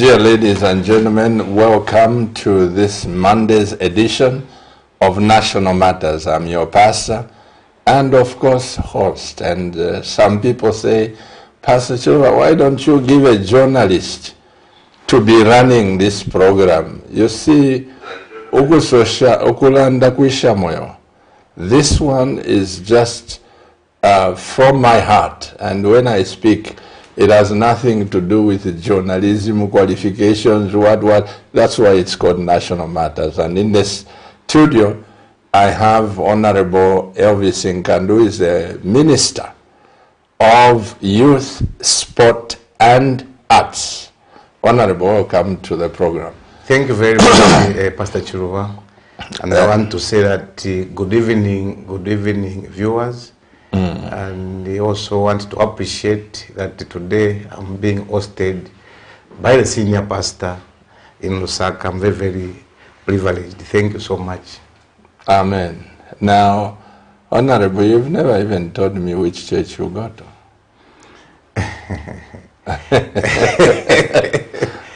Dear ladies and gentlemen, welcome to this Monday's edition of National Matters. I'm your pastor and, of course, host. And some people say, Pastor Chilva, why don't you give a journalist to be running this program? You see, Ukulanda Kwisha Moyo. This one is just from my heart. And when I speak, it has nothing to do with journalism qualifications, what. That's why it's called National Matters. And in this studio, I have Honorable ELVIS NKANDU, who is the Minister of Youth, Sport and Arts. Honorable, welcome to the program. Thank you very much, Pastor Chiruva. And I want to say that good evening, viewers. And I also want to appreciate that today I'm being hosted by the senior pastor in Lusaka. I'm very, very privileged. Thank you so much. Amen. Now, Honorable, you've never even told me which church you go to.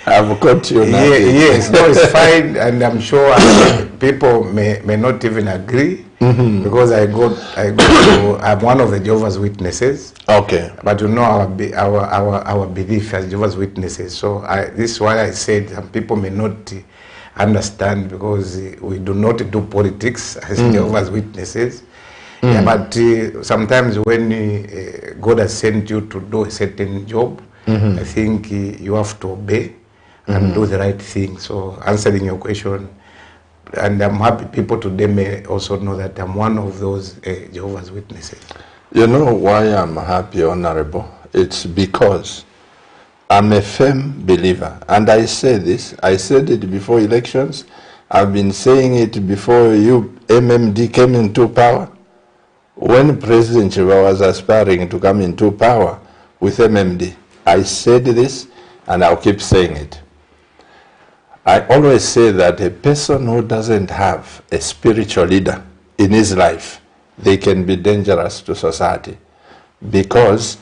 I've caught you now. Yes, no, it's fine, and I'm sure people may not even agree. Because I'm one of the Jehovah's Witnesses. Okay. But you know our belief as Jehovah's Witnesses. So this is why I said some people may not understand, because we do not do politics as Jehovah's Witnesses. Yeah, but sometimes when God has sent you to do a certain job, I think you have to obey and do the right thing. So answering your question, and I'm happy people today may also know that I'm one of those Jehovah's Witnesses. You know why I'm happy, Honorable? It's because I'm a firm believer. And I say this, I said it before elections. I've been saying it before you, MMD, came into power. When President Chiba was aspiring to come into power with MMD, I said this and I'll keep saying it. I always say that a person who doesn't have a spiritual leader in his life, they can be dangerous to society. Because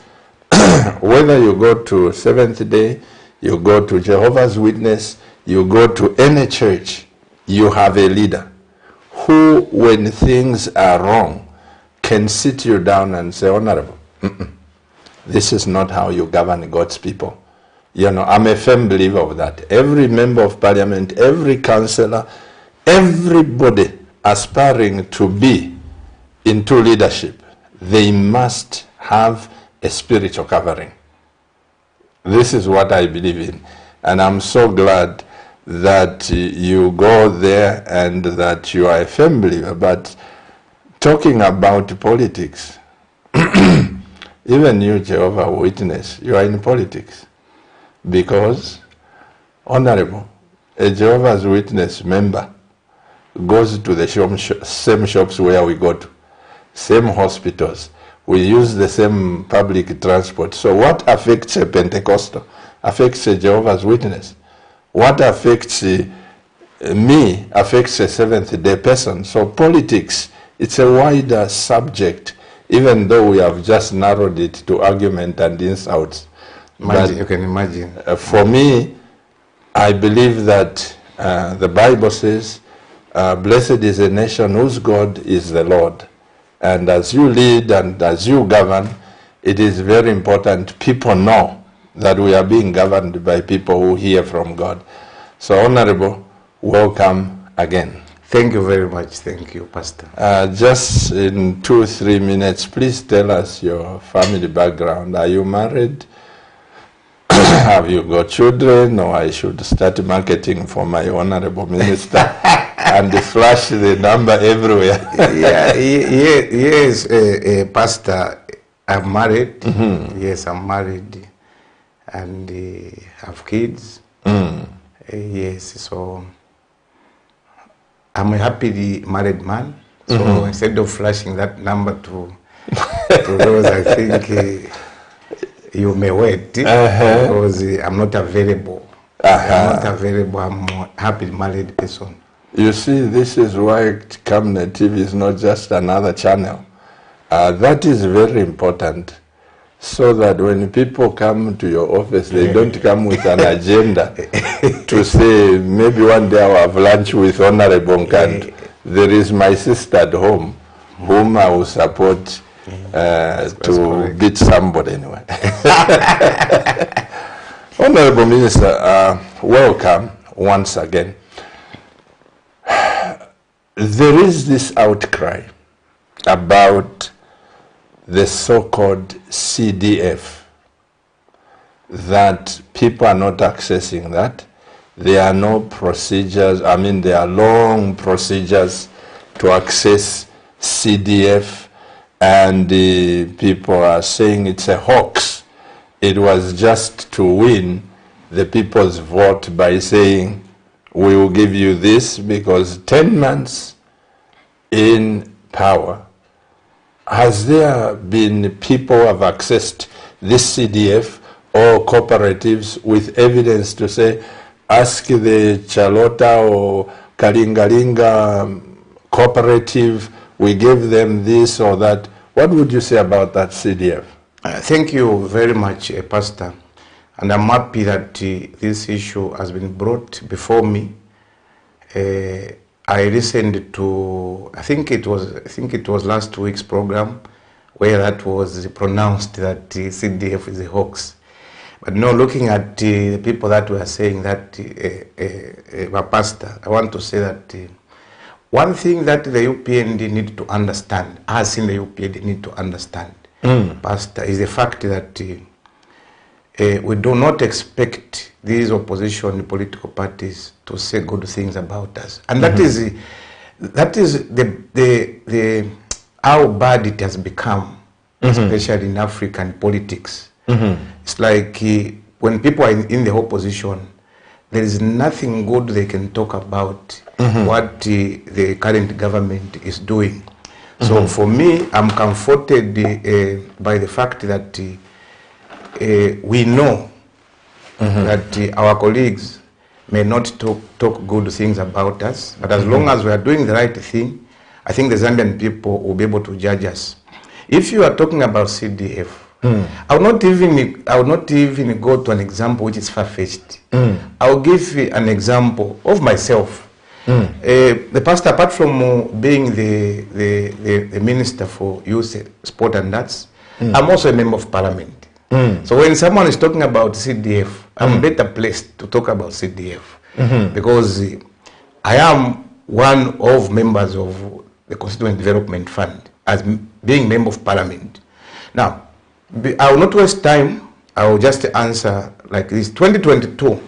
whether you go to Seventh Day, you go to Jehovah's Witness, you go to any church, you have a leader who, when things are wrong, can sit you down and say, Honorable, this is not how you govern God's people. You know, I'm a firm believer of that. Every member of parliament, every councillor, everybody aspiring to be into leadership, they must have a spiritual covering. This is what I believe in. And I'm so glad that you go there and that you are a firm believer. But talking about politics, even you, Jehovah's Witness, you are in politics. Because, Honorable, a Jehovah's Witness member goes to the same shops where we go to, same hospitals. We use the same public transport. So what affects a Pentecostal affects a Jehovah's Witness. What affects me affects a Seventh-day person. So politics, it's a wider subject, even though we have just narrowed it to argument and insults. But you can imagine. For me, I believe that the Bible says, blessed is a nation whose God is the Lord. And as you lead and as you govern, it is very important people know that we are being governed by people who hear from God. So, Honorable, welcome again. Thank you very much. Thank you, Pastor. Just in 2-3 minutes, please tell us your family background. Are you married? Have you got children? Or I should start marketing for my honorable minister and flash the number everywhere? Yes, Pastor, I'm married. Yes, I'm married and have kids. Yes, so I'm a happily married man. So instead of flashing that number to those, I think you may wait, because I'm not available. I'm not available. I'm a happily married person. You see, this is why Camnet TV is not just another channel. That is very important. so that when people come to your office, they don't come with an agenda to say, maybe one day I'll have lunch with Honorable NKANDU. There is my sister at home, whom I will support to beat somebody anyway. Honorable Minister, welcome once again. There is this outcry about the so-called CDF, that people are not accessing that. There are no procedures, I mean there are long procedures to access CDF, and people are saying it's a hoax. It was just to win the people's vote by saying, we will give you this, because 10 months in power, has there been people who have accessed this CDF or cooperatives with evidence to say, ask the Charlotta or Kalingalinga cooperative, we gave them this or that? What would you say about that CDF? Thank you very much, Pastor. And I'm happy that this issue has been brought before me. I listened to, I think it was last week's program where that was pronounced that CDF is a hoax. But no, looking at the people that were saying that, Pastor, I want to say that one thing that the UPND need to understand, us in the UPND need to understand, Pastor, is the fact that we do not expect these opposition political parties to say good things about us, and that is the how bad it has become, especially in African politics. It's like when people are in the opposition, there is nothing good they can talk about what the current government is doing. So for me, I'm comforted by the fact that we know that our colleagues may not talk good things about us, but as long as we are doing the right thing, I think the Zambian people will be able to judge us. If you are talking about CDF, I will not even go to an example which is far-fetched. I will give an example of myself. The pastor, apart from being the minister for youth, sport and arts, I'm also a member of parliament. So when someone is talking about CDF, I'm better placed to talk about CDF because I am one of members of the Constituent Development Fund as being member of parliament. Now, I will not waste time. I will just answer like this. 2022.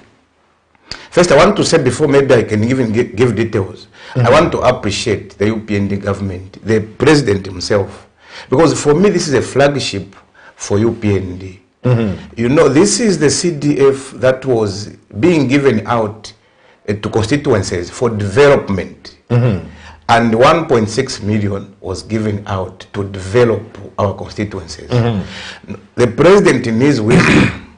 First, I want to say before maybe I can even give details, I want to appreciate the UPND government, the president himself, because for me this is a flagship for UPND. You know, this is the CDF that was being given out to constituencies for development, and 1.6 million was given out to develop our constituencies. The president in his wisdom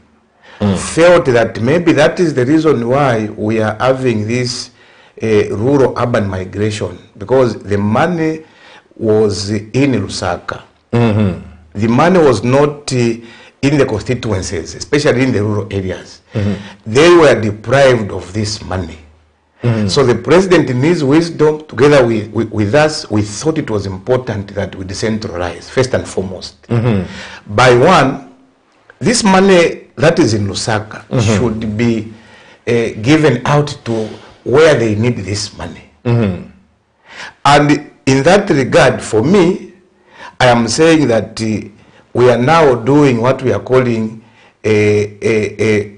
felt that maybe that is the reason why we are having this rural-urban migration, because the money was in Lusaka. The money was not in the constituencies, especially in the rural areas. They were deprived of this money. So the president, in his wisdom, together with us, we thought it was important that we decentralize, first and foremost. By one, this money that is in Lusaka should be given out to where they need this money. And in that regard, for me, I am saying that we are now doing what we are calling the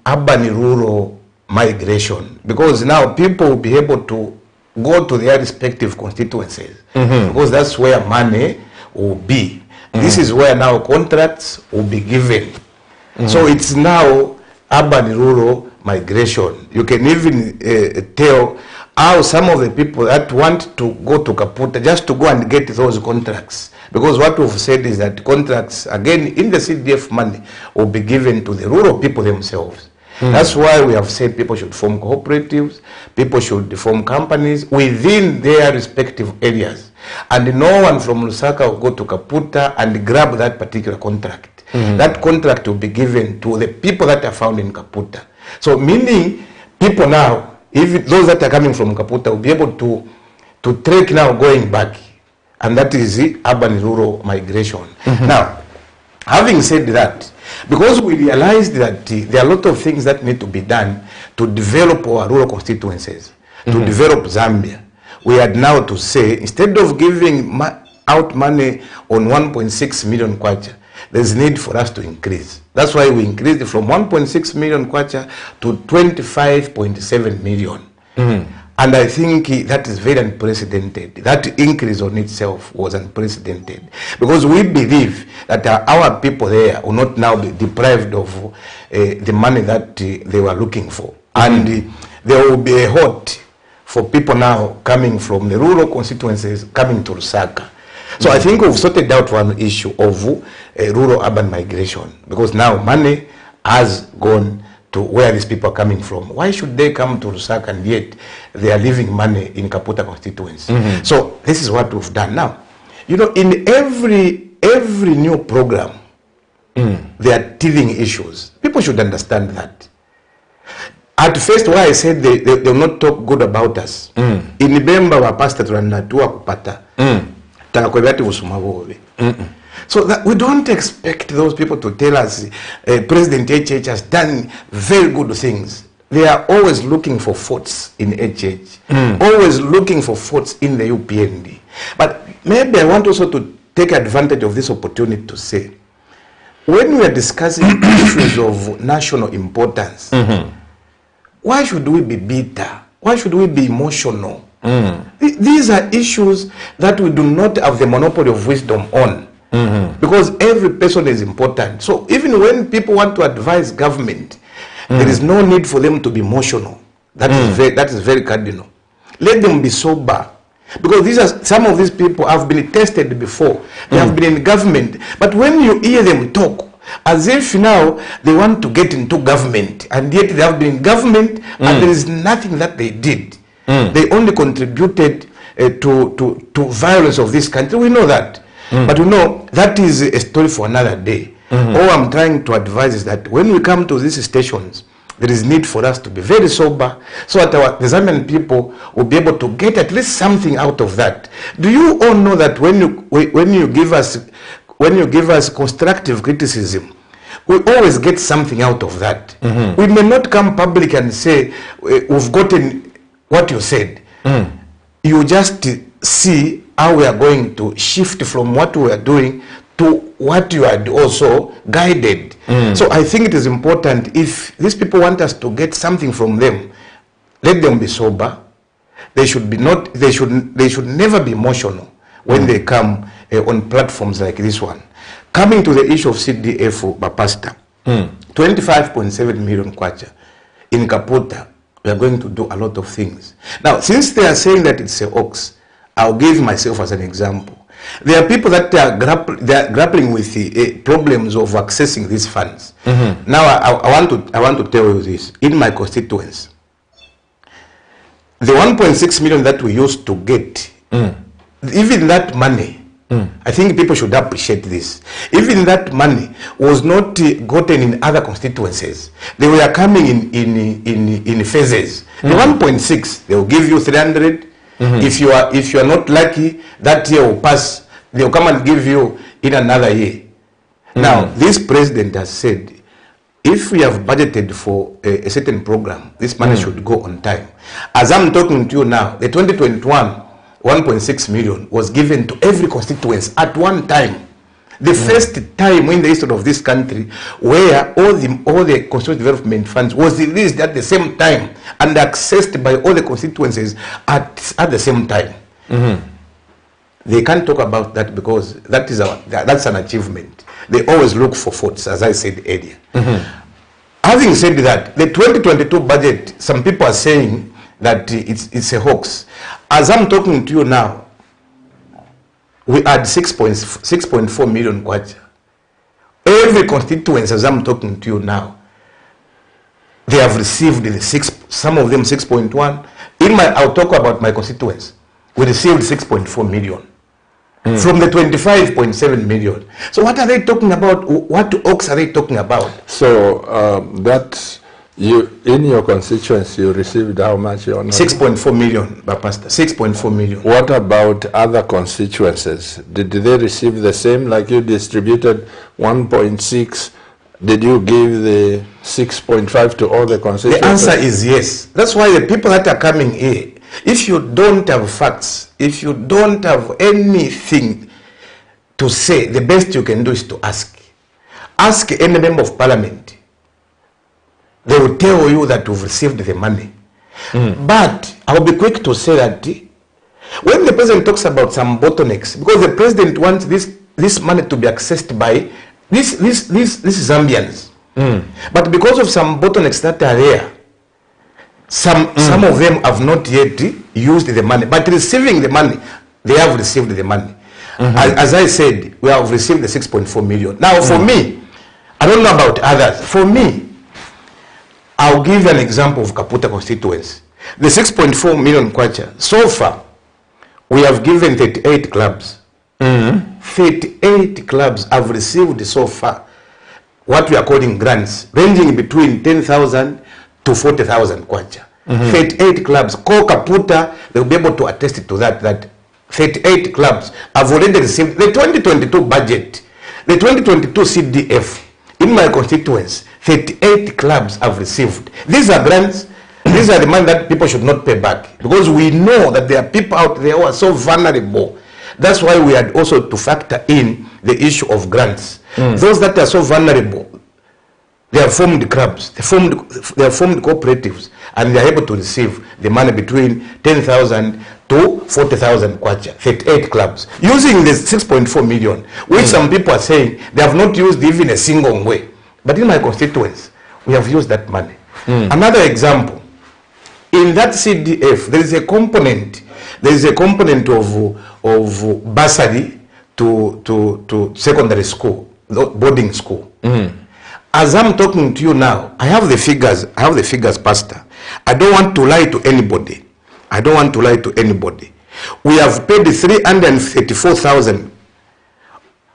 urban-rural migration, because now people will be able to go to their respective constituencies, because that's where money will be. This is where now contracts will be given. So it's now urban-rural migration. You can even tell how some of the people that want to go to Kaputa just to go and get those contracts, because what we've said is that contracts, again, in the CDF money will be given to the rural people themselves. That's why we have said people should form cooperatives, people should form companies within their respective areas. And no one from Lusaka will go to Kaputa and grab that particular contract. That contract will be given to the people that are found in Kaputa. So meaning people now, if those that are coming from Kaputa will be able to trek now going back. And that is the urban-rural migration. Now, having said that, because we realized that there are a lot of things that need to be done to develop our rural constituencies, to develop Zambia, we had now to say, instead of giving out money on 1.6 million kwacha, there's need for us to increase. That's why we increased from 1.6 million kwacha to 25.7 million. And I think that is very unprecedented. That increase on itself was unprecedented. Because we believe that our people there will not now be deprived of the money that they were looking for. And there will be a halt for people now coming from the rural constituencies coming to Lusaka. So I think we've sorted out one issue of rural-urban migration. Because now money has gone to where these people are coming from. Why should they come to Lusaka and yet they are leaving money in Kaputa constituency? So this is what we've done now. You know, in every new program, there are teething issues. People should understand that. At first, why I said they will not talk good about us. In Bemba wa pastor tunanatua kupata. Tanakwebati usumabove. So that we don't expect those people to tell us President HH has done very good things. They are always looking for faults in HH, always looking for faults in the UPND. But maybe I want also to take advantage of this opportunity to say, when we are discussing issues of national importance, why should we be bitter? Why should we be emotional? These are issues that we do not have the monopoly of wisdom on. Because every person is important. So even when people want to advise government, there is no need for them to be emotional. That is very cardinal. Let them be sober. Because these are some of these people have been tested before. They have been in government. But when you hear them talk, as if now they want to get into government, and yet they have been in government and there is nothing that they did. They only contributed to violence of this country. We know that. But you know, that is a story for another day. All I'm trying to advise is that when we come to these stations, there is need for us to be very sober so that the Zambian people will be able to get at least something out of that. Do you all know that when you give us constructive criticism, we always get something out of that. We may not come public and say we've gotten what you said. You just see how we are going to shift from what we are doing to what you are also guided. So I think it is important, if these people want us to get something from them, let them be sober. They should never be emotional when they come on platforms like this one. Coming to the issue of CDF Bapasta, 25.7 million kwacha in Kaputa, we are going to do a lot of things. Now, since they are saying that it's a hoax, I'll give myself as an example. There are people that are grappling with the problems of accessing these funds. Now, I want to tell you this. In my constituents, the 1.6 million that we used to get, even that money, I think people should appreciate this. Even that money was not gotten in other constituencies. They were coming in phases. The 1.6, they will give you 300. If you are not lucky, that year will pass. They will come and give you in another year. Now, this president has said, if we have budgeted for a certain program, this money should go on time. As I'm talking to you now, the 2021 1.6 million was given to every constituency at one time. The first time in the history of this country where all the constituency development funds was released at the same time and accessed by all the constituencies at the same time. They can't talk about that because that's an achievement. They always look for faults, as I said earlier. Having said that, the 2022 budget, some people are saying that it's a hoax. As I'm talking to you now, we had 6.4 million kwacha. Every constituency, as I'm talking to you now, they have received some of them 6.1. I'll talk about my constituents. We received 6.4 million from the 25.7 million. So what are they talking about? What oaks are they talking about? So in your constituency, you received how much? 6.4 million, Pastor. 6.4 million. What about other constituencies? Did they receive the same? Like you distributed 1.6. Did you give the 6.5 to all the constituencies? The answer is yes. That's why the people that are coming here, if you don't have facts, if you don't have anything to say, the best you can do is to ask. Ask any member of parliament. They will tell you that you've received the money. But I'll be quick to say that when the president talks about some bottlenecks, because the president wants this money to be accessed by these Zambians. But because of some bottlenecks that are there, some of them have not yet used the money, but receiving the money, they have received the money. As I said, we have received the 6.4 million. Now for me, I don't know about others, for me, I'll give you an example of Kaputa constituency. The 6.4 million kwacha, so far, we have given 38 clubs. 38 clubs have received so far what we are calling grants, ranging between 10,000 to 40,000 kwacha. 38 clubs. Call Kaputa, they'll be able to attest to that 38 clubs have already received the 2022 budget, the 2022 CDF. In my constituents, 38 clubs have received. These are grants. These are the money that people should not pay back, because we know that there are people out there who are so vulnerable. That's why we had also to factor in the issue of grants. Those that are so vulnerable, they have formed clubs, they have formed cooperatives, and they are able to receive the money between 10,000 to 40,000 kwacha, 38 clubs, using the 6.4 million, which some people are saying they have not used even a single way. But in my constituents, we have used that money. Another example, in that CDF, there is a component of bursary to secondary school, boarding school. As I'm talking to you now, I have the figures, Pastor. I don't want to lie to anybody. We have paid 334,000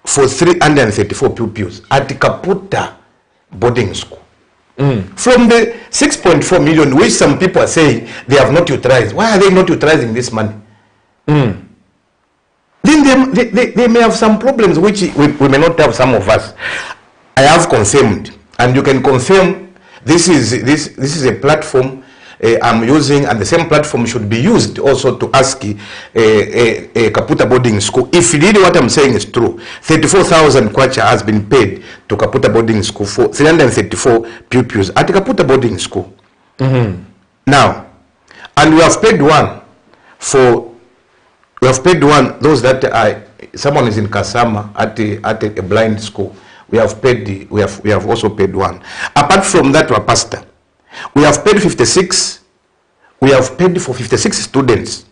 for 334 pupils at Kaputa boarding school. From the 6.4 million, which some people are saying they have not utilized. Why are they not utilizing this money? Then they may have some problems which we may not have, some of us. I have confirmed, and you can confirm this is a platform I'm using, and the same platform should be used also to ask Kaputa boarding school if really what I'm saying is true. 34,000 kwacha has been paid to Kaputa boarding school for 334 pupils at Kaputa boarding school. Now, and we have paid one those that someone is in Kasama at a blind school. We have also paid one. Apart from that, our pastor, we have paid 56. We have paid for 56 students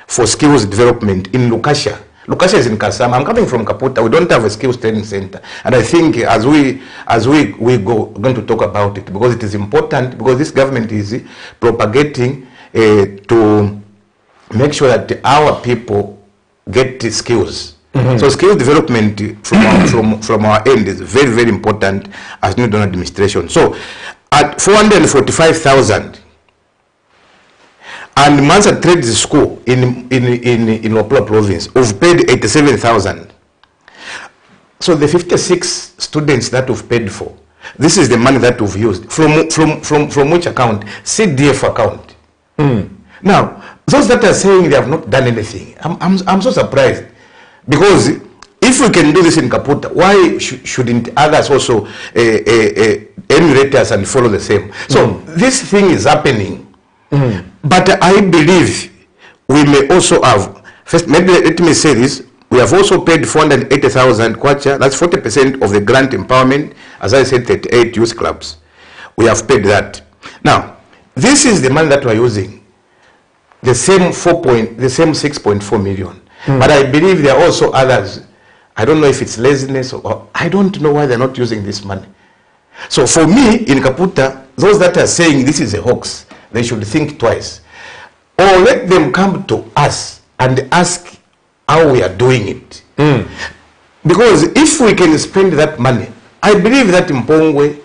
for skills development in Lukasha. Lukasha is in Kasama. I'm coming from Kaputa. We don't have a skills training center, and I think as we going to talk about it, because it is important, because this government is propagating to make sure that our people get the skills. So skill development from our end is very, very important as New Dawn administration. So at 445,000, and Mansa Trades School in Lopula province, we've paid 87,000. So the 56 students that we've paid for, this is the money that we've used from which account? CDF account. Now, those that are saying they have not done anything, I'm so surprised. Because if we can do this in Kaputa, why shouldn't others also emulate us and follow the same? So this thing is happening. But I believe we may also have, first, maybe let me say this, we have also paid 480,000 kwacha, that's 40% of the grant empowerment, as I said, 38 youth clubs. We have paid that. Now, this is the money that we're using, the same 6.4 million. But I believe there are also others. I don't know if it's laziness or I don't know why they're not using this money. So for me, in Kaputa, those that are saying this is a hoax, they should think twice. Or let them come to us and ask how we are doing it. Because if we can spend that money, I believe that Mpongwe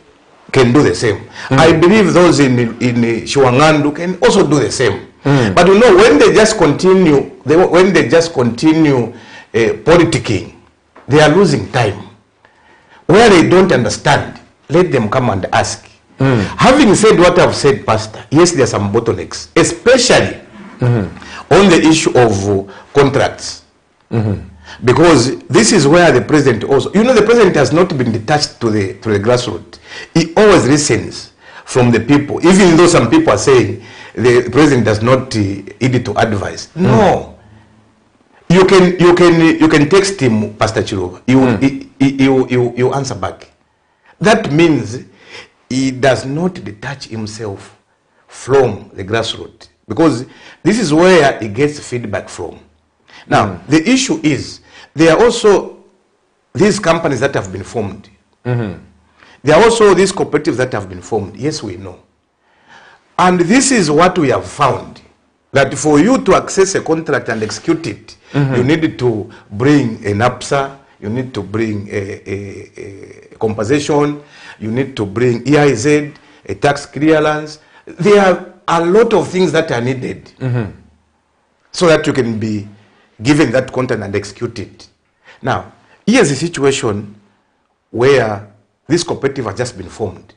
can do the same. I believe those in NKANDU can also do the same. But you know, when they just continue, politicking, they are losing time. Where they don't understand, let them come and ask. Having said what I've said, Pastor, yes, there are some bottlenecks, especially on the issue of contracts. Because this is where the president also, you know, the president has not been detached to the grassroots. He always listens from the people, even though some people are saying the president does not need to advise. No, you can text him, Pastor Chiruba. You answer back. That means he does not detach himself from the grassroots, because this is where he gets feedback from. Now, the issue is, there are also these companies that have been formed. There are also these cooperatives that have been formed. Yes, we know. And this is what we have found, that for you to access a contract and execute it, you need to bring an APSA, you need to bring a compensation, you need to bring EIZ, a tax clearance. There are a lot of things that are needed so that you can be given that content and execute it. Now, here's a situation where this cooperative has just been formed.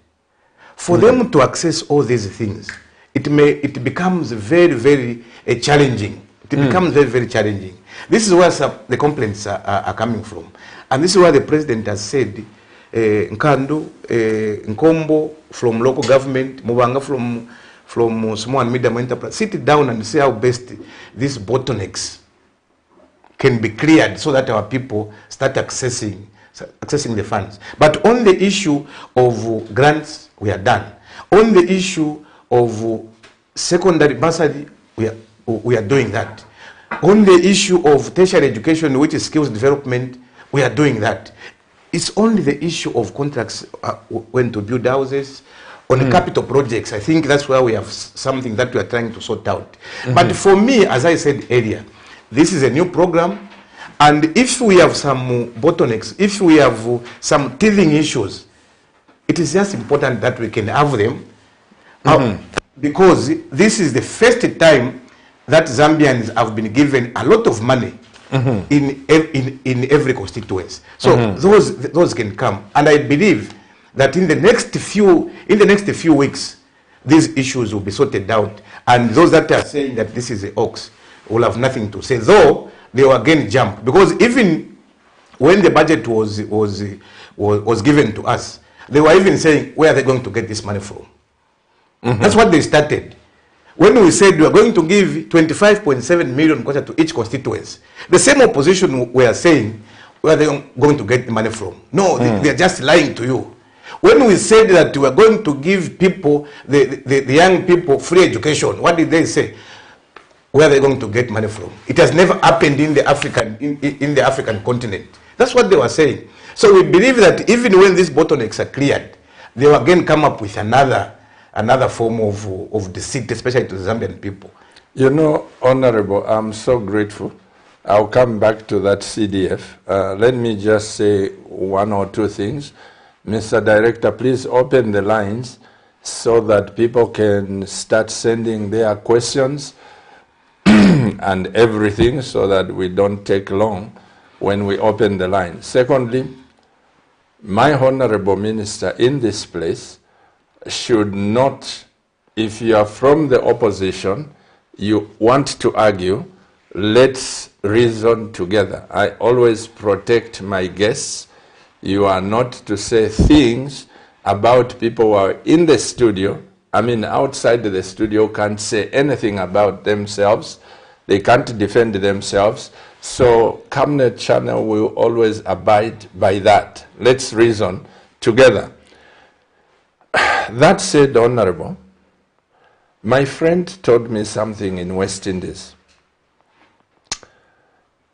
For them to access all these things, it becomes very, very challenging. It becomes very, very challenging. This is where the complaints are coming from. And this is why the president has said, NKANDU, Nkombo from local government, Mubanga from small and medium enterprise, sit down and see how best these bottlenecks can be cleared so that our people start accessing the funds. But on the issue of grants, we are done. On the issue of secondary bursary, we are doing that. On the issue of tertiary education, which is skills development, we are doing that. It's only the issue of contracts when to build houses. On the capital projects, I think that's where we have something that we are trying to sort out. But for me, as I said earlier, this is a new program, and if we have some bottlenecks, if we have some teething issues, it is just important that we can have them, because this is the first time that Zambians have been given a lot of money in every constituency. So those can come, and I believe that in the next few weeks, these issues will be sorted out, and those that are saying that this is a hoax will have nothing to say, though they will again jump, because even when the budget was given to us, they were even saying, where are they going to get this money from? That's what they started. When we said we are going to give 25.7 million to each constituency, the same opposition were saying, where are they going to get the money from? No, they are just lying to you. When we said that we are going to give people, the young people, free education, what did they say? Where are they going to get money from? It has never happened in the African continent. That's what they were saying. So we believe that even when these bottlenecks are cleared, they will again come up with another form of deceit, especially to the Zambian people. You know, Honorable, I'm so grateful. I'll come back to that CDF. Let me just say one or two things. Mr. Director, please open the lines so that people can start sending their questions and everything, so that we don't take long when we open the line. Secondly, my Honorable Minister in this place should not, if you are from the opposition, you want to argue, let's reason together. I always protect my guests. You are not to say things about people who are in the studio. I mean, outside the studio, can't say anything about themselves. They can't defend themselves. So Cabinet Channel will always abide by that. Let's reason together. That said, Honorable, my friend told me something in West Indies.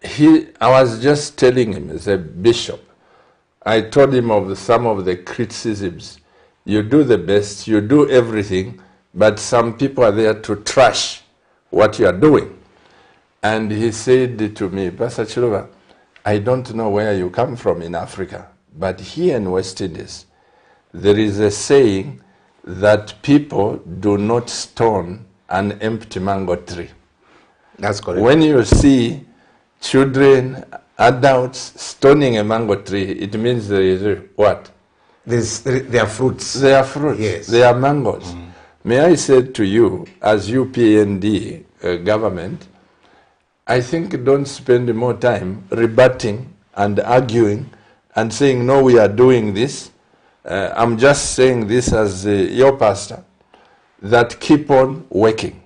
I was just telling him, as a bishop, I told him of some of the criticisms you do the best, you do everything, but some people are there to trash what you are doing. And he said to me, Pastor Chiluba, I don't know where you come from in Africa, but here in West Indies, there is a saying that people do not stone an empty mango tree. That's correct. When you see children, adults stoning a mango tree, it means there is what? There are fruits. There are fruits. Yes. There are mangoes. May I say to you, as UPND government, I think don't spend more time rebutting and arguing and saying, no, we are doing this. I'm just saying this as your pastor, that keep on working.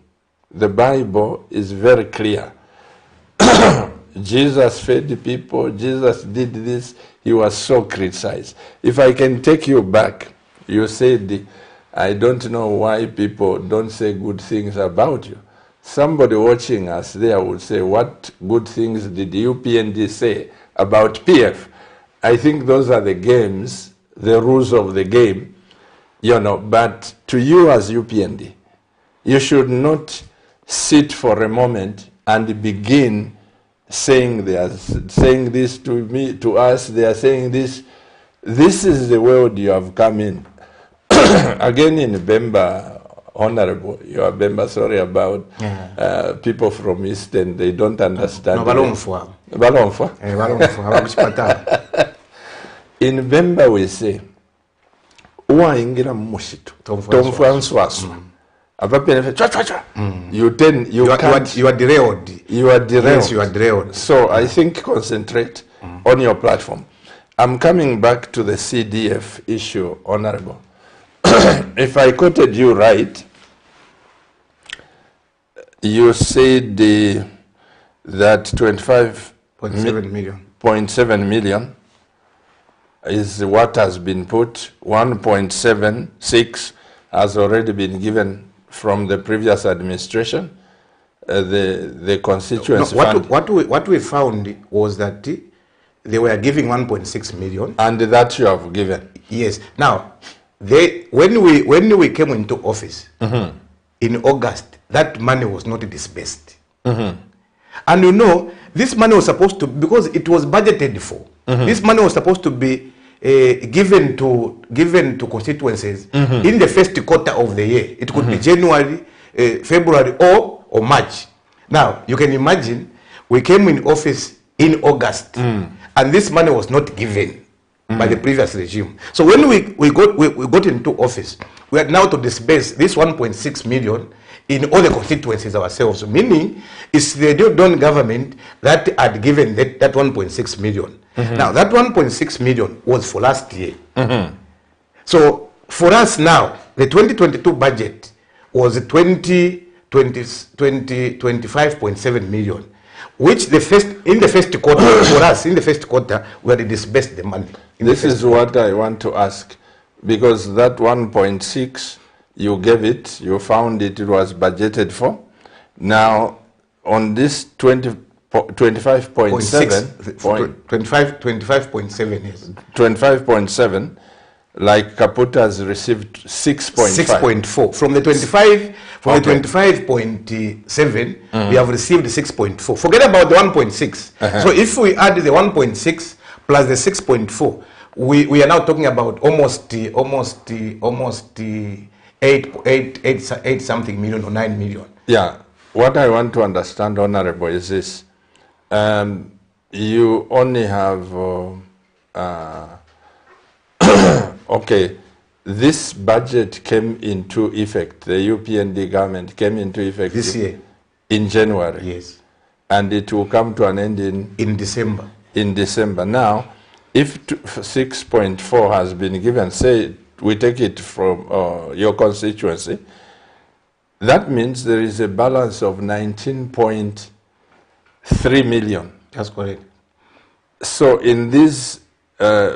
The Bible is very clear. Jesus fed the people, Jesus did this, he was so criticized. If I can take you back, you said, I don't know why people don't say good things about you. Somebody watching us there would say, what good things did UPND say about PF? I think those are the games, the rules of the game, but to you as UPND, you should not sit for a moment and begin saying they are saying this to me, to us, they are saying this. This is the world you have come in. Again in Bemba, Honorable, you are Bemba, sorry about people from Eastern, they don't understand. No, Balonfwa. Balonfwa? In Bemba we say, Uwa ingira mushitu, tomfwa nswasu. You are derailed. You are derailed. Yes, you are derailed. So I think concentrate on your platform. I'm coming back to the CDF issue, Honorable. If I quoted you right, you said that 25.7 million is what has been put. 1.76 has already been given from the previous administration, the constituency fund. What we found was that they were giving 1.6 million. And that you have given. Yes. Now, when we came into office in August, that money was not disbursed. And this money was supposed to, because it was budgeted for, this money was supposed to be given to constituencies in the first quarter of the year. It could be January, February, or March. Now, you can imagine, we came in office in August, and this money was not given by the previous regime. So when we got into office, we had now to disburse this 1.6 million in all the constituencies ourselves, meaning it's the Don government that had given that 1.6 million. Now, that 1.6 million was for last year. So for us now, the 2022 budget was 25.7 million, which in the first quarter, for us, in the first quarter, we had disbursed the money. This is what I want to ask, because that 1.6, you gave it, you found it was budgeted for. Now, on this 25.7, 25.7, yes. 25.7, like Kaput has received 6.5. 6.4. From the 25.7, we have received 6.4. Forget about the 1.6. So if we add the 1.6 plus the 6.4, we are now talking about almost 8 something million or 9 million. Yeah. What I want to understand, Honorable, is this. You only have, okay, this budget came into effect, the UPND government came into effect this year. In January. Yes. And it will come to an end in December. In December. Now, if 6.4 has been given, say we take it from your constituency, that means there is a balance of 19.3 million. That's correct. So in these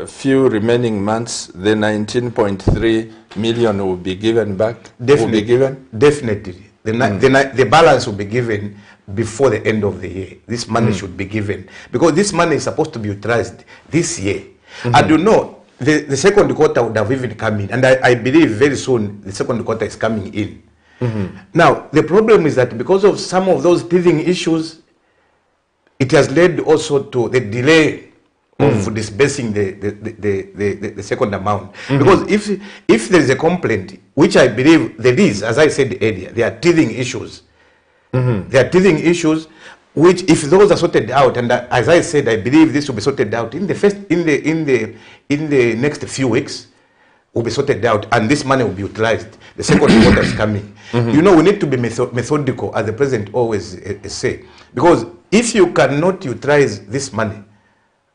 few remaining months, the 19.3 million will be given back? Definitely. Will be given? Definitely. The balance will be given before the end of the year. This money should be given, because this money is supposed to be utilized this year. And the second quarter would have even come in. And I believe very soon the second quarter is coming in. Now, the problem is that because of some of those teething issues, it has led also to the delay of disbursing the second amount. Because if there is a complaint, which I believe there is, as I said earlier, there are teething issues. There are teething issues which, if those are sorted out, and as I said, I believe this will be sorted out in the next few weeks, will be sorted out, and this money will be utilized. The second quarter is coming. You know, we need to be methodical, as the president always say, because if you cannot utilize this money,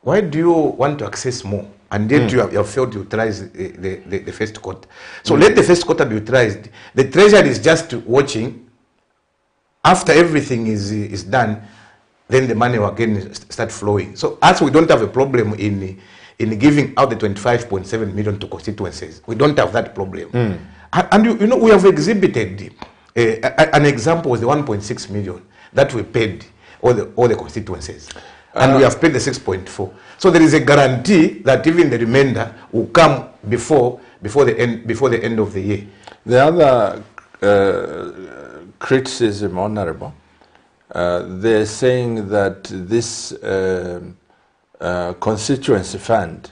why do you want to access more? And yet you have failed to utilize the first quarter. So let the first quarter be utilized. The treasury is just watching. After everything is done, then the money will again start flowing. So as we don't have a problem in giving out the 25.7 million to constituencies, we don't have that problem. And you know, we have exhibited an example was the 1.6 million that we paid all the constituencies. And we have paid the 6.4. So there is a guarantee that even the remainder will come before the end of the year. The other criticism, Honorable, they're saying that this constituency fund,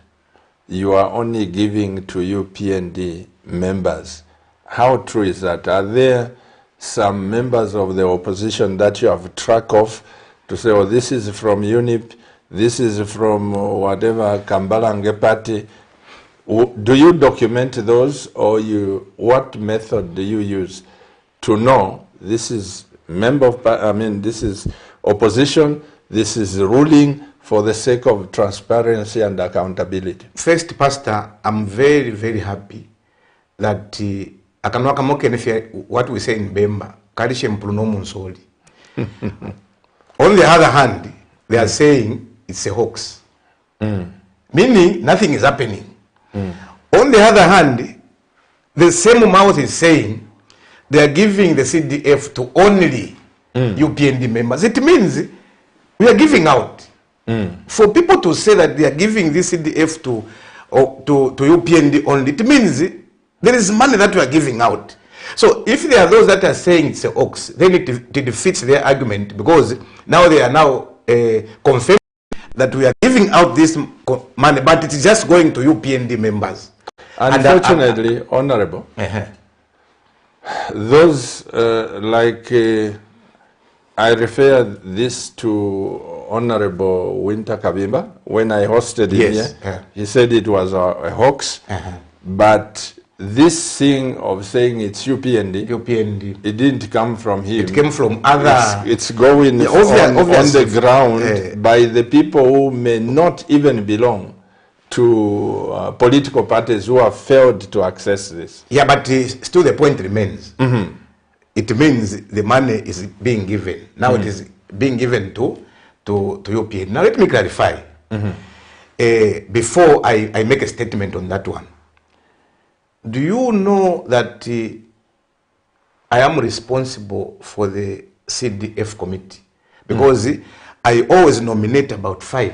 you are only giving to UPND members. How true is that? Are there some members of the opposition that you have track of to say, oh, this is from UNIP, this is from whatever Kambalange party? Do you document those, or what method do you use to know this is member of, this is opposition, this is ruling for the sake of transparency and accountability? First, Pastor, I'm very, very happy that what we say in Bemba, on the other hand, they are saying it's a hoax. Meaning nothing is happening. On the other hand, the same mouth is saying they are giving the CDF to only UPND members. It means we are giving out. For people to say that they are giving this CDF to UPND only, it means there is money that we are giving out. So if there are those that are saying it's a hoax, then it defeats their argument, because now they are now confirming that we are giving out this money, but it's just going to UPND members. Unfortunately, Honorable, those I refer this to Honorable Winter Kabimba when I hosted him here. He said it was a hoax, but this thing of saying it's UPND, it didn't come from him. It came from other. It's going on the ground by the people who may not even belong to political parties who have failed to access this. Yeah, but still the point remains. It means the money is being given. Now it is being given to UPND. Now let me clarify. Before I make a statement on that one. Do you know that I am responsible for the CDF committee? Because I always nominate about 5.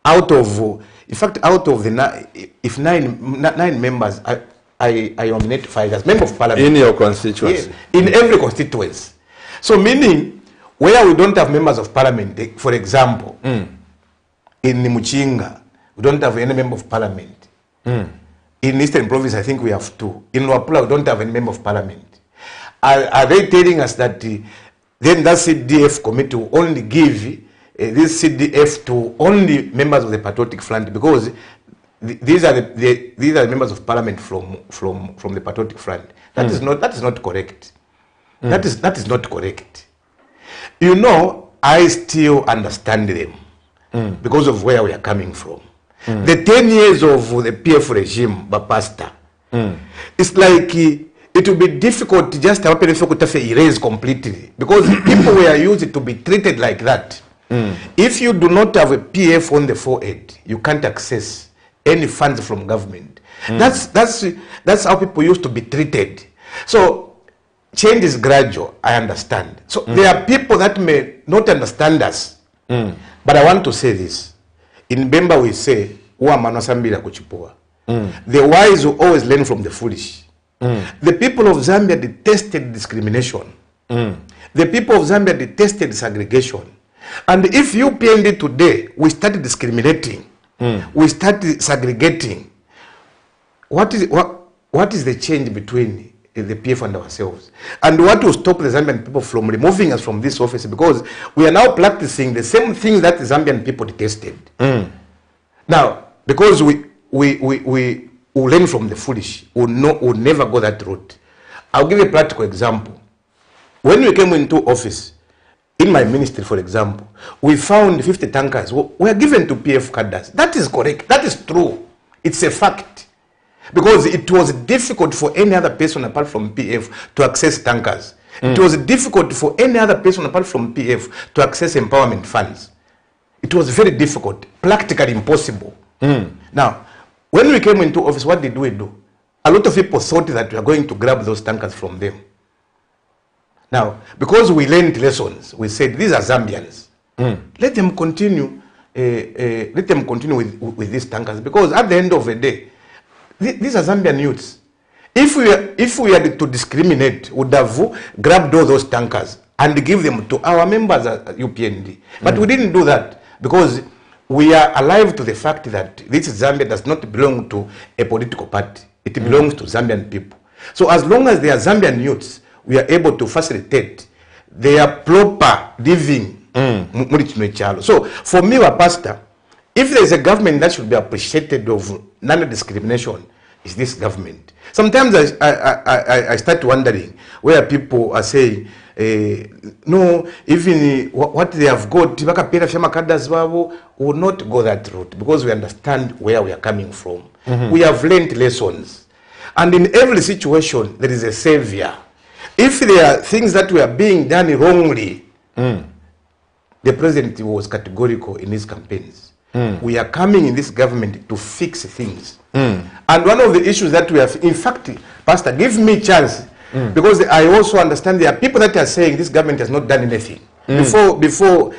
Out of, in fact, out of the nine members, I nominate 5 as member of parliament. In your constituency? Yeah, in every constituency. So meaning, where we don't have members of parliament, for example, in Muchinga, we don't have any member of parliament. In Eastern Province, I think we have 2. In Wapula, we don't have any member of parliament. Are they telling us that then that CDF committee will only give this CDF to only members of the Patriotic Front, because these are the members of parliament from the Patriotic Front? That is not correct. That is not correct. You know, I still understand them because of where we are coming from. The 10 years of the PF regime, Pastor, it's like it will be difficult to just erase completely, because people were used to be treated like that. If you do not have a PF on the forehead, you can't access any funds from government. That's how people used to be treated. So change is gradual, I understand. So there are people that may not understand us. But I want to say this. In Bemba we say, uwamanasambira kuchipoa. The wise will always learn from the foolish. The people of Zambia detested discrimination. The people of Zambia detested segregation. And if UPND today, we started discriminating, we started segregating, what is the change between the PF and ourselves? And what will stop the Zambian people from removing us from this office? Because we are now practicing the same thing that the Zambian people detested. Now, because we learn from the foolish, we'll never go that route. I'll give a practical example. When we came into office, in my ministry, for example, we found 50 tankers were given to PF cadres. That is correct. That is true. It's a fact. Because it was difficult for any other person apart from PF to access tankers. It was difficult for any other person apart from PF to access empowerment funds. It was very difficult, practically impossible. Now, when we came into office, what did we do? A lot of people thought that we are going to grab those tankers from them. Now, because we learned lessons, we said, these are Zambians. Let them continue. Let them continue with these tankers, because at the end of the day, these are Zambian youths. If we had to discriminate, we would have grabbed all those tankers and give them to our members at UPND. But we didn't do that, because we are alive to the fact that this Zambia does not belong to a political party. It belongs to Zambian people. So as long as they are Zambian youths, we are able to facilitate their proper living. So for me, a pastor, if there is a government that should be appreciated of non-discrimination, is this government. Sometimes I start wondering where people are saying, no, even what they have got, will not go that route, because we understand where we are coming from. We have learned lessons. And in every situation, there is a savior. If there are things that were being done wrongly, the president was categorical in his campaigns. We are coming in this government to fix things. And one of the issues that we have, in fact, Pastor, give me a chance, because I also understand there are people that are saying this government has not done anything. Before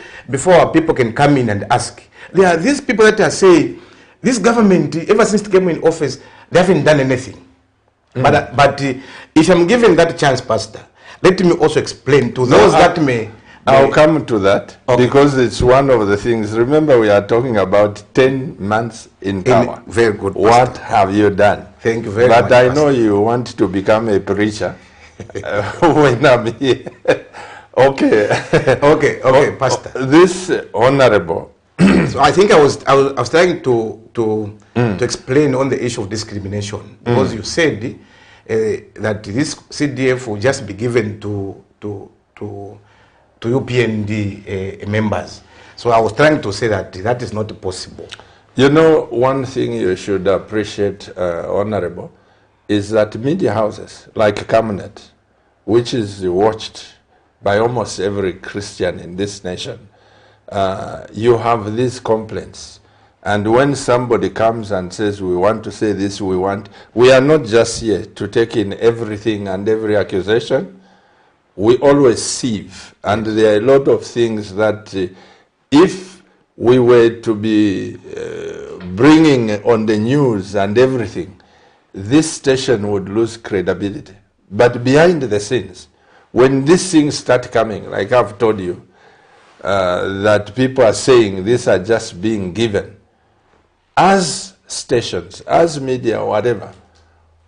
our people can come in and ask. There are these people that are saying this government, ever since it came in office, they haven't done anything. But if I'm given that chance, Pastor, let me also explain to those that may... I'll come to that, because it's one of the things. Remember, we are talking about 10 months in power. Very good, Pastor. What have you done? Thank you very much, But I know you want to become a preacher when I'm here. Okay, Pastor. This honorable... So I think I was trying to explain on the issue of discrimination, because you said that this CDF will just be given to UPND members. So I was trying to say that that is not possible. You know, one thing you should appreciate, Honorable, is that media houses like Cabinet, which is watched by almost every Christian in this nation, you have these complaints. And when somebody comes and says, we want to say this, we are not just here to take in everything and every accusation. We always sieve, and there are a lot of things that if we were to be bringing on the news and everything, this station would lose credibility. But behind the scenes, when these things start coming, like I've told you, that people are saying these are just being given, as stations, as media, whatever,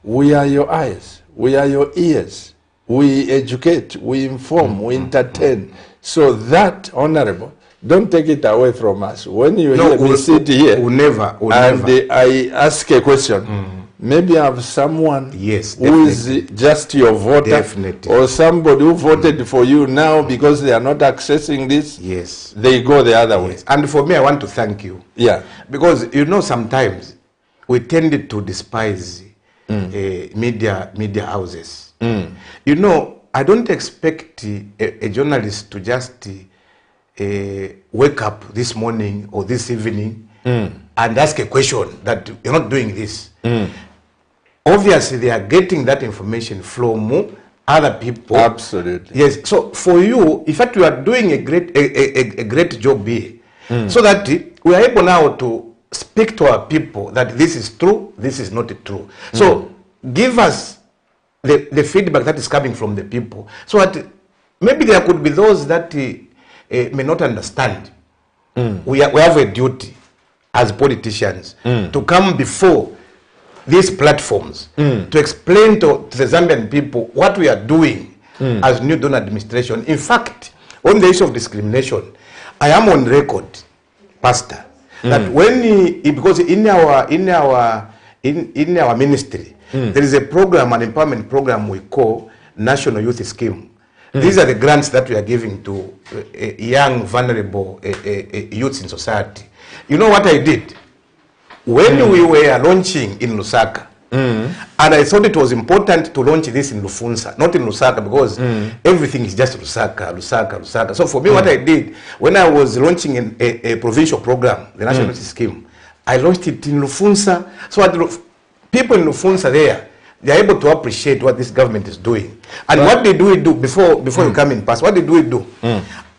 we are your eyes, we are your ears. We educate, we inform, we entertain. So that, Honorable, don't take it away from us. When you hear me sit here, I ask a question, maybe I have someone who is just your voter, or somebody who voted for you now because they are not accessing this, they go the other way. And for me, I want to thank you. Because, you know, sometimes we tend to despise media houses. You know, I don't expect a journalist to just wake up this morning or this evening and ask a question that you're not doing this. Obviously, they are getting that information from other people. Absolutely. Yes. So for you, in fact, you are doing a great job here, so that we are able now to speak to our people that this is true, this is not true. So give us the feedback that is coming from the people, so that maybe there could be those that may not understand. We have a duty as politicians to come before these platforms to explain to the Zambian people what we are doing as New Dawn administration. In fact, on the issue of discrimination, I am on record, Pastor, that when because in our ministry there is a program, an empowerment program we call National Youth Scheme. These are the grants that we are giving to young, vulnerable youths in society. You know what I did? When we were launching in Lusaka, and I thought it was important to launch this in Lufunsa, not in Lusaka, because everything is just Lusaka. So for me, what I did, when I was launching a provincial program, the National Youth Scheme, I launched it in Lufunsa, so that people in Lufunsa there, they are able to appreciate what this government is doing. And what did we do before you come in past? What did we do?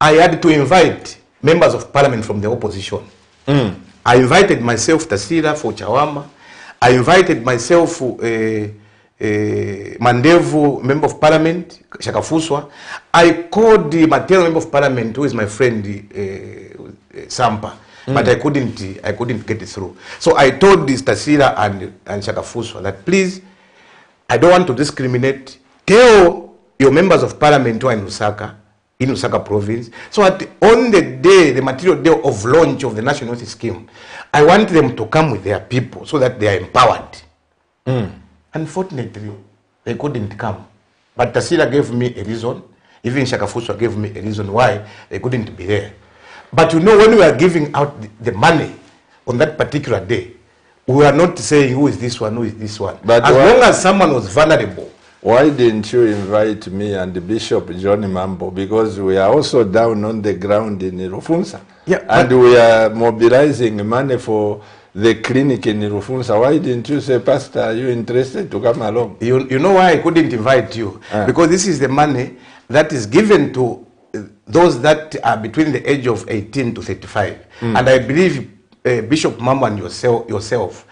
I had to invite members of parliament from the opposition. I invited myself, Tasira, for Chawama. I invited myself, Mandevu, member of parliament, Shakafuswa. I called the Mateo member of parliament, who is my friend, Sampa. But I couldn't get it through. So I told this Tasira and Shakafuswa that please, I don't want to discriminate. Tell your members of parliament who are in Lusaka province, so that on the day, the material day of launch of the National Youth Scheme, I want them to come with their people so that they are empowered. Unfortunately, they couldn't come. But Tasira gave me a reason, even Shakafuswa gave me a reason why they couldn't be there. But you know, when we are giving out the money on that particular day, we are not saying who is this one, who is this one. But as long as someone was vulnerable. Why didn't you invite me and the Bishop Johnny Mambo? Because we are also down on the ground in Rufunsa. Yeah, and we are mobilizing money for the clinic in Rufunsa. Why didn't you say, Pastor, are you interested to come along? You know why I couldn't invite you? Because this is the money that is given to those that are between the age of 18 to 35. And I believe Bishop Mambo and yourself,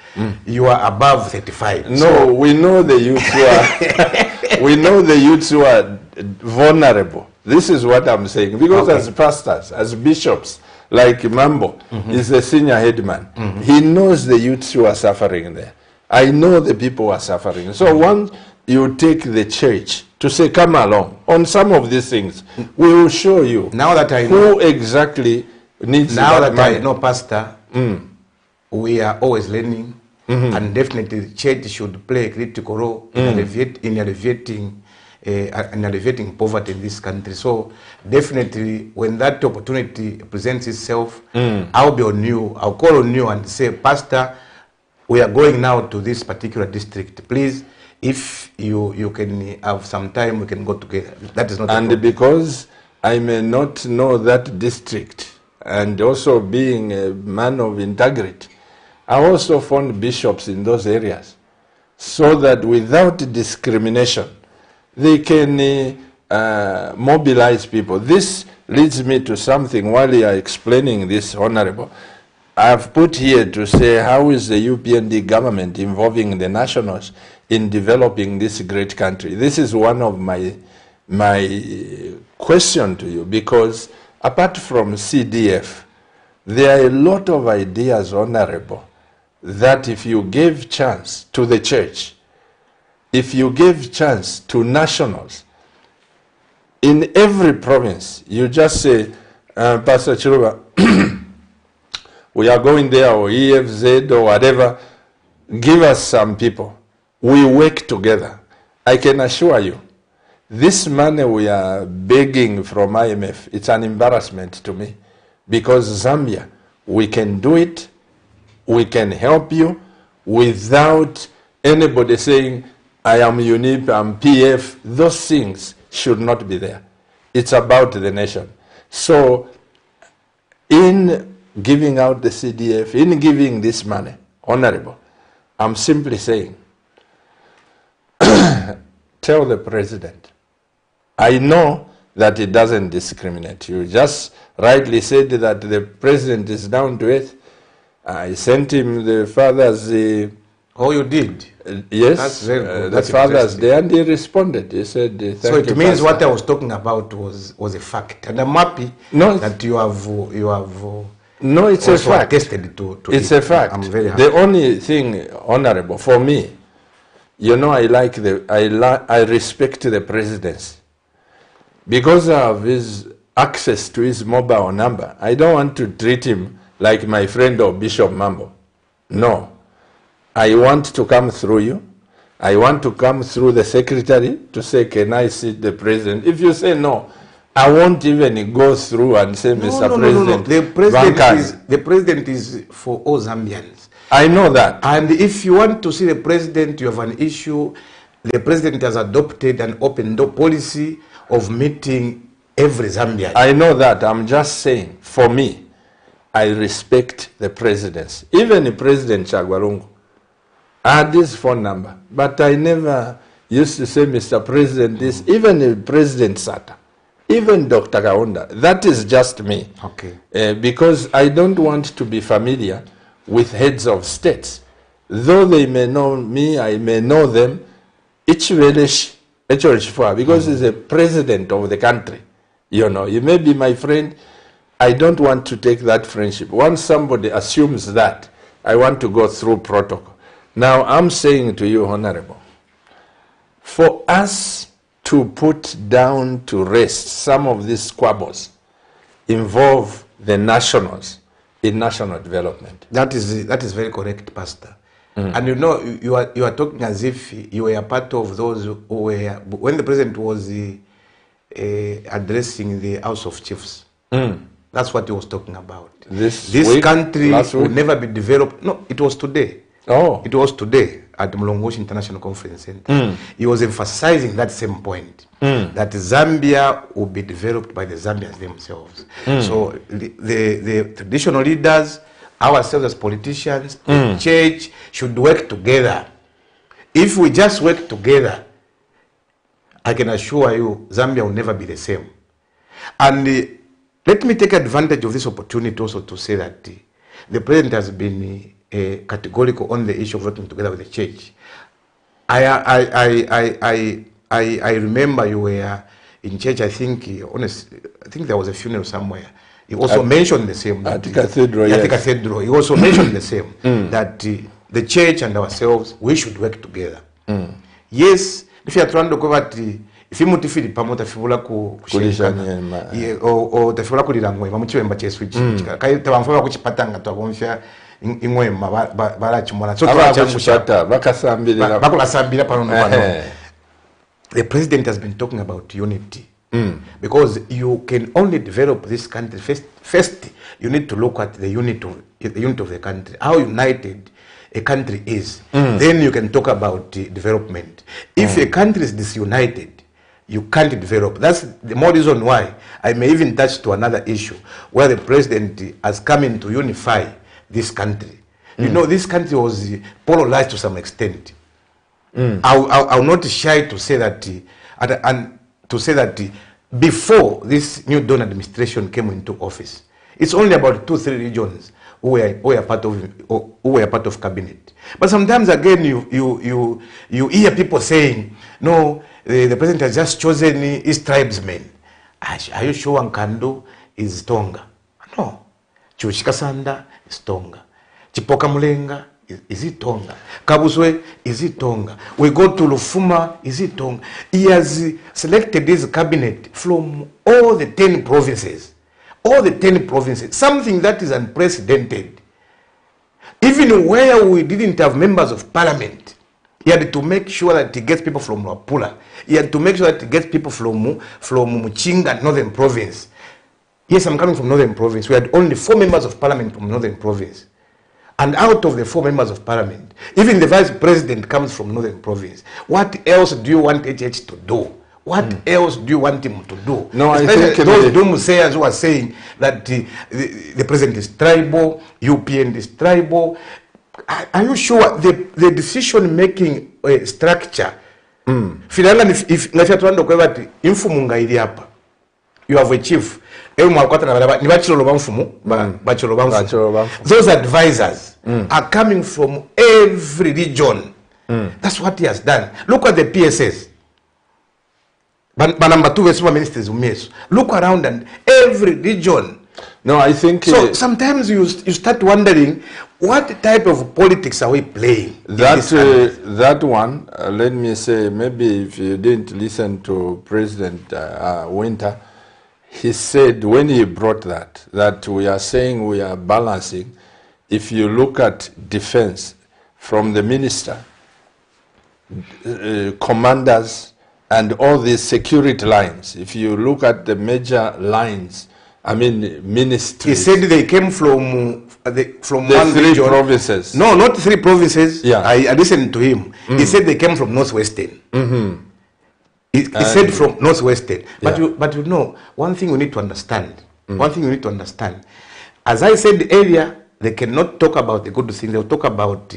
you are above 35. No, so we know the youths who are we know the youths who are vulnerable. This is what I'm saying. Because as pastors, as bishops, like Mambo is a senior headman, he knows the youths who are suffering there. I know the people who are suffering. So once you take the church to say, come along on some of these things, we will show you now that I know who exactly needs now that money. I know, Pastor, we are always learning, and definitely the church should play a critical role in alleviating poverty in this country. So definitely, when that opportunity presents itself, I'll be on you. I'll call on you and say, Pastor, we are going now to this particular district. Please, if you can have some time, we can go together. That is not a problem. Because I may not know that district, and also being a man of integrity, I also found bishops in those areas, so that without discrimination, they can mobilize people. This leads me to something while you are explaining this, Honorable. I have put here to say, how is the UPND government involving the nationals in developing this great country? This is one of my question to you, because apart from CDF, there are a lot of ideas, Honorable, that if you gave chance to the church, if you gave chance to nationals, in every province, you just say, Pastor Chiruba, we are going there, or EFZ, or whatever, give us some people. We work together. I can assure you, this money we are begging from IMF, it's an embarrassment to me. Because Zambia, we can do it, we can help you, without anybody saying, I am UNIP, I'm PF. Those things should not be there. It's about the nation. So, in giving out the CDF, in giving this money, Honorable, I'm simply saying, tell the president, I know that it doesn't discriminate. You just rightly said that the president is down to earth. I sent him the father's... oh, you did? Yes, that's very good. The father's day, and he responded. He said, thank so it you, means Pastor. what I was talking about was a fact. And I'm happy that you have no, it's a fact. Tested to it's it. a fact. I'm very happy. The only thing, Honorable, for me, you know, I respect the presidency because of his access to his mobile number. I don't want to treat him like my friend or Bishop Mambo. No. I want to come through you. I want to come through the secretary to say, can I see the president? If you say no, I won't even go through and say, Mr. President. The president is for all Zambians. I know that. And if you want to see the president, you have an issue. The president has adopted an open door policy of meeting every Zambian. I know that. I'm just saying, for me, I respect the presidency. Even the President Chagwarungu. I had this phone number, but I never used to say, Mr. President, this. Even the President Sata, even Dr. Kaunda. That is just me. Okay. Because I don't want to be familiar with heads of states. Though they may know me, I may know them. Each village, because he's a president of the country. You know, you may be my friend. I don't want to take that friendship. Once somebody assumes that, I want to go through protocol. Now, I'm saying to you, Honorable, for us to put down to rest some of these squabbles involve the nationals in national development. That is very correct, Pastor. And you know, you are talking as if you were a part of those who were, when the president was addressing the House of Chiefs. That's what he was talking about. This country will never be developed. No, it was today. Oh. It was today at the Mlongoshi International Conference Center. He was emphasizing that same point, that Zambia will be developed by the Zambians themselves. So the traditional leaders, ourselves as politicians, the church should work together. If we just work together, I can assure you, Zambia will never be the same. And let me take advantage of this opportunity also to say that the president has been categorical on the issue of working together with the church. I remember you were in church. I think there was a funeral somewhere. He also mentioned the same. At the cathedral, yes. At the cathedral. He also mentioned the same, that the church and ourselves, we should work together. Yes, if you are trying to go at if you motivate pamo tafibula ku kushikana o tafibula kulira ngwe bamuchimba chesu chi kai tabamfa kuchipatanga twabomfya ingwema barachimona so twachashata bakasambira bakulasambira pano pano. The president has been talking about unity, because you can only develop this country first you need to look at the unity of the country, how united a country is. Then you can talk about development. If a country is disunited, you can't develop. That's the more reason why I may even touch to another issue where the president has come in to unify this country. You know, this country was polarized to some extent. I'll not shy to say that, before this new Dawn administration came into office, it's only about 2-3 regions who were part of cabinet. But sometimes again, you hear people saying, no, the president has just chosen his tribesmen. Are you sure NKANDU is Tonga? No. Chushikasanda is Tonga. Chipoka Mulenga is it Tonga? Kabuswe is it Tonga? We go to Lufuma, is it Tonga? He has selected his cabinet from all the 10 provinces. All the 10 provinces. Something that is unprecedented. Even where we didn't have members of parliament, he had to make sure that he gets people from Wapula. He had to make sure that he gets people from Muchinga, Northern Province. Yes, I'm coming from Northern Province. We had only 4 members of parliament from Northern Province. And out of the 4 members of parliament, even the vice president comes from Northern Province. What else do you want HH to do? What else do you want him to do? No, especially I think those doomsayers who are saying that the president is tribal, UPN is tribal. Are you sure the decision-making structure? You have a chief. Those advisors are coming from every region. That's what he has done. Look at the PSS. Number 2 super ministers. Look around and every region. No, I think so. Sometimes you start wondering what type of politics are we playing. That one, let me say, maybe if you didn't listen to President Winter, he said when he brought that we are saying we are balancing. If you look at defense from the minister, commanders, and all these security lines, if you look at the major lines, I mean, ministries. He said they came from the one 3 region. provinces. No, not 3 provinces. Yeah. I listened to him. He said they came from Northwestern. He said from Northwestern. But you know, one thing we need to understand. One thing we need to understand. As I said earlier, they cannot talk about the good things. They'll talk about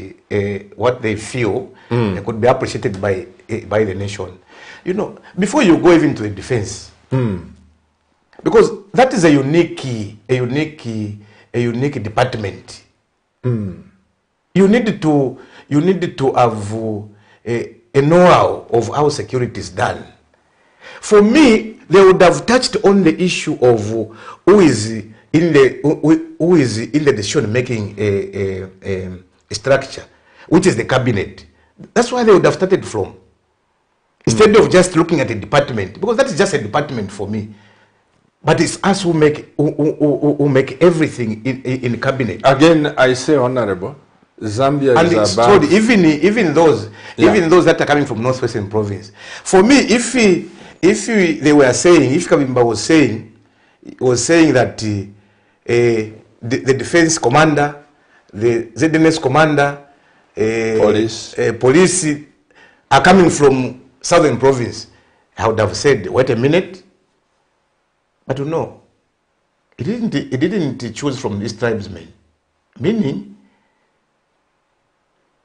what they feel they could be appreciated by the nation. You know, before you go even to the defense. Because that is a unique department. You need to have a know-how of how security is done. For me, they would have touched on the issue of who is in the decision-making structure, which is the cabinet. That's why they would have started from, instead of just looking at a department, because that is just a department for me. But it's us who make everything in cabinet. Again, I say, Honorable, Zambia and is it's about... true, even those that are coming from Northwestern Province. For me, if they were saying, if Kabimba was saying that the defense commander, the ZNS commander, police are coming from Southern Province, I would have said, wait a minute. But you know, it didn't choose from these tribesmen. Meaning,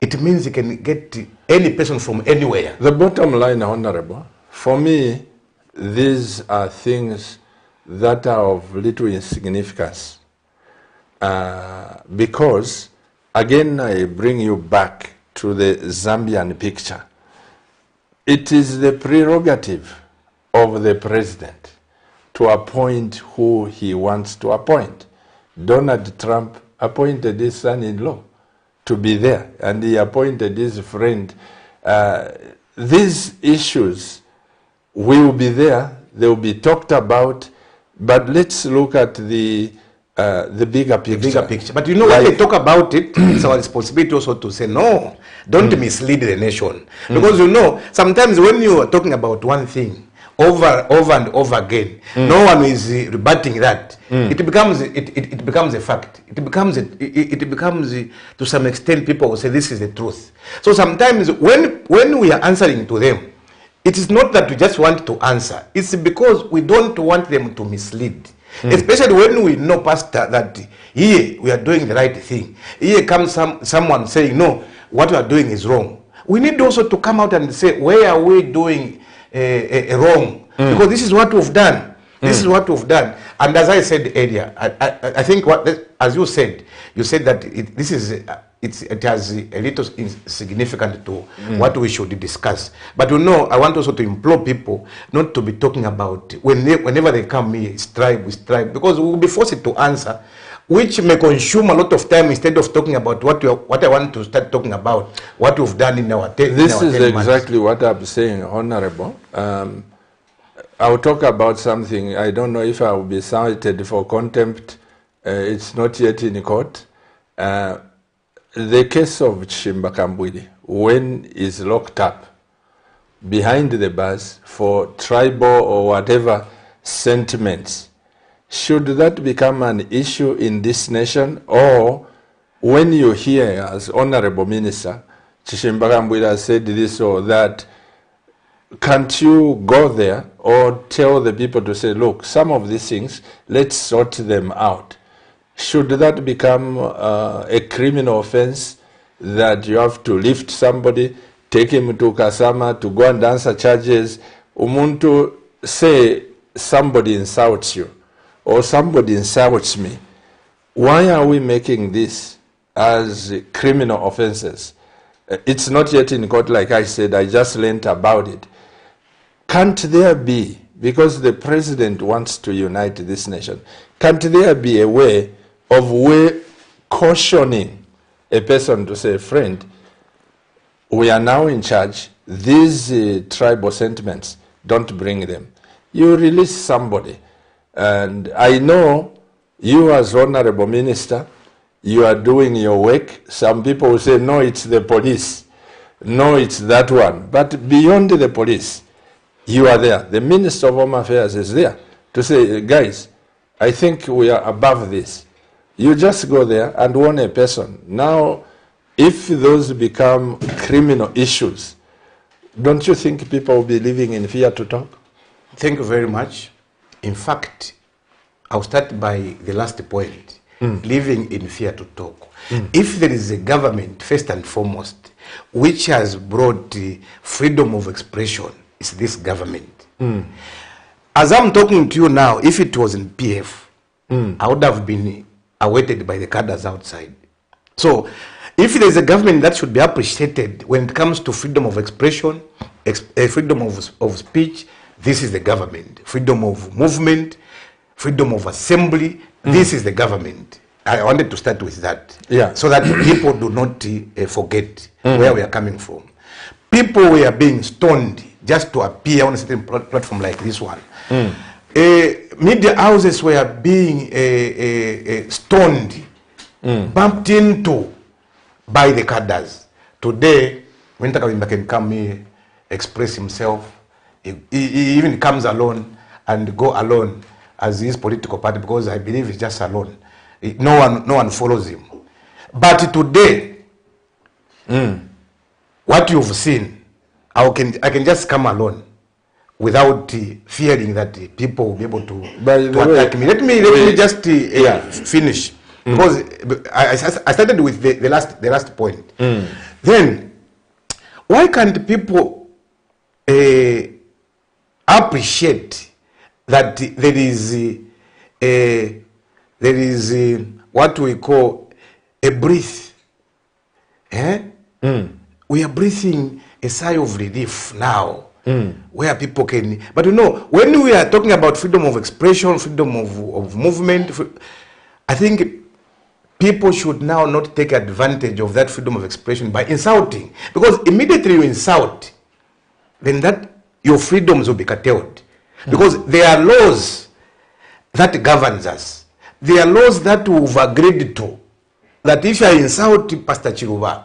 it means you can get any person from anywhere. The bottom line, Honorable, for me, these are things that are of little insignificance. Because, again, I bring you back to the Zambian picture. It is the prerogative of the president to appoint who he wants to appoint. Donald Trump appointed his son-in-law to be there, and he appointed his friend. These issues will be there, they will be talked about, but let's look at the bigger picture. But you know, when they talk about it, it's our responsibility also to say, no, don't mislead the nation. Because you know, sometimes when you are talking about one thing, over and over again, no one is rebutting that. It becomes a fact. It becomes to some extent people will say this is the truth. So sometimes when we are answering to them, it is not that we just want to answer. It's because we don't want them to mislead. Especially when we know, Pastor, that here we are doing the right thing. Here comes someone saying, no, what we are doing is wrong. We need also to come out and say, where are we doing wrong? Because this is what we've done. This is what we've done. And as I said earlier, I think as you said that it has a little significant to what we should discuss. But you know, I want also to implore people not to be talking about whenever they come here, strive, because we will be forced to answer, which may consume a lot of time instead of talking about what I want to start talking about, what we've done in our 10 This is exactly what I'm saying, Honorable. I'll talk about something. I don't know if I will be cited for contempt. It's not yet in court. The case of Chimbakambwili, when is locked up behind the bars for tribal or whatever sentiments, should that become an issue in this nation? Or when you hear, as Honorable Minister, Chimbakambwili said this or that, can't you go there or tell the people to say, look, some of these things, let's sort them out? Should that become a criminal offense that you have to lift somebody, take him to Kasama to go and answer charges? Umuntu, say somebody insults you, or somebody insults me, why are we making this as criminal offenses? It's not yet in court, like I said, I just learned about it. Can't there be, because the president wants to unite this nation, can't there be a way of cautioning a person to say, friend, we are now in charge, these tribal sentiments, don't bring them. You release somebody. And I know you as Honorable Minister, you are doing your work. Some people will say, no, it's the police. No, it's that one. But beyond the police, you are there. The Minister of Home Affairs is there to say, guys, I think we are above this. You just go there and warn a person. Now, if those become criminal issues, don't you think people will be living in fear to talk? Thank you very much. In fact, I'll start by the last point, living in fear to talk. If there is a government, first and foremost, which has brought freedom of expression, it's this government. As I'm talking to you now, if it was in PF, I would have been awaited by the cadres outside. So, if there's a government that should be appreciated when it comes to freedom of expression, freedom of speech, this is the government. Freedom of movement, freedom of assembly, this is the government. I wanted to start with that. Yeah. So that people do not forget where we are coming from. People were being stoned just to appear on a certain platform like this one. Media houses were being stoned, bumped into by the cadres. Today, when Takawimba can come here, express himself, he even comes alone and go alone as his political party, because I believe he's just alone. No one follows him. But today, what you've seen, I can just come alone without fearing that people will be able to attack me. Let me just finish. Because I started with the last point. Then, why can't people appreciate that there is what we call a breath? We are breathing a sigh of relief now, where people can. But you know, when we are talking about freedom of expression, freedom of movement, I think people should now not take advantage of that freedom of expression by insulting, because immediately you insult, then that your freedoms will be curtailed, because there are laws that governs us. There are laws that we've agreed to, that if I insult Pastor Chiruba,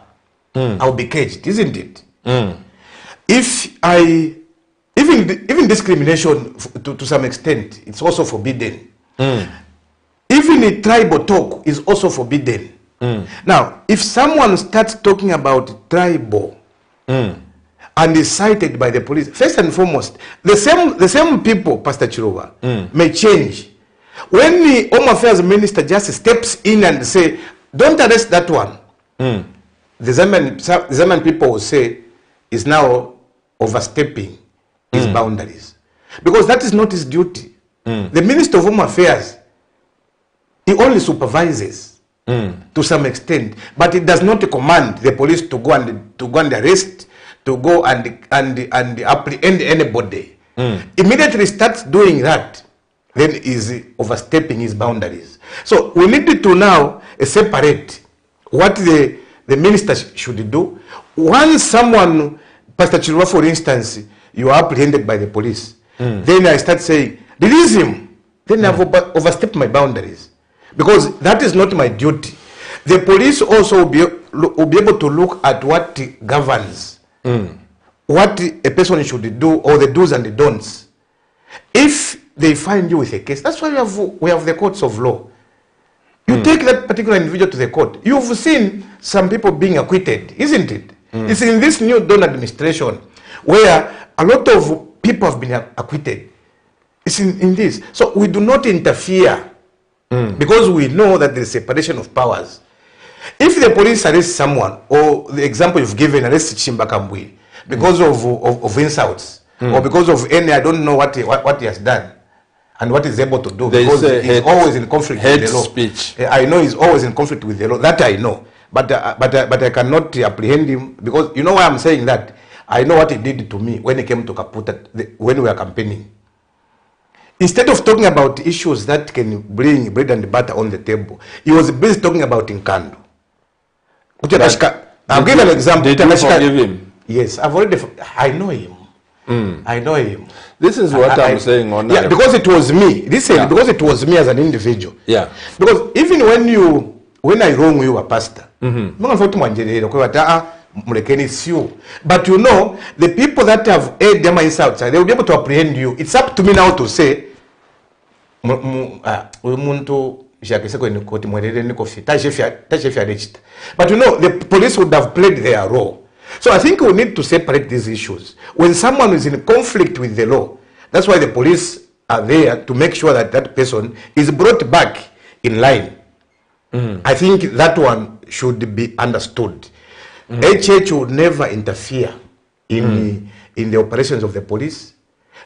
I'll be caged, isn't it? If I even discrimination to some extent, it's also forbidden. Even a tribal talk is also forbidden. Now, if someone starts talking about tribal and is cited by the police, first and foremost, the same people, Pastor Chiruba, may change. When the Home Affairs Minister just steps in and say, don't arrest that one, the Zambian people will say, is now overstepping his boundaries. Because that is not his duty. The Minister of Home Affairs, he only supervises to some extent, but it does not command the police to go and arrest, to go and apprehend anybody. Immediately starts doing that, then is overstepping his boundaries. So we need to now separate what the minister should do. Once someone, Pastor Chiruba, for instance, you are apprehended by the police, then I start saying, release him. Then I've overstepped my boundaries, because that is not my duty. The police also will be able to look at what governs, what a person should do, or the do's and the don'ts. If they find you with a case, that's why we have the courts of law. You take that particular individual to the court. You've seen some people being acquitted, isn't it? It's in this new Dawn administration where a lot of people have been acquitted. It's in this. So we do not interfere because we know that there is separation of powers. If the police arrest someone, or the example you've given, arrest Chimba Kambwi, because of insults, or because of any, I don't know what he has done, and what he's able to do, because he's always in conflict with the law. Speech. I know he's always in conflict with the law. That I know. But I cannot apprehend him, because you know why I'm saying that? I know what he did to me when he came to Kaputa, when we were campaigning. Instead of talking about issues that can bring bread and butter on the table, he was busy talking about NKANDU. I'll give an example. Did you forgive him? Yes, I know him. I know him. This is what I'm saying on yeah, because it was me. Because it was me as an individual. Yeah. Because even when I wrong you, a pastor, it's you. But you know, the people that have aired them outside, they will be able to apprehend you. It's up to me now to say, but you know, the police would have played their role. So I think we need to separate these issues. When someone is in conflict with the law, that's why the police are there to make sure that that person is brought back in line. I think that one should be understood. HH would never interfere in the operations of the police.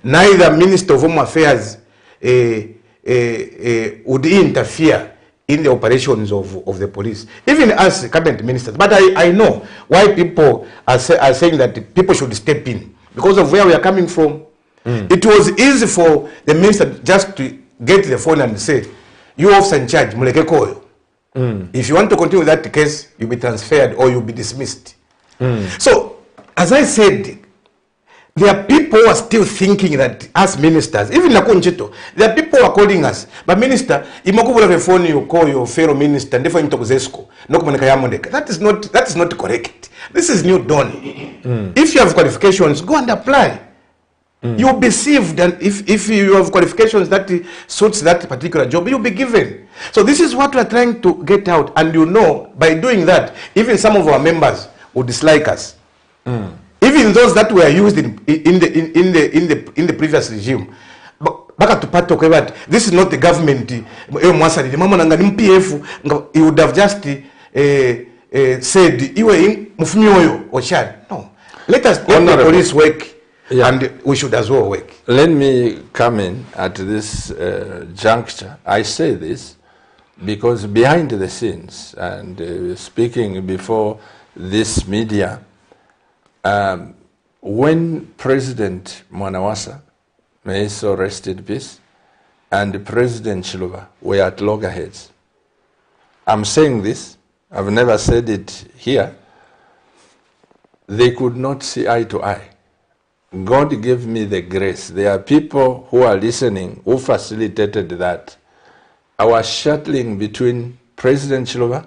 Neither Minister of Home Affairs would interfere in the operations of the police, even as cabinet ministers. But I know why people are saying that people should step in, because of where we are coming from. It was easy for the minister just to get the phone and say, you officer in charge, muleke koyo. If you want to continue with that case, you'll be transferred or you'll be dismissed. So, as I said, there are people who are still thinking that as ministers, even Nakunchito, there are people who are calling us, but minister, the phone you call your fellow minister, and therefore that is not correct. This is new dawn. If you have qualifications, go and apply. You'll be received, and if you have qualifications that suits that particular job, you'll be given. So this is what we're trying to get out, and you know, by doing that, even some of our members will dislike us. Even those that were used in the previous regime. This is not the government. He would have just said, no. Let us let the police work. Yeah. And we should as well work. Let me come in at this juncture. I say this because behind the scenes, and speaking before this media, when President Mwanawasa, may he so rest in peace, and President Chiluba were at loggerheads, I'm saying this, I've never said it here, they could not see eye to eye. God gave me the grace. There are people who are listening who facilitated that. I was shuttling between President Chiluba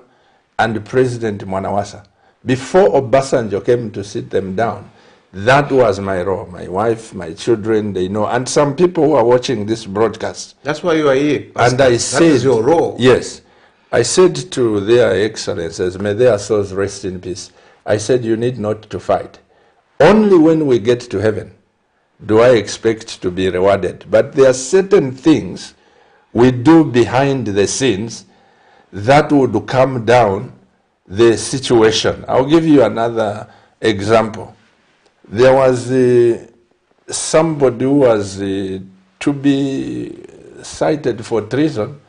and President Mwanawasa. Before Obasanjo came to sit them down, that was my role. My wife, my children, they know. And some people who are watching this broadcast. That's why you are here. And I said, that is your role. Yes. I said to their excellencies, may their souls rest in peace. I said, you need not to fight. Only when we get to heaven do I expect to be rewarded. But there are certain things we do behind the scenes that would calm down the situation. I'll give you another example. There was somebody who was to be cited for treason.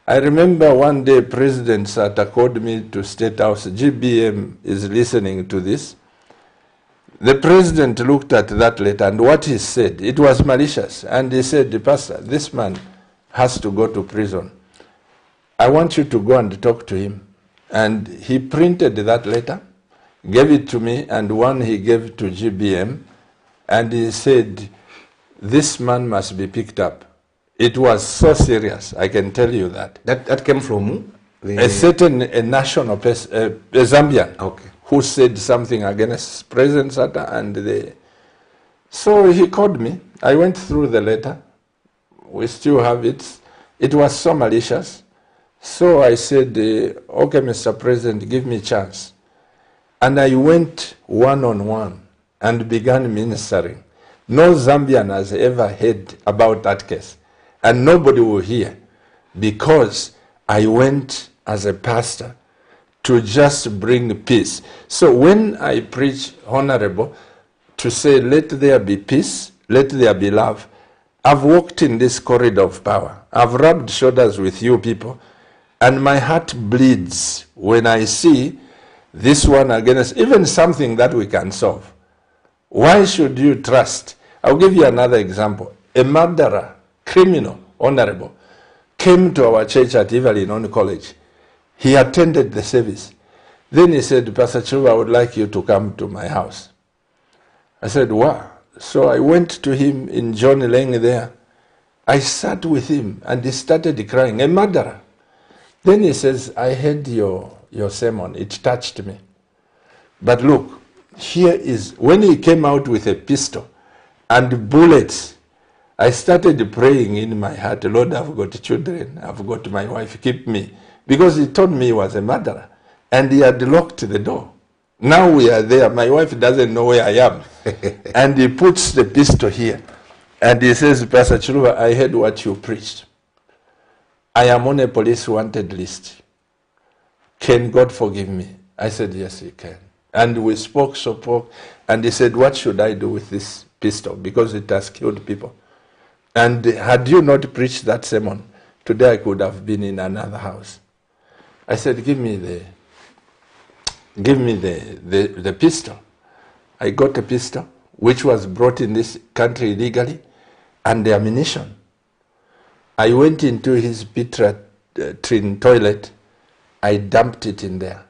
I remember one day President Sata called me to State House. GBM is listening to this. The president looked at that letter and what he said, it was malicious. And he said, Pastor, this man has to go to prison. I want you to go and talk to him. And he printed that letter, gave it to me, and one he gave to GBM, and he said, this man must be picked up. It was so serious, I can tell you that. That came from a certain national person, a Zambian, okay, who said something against President Sata, and so he called me. I went through the letter. We still have it. It was so malicious. So I said, okay, Mr. President, give me a chance. And I went one-on-one and began ministering. No Zambian has ever heard about that case. And nobody will hear, because I went as a pastor to just bring peace. So when I preach, Honorable, to say, let there be peace, let there be love, I've walked in this corridor of power. I've rubbed shoulders with you people, and my heart bleeds when I see this one against even something that we can solve. Why should you trust? I'll give you another example. A murderer, criminal, honorable, came to our church at Evelyn College. He attended the service. Then he said, Pastor Chiluba, I would like you to come to my house. I said, wow. So I went to him in John Lane there. I sat with him and he started crying, a murderer. Then he says, I heard your sermon. It touched me. But look, here is, when he came out with a pistol and bullets, I started praying in my heart, Lord, I've got children, I've got my wife, keep me. Because he told me he was a murderer. And he had locked the door. Now we are there. My wife doesn't know where I am. And he puts the pistol here. And he says, Pastor Chiluba, I heard what you preached. I am on a police wanted list. Can God forgive me? I said, yes, he can. And we spoke. And he said, what should I do with this pistol? Because it has killed people. And had you not preached that sermon, today I could have been in another house. I said, give me the pistol. I got a pistol, which was brought in this country illegally, and the ammunition. I went into his latrine toilet. I dumped it in there.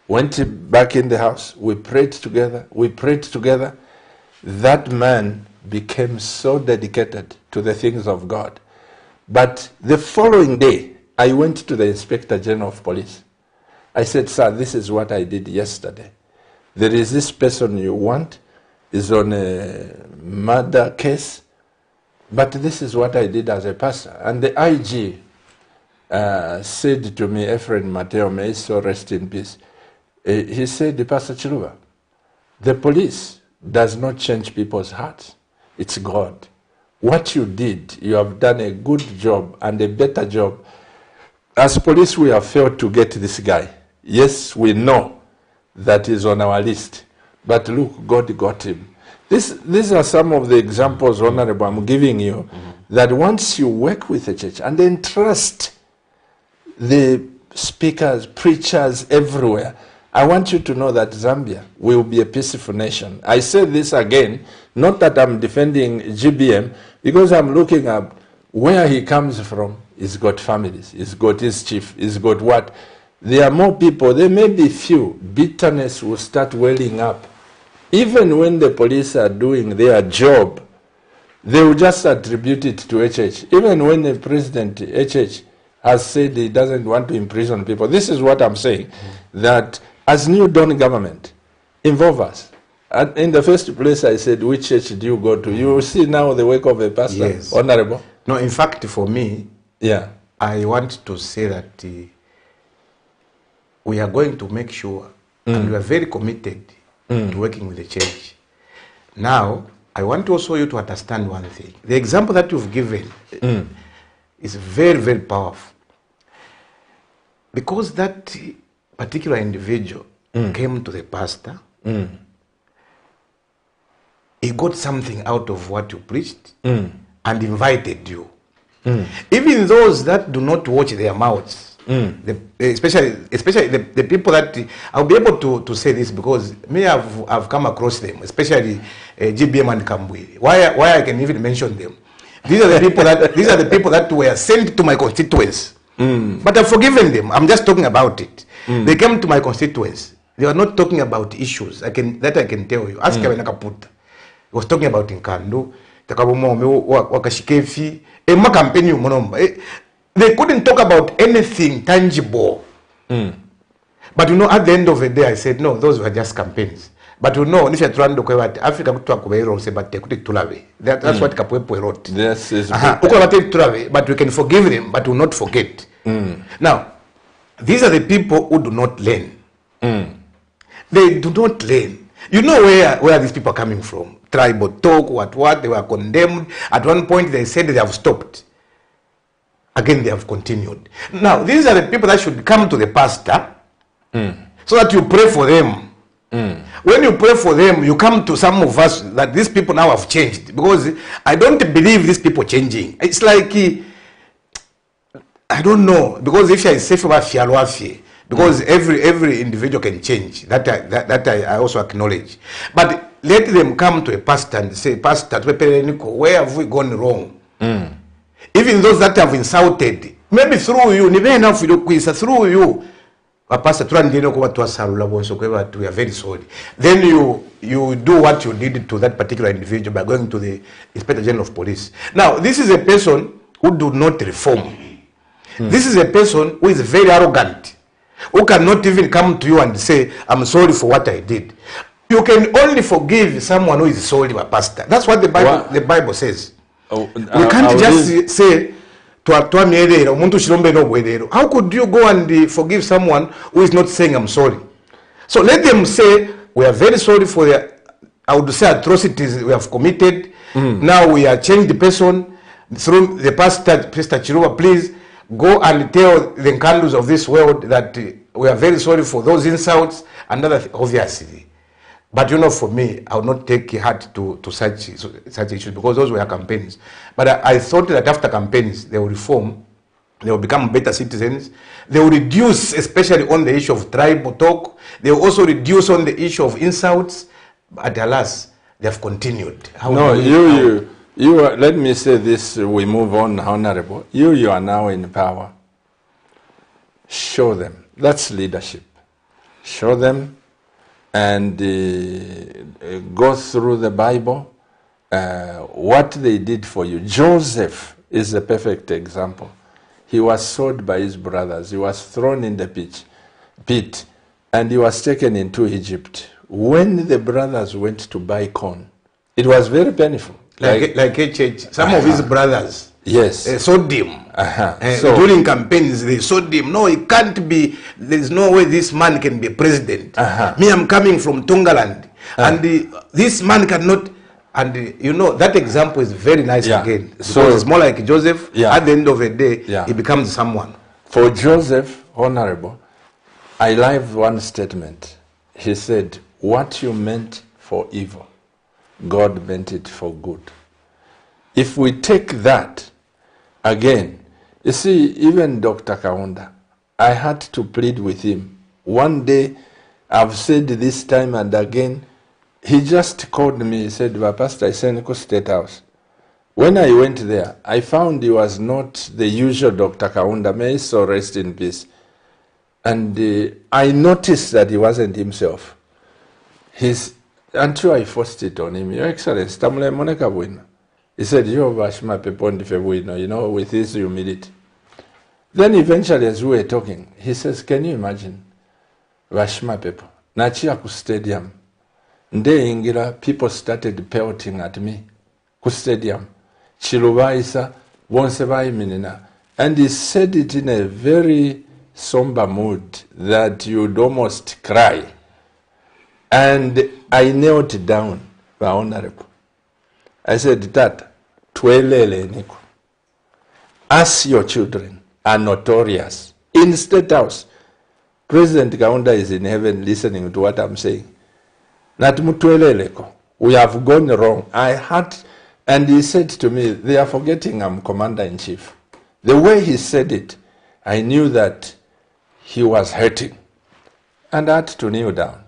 Went back in the house. We prayed together. That man became so dedicated to the things of God. But the following day, I went to the Inspector General of Police. I said, sir, this is what I did yesterday. There is this person you want, is on a murder case, but this is what I did as a pastor. And the IG said to me, Ephraim Mateo, may he so rest in peace. He said, Pastor Chiluba, the police does not change people's hearts. It's God. What you did, you have done a good job and a better job. As police, we have failed to get this guy. Yes, we know that he's on our list. But look, God got him. These are some of the examples, Honorable, I'm giving you, that once you work with the church and then trust the speakers, preachers everywhere, I want you to know that Zambia will be a peaceful nation. I say this again, not that I'm defending GBM, because I'm looking at where he comes from. He's got families, he's got his chief, he's got what? There are more people, there may be few. Bitterness will start welling up. Even when the police are doing their job, they will just attribute it to HH. Even when the president, HH, has said he doesn't want to imprison people. This is what I'm saying, that as New Dawn government, involve us. And in the first place, I said, which church do you go to? You will see now the work of a pastor, yes. Honorable. No, in fact, for me, yeah, I want to say that we are going to make sure, and we are very committed to working with the church. Now, I want also you to understand one thing. The example that you've given is very, very powerful. Because that particular individual came to the pastor, he got something out of what you preached and invited you. Even those that do not watch their mouths, especially the people that, I'll be able to say this because me I've come across them, especially GBM and Kambwili. Why I can even mention them. These are the people that were sent to my constituents. But I've forgiven them. I'm just talking about it. They came to my constituents. They were not talking about issues. I can tell you. Ask Kevin Kaputa. He was talking about NKANDU. They couldn't talk about anything tangible. But you know, at the end of the day, I said, no, those were just campaigns. But you know, if you're trying to go at Africa, that's what Kapwepo wrote. Yes, but we can forgive them, but will not forget. Now, these are the people who do not learn. They do not learn. You know where these people are coming from. Tribal talk, what, they were condemned. At one point, they said they have stopped. Again, they have continued. Now, these are the people that should come to the pastor so that you pray for them. when you pray for them, you come to some of us that these people now have changed, because I don't believe these people changing. It's like, I don't know, because if I say for because every individual can change. That I also acknowledge. But let them come to a pastor and say, Pastor, where have we gone wrong? Even those that have insulted, maybe through you, through you, Pastor, we are very sorry. Then you do what you did to that particular individual by going to the Inspector General of Police. Now, this is a person who do not reform. This is a person who is very arrogant, who cannot even come to you and say, I'm sorry for what I did. You can only forgive someone who is sorry, Pastor. That's what the Bible says. We can't just say, how could you go and forgive someone who is not saying I'm sorry? So let them say, we are very sorry for the, I would say, atrocities we have committed. Now we are changed the person through the pastor, Chiruba, please go and tell the NKANDUs of this world that we are very sorry for those insults and other, obviously. But you know, for me, I would not take heart to such issues, because those were campaigns. But I thought that after campaigns, they will reform, they will become better citizens. They will reduce, especially on the issue of tribal talk. They will also reduce on the issue of insults. But alas, they have continued. You are, let me say this, we move on, Honorable. You are now in power. Show them. That's leadership. Show them and go through the Bible, what they did for you. Joseph is a perfect example. He was sold by his brothers. He was thrown in the pit, and he was taken into Egypt. When the brothers went to buy corn, it was very painful. Like some of his brothers, yes, sold him. So, during campaigns, they sold him. No, it can't be. There's no way this man can be president. Me, I'm coming from Tongaland, and this man cannot. And you know, that example is very nice again. Because so, it's more like Joseph. At the end of the day, he becomes someone. For Joseph, Honorable, I like one statement. He said, "What you meant for evil, God meant it for good." If we take that, again, you see, even Dr. Kaunda, I had to plead with him. One day, I've said this time and again, he just called me, he said, "Pastor, I sent you State House." When I went there, I found he was not the usual Dr. Kaunda. May he so rest in peace. And I noticed that he wasn't himself. Until I forced it on him, "Your Excellency, Tamule Moneka Buino." He said, "You Vashma Pepondi Febuino," you know, with his humility. Then eventually, as we were talking, he says, "Can you imagine? Vashma Pepo, Nachia ku stadium. Nde ingira, people started pelting at me. Ku stadium. Chilubaisa, Bonseba Minina." And he said it in a very somber mood that you'd almost cry. And I knelt down, Honorable. I said, "Tata, twelele niko. As your children are notorious in State House, President Kaunda is in heaven listening to what I'm saying. Natmutweleleko, we have gone wrong." I had, and he said to me, "They are forgetting I'm Commander-in-Chief." The way he said it, I knew that he was hurting. And I had to kneel down.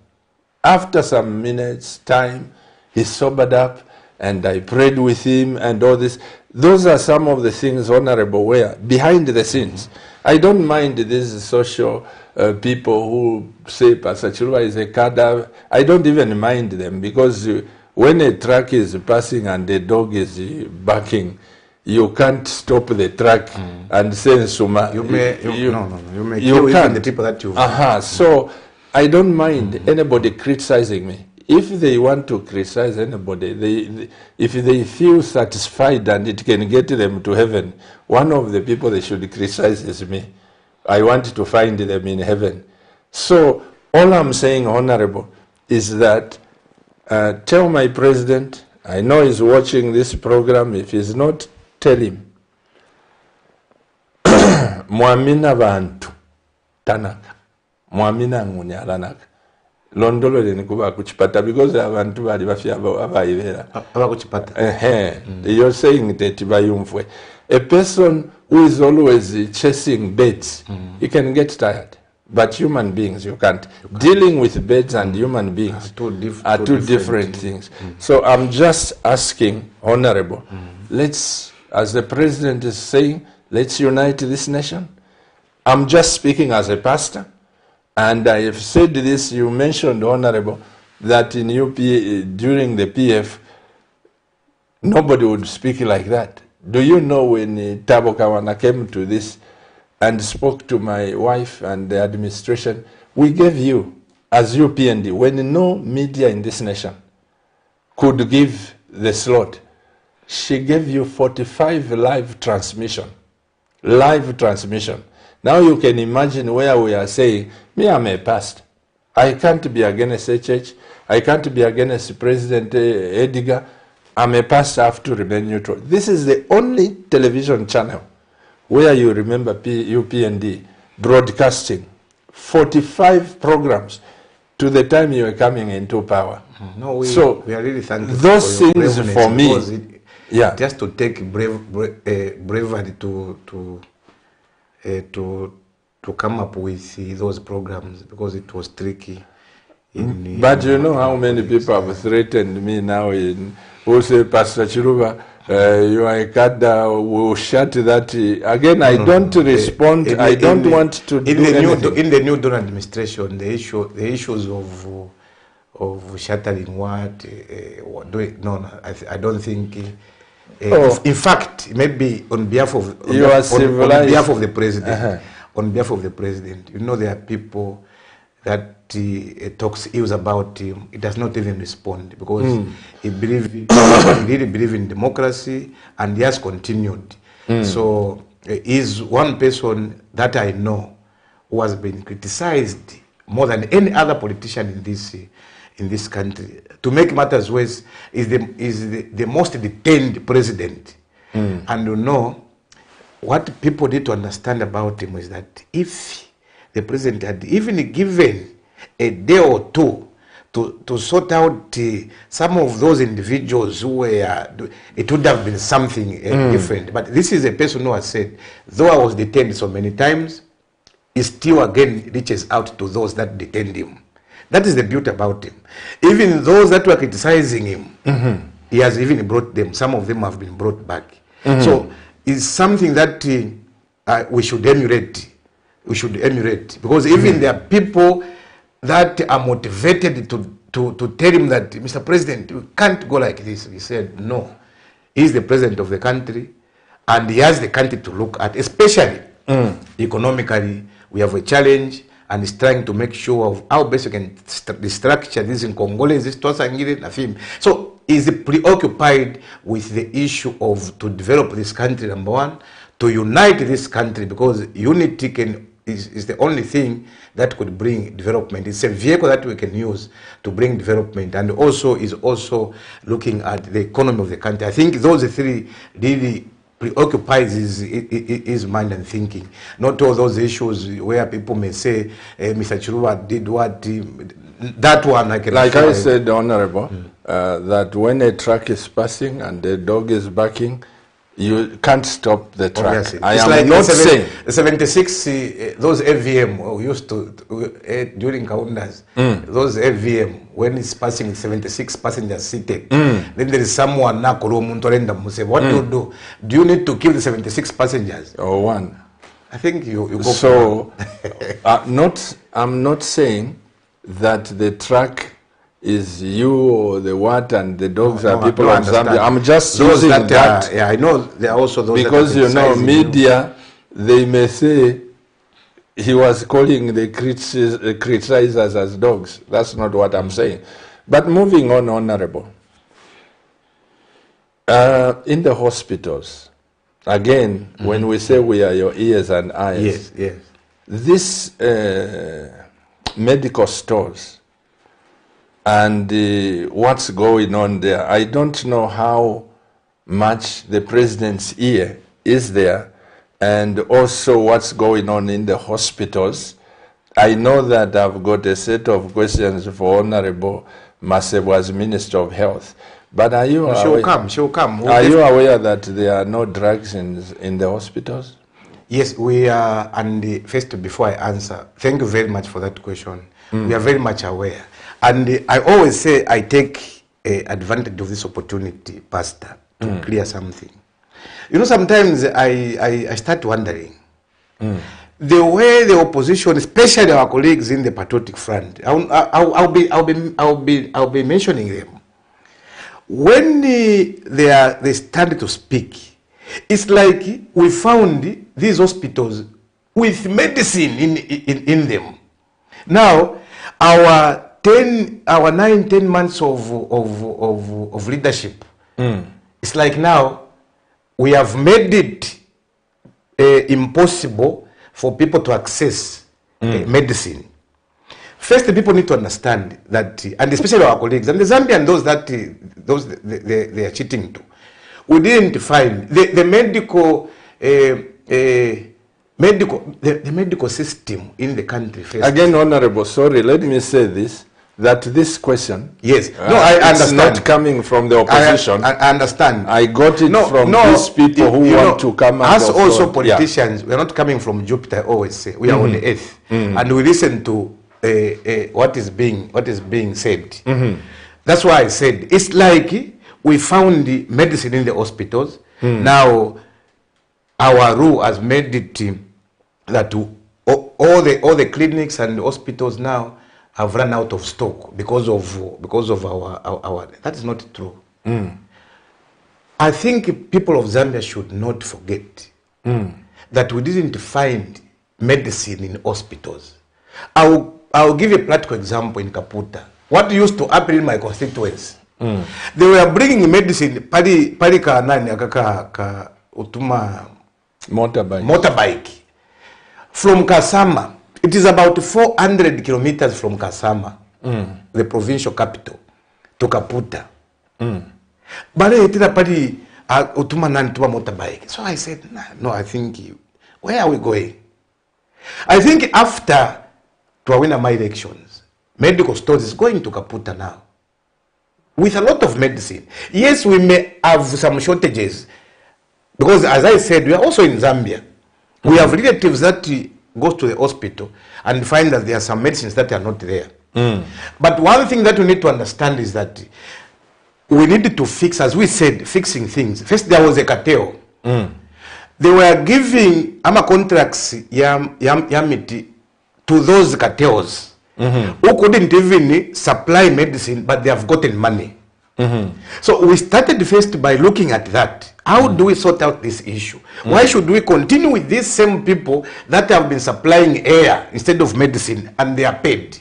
After some minutes, time, he sobered up, and I prayed with him and all this. Those are some of the things, Honorable, where behind the scenes, I don't mind these social people who say Pastor Chiluba is a cadre. I don't even mind them, because when a truck is passing and the dog is barking, you can't stop the truck and say, "Suma." You may kill even the people that you. So I don't mind anybody criticizing me. If they want to criticize anybody, if they feel satisfied and it can get them to heaven, one of the people they should criticize is me. I want to find them in heaven. So all I'm saying, Honorable, is that tell my president, I know he's watching this program. If he's not, tell him. Mwamina bantu tanaka. Mwamina ngunya alanaka. londolole nikuba kuchipata because abantu bali bafya abayibera aba kuchipata. You're saying that bayumfwe. A person who is always chasing birds, he can get tired. But human beings, you can't. Dealing with birds and human beings are two different things. So I'm just asking, Honorable, let's, as the President is saying, let's unite this nation. I'm just speaking as a pastor. And I have said this, you mentioned, Honorable, that in UP, during the PF, nobody would speak like that. Do you know when Tabo Kawana came to this and spoke to my wife and the administration, we gave you, as UPND, when no media in this nation could give the slot, she gave you 45 live transmission. Live transmission. Now you can imagine where we are saying, me, I'm a pastor. I can't be against HH. I can't be against President Edgar. I'm a pastor, I have to remain neutral. This is the only television channel where you remember UPND broadcasting 45 programs to the time you were coming into power. No, we are really thankful those for things for me. Just to take bravery to come up with those programs because it was tricky. But you know how many people have threatened me now who say, Pastor Chiruba, you are a cadre, will shut that. Again, I don't respond. I don't want to do anything. In the new Dawn administration, the issues of shattering what, I don't think. In fact, maybe on behalf of the president, on behalf of the president, you know, there are people that talks ill about him. He does not even respond because he really believes in democracy, and he has continued. So he's one person that I know who has been criticized more than any other politician in this country. To make matters worse, is the most detained president. And you know, what people need to understand about him is that if the president had even given a day or two to sort out some of those individuals who were, it would have been something different. But this is a person who has said, though I was detained so many times, he still again reaches out to those that detained him. That is the beauty about him. Even those that were criticizing him, he has even brought them. Some of them have been brought back. So it's something that we should emulate. We should emulate, because even there are people that are motivated to tell him that, Mr. President, you can't go like this. He said, no. He's the president of the country, and he has the country to look at, especially economically. We have a challenge, and he's trying to make sure of how best we can structure this in Congolese, this Tosangire, Nafim. So he's preoccupied with the issue of to develop this country, number one, to unite this country, because unity is the only thing that could bring development. It's a vehicle that we can use to bring development, and also is also looking at the economy of the country. I think those three really preoccupies his mind and thinking. Not all those issues where people may say, Mr. Chiruba did what, that one I can... Like I said, Honorable, that when a truck is passing and the dog is barking, you can't stop the truck. Oh, yes. I am like not saying... 76, those AVM we used to, during Kaundas, those AVM, when it's passing 76 passengers seated, then there is someone now, what do you do? Do you need to kill the 76 passengers? Or one. I think you go so, I'm not saying that the truck is you or the what and the dogs are people of Zambia. I'm just those using that. Yeah, I know there are also those because you know media, they may say he was calling the criticizers as dogs. That's not what I'm saying. But moving on, Honorable. In the hospitals, again, when we say we are your ears and eyes, yes. This medical stores and what's going on there, I don't know how much the president's ear is there, and also what's going on in the hospitals. I know that I've got a set of questions for Honorable Masebo as Minister of Health. But are you aware? She'll come. Are you aware that there are no drugs in the hospitals? Yes, we are. And first, before I answer, thank you very much for that question. We are very much aware. And I always say I take advantage of this opportunity, Pastor, to clear something. You know, sometimes I start wondering the way the opposition, especially our colleagues in the Patriotic Front, I'll be mentioning them. When they started to speak, it's like we found these hospitals with medicine in them. Now, our 9-10 months of leadership, it's like now we have made it impossible for people to access medicine. First, the people need to understand that, and especially our colleagues, and the Zambian, those they are cheating to. We didn't find the medical system in the country. First. Again, Honorable, sorry, let me say this, that this question, yes, no, I understand. It's not coming from the opposition. I understand. I got it from these people who want to come out. Us also politicians, we are not coming from Jupiter. I always say we are on the earth, and we listen to what is being said. That's why I said it's like we found the medicine in the hospitals. Now our rule has made it that all the clinics and the hospitals now have run out of stock because of our that is not true. I think people of Zambia should not forget that we didn't find medicine in hospitals. I'll give a practical example in Kaputa. What used to happen in my constituents? They were bringing medicine, motorbike from Kasama. It is about 400 kilometers from Kasama, the provincial capital, to Kaputa. But motorbike. So I said, no, I think, where are we going? I think after Tuawina my elections, medical stores is going to Kaputa now with a lot of medicine. Yes, we may have some shortages because, as I said, we are also in Zambia. We have relatives that go to the hospital and find that there are some medicines that are not there. But one thing that we need to understand is that we needed to fix, as we said, fixing things. First, there was a cartel. They were giving contracts yamiti to those cartels who couldn't even supply medicine, but they have gotten money. So we started first by looking at that. How do we sort out this issue? Why should we continue with these same people that have been supplying air instead of medicine and they are paid?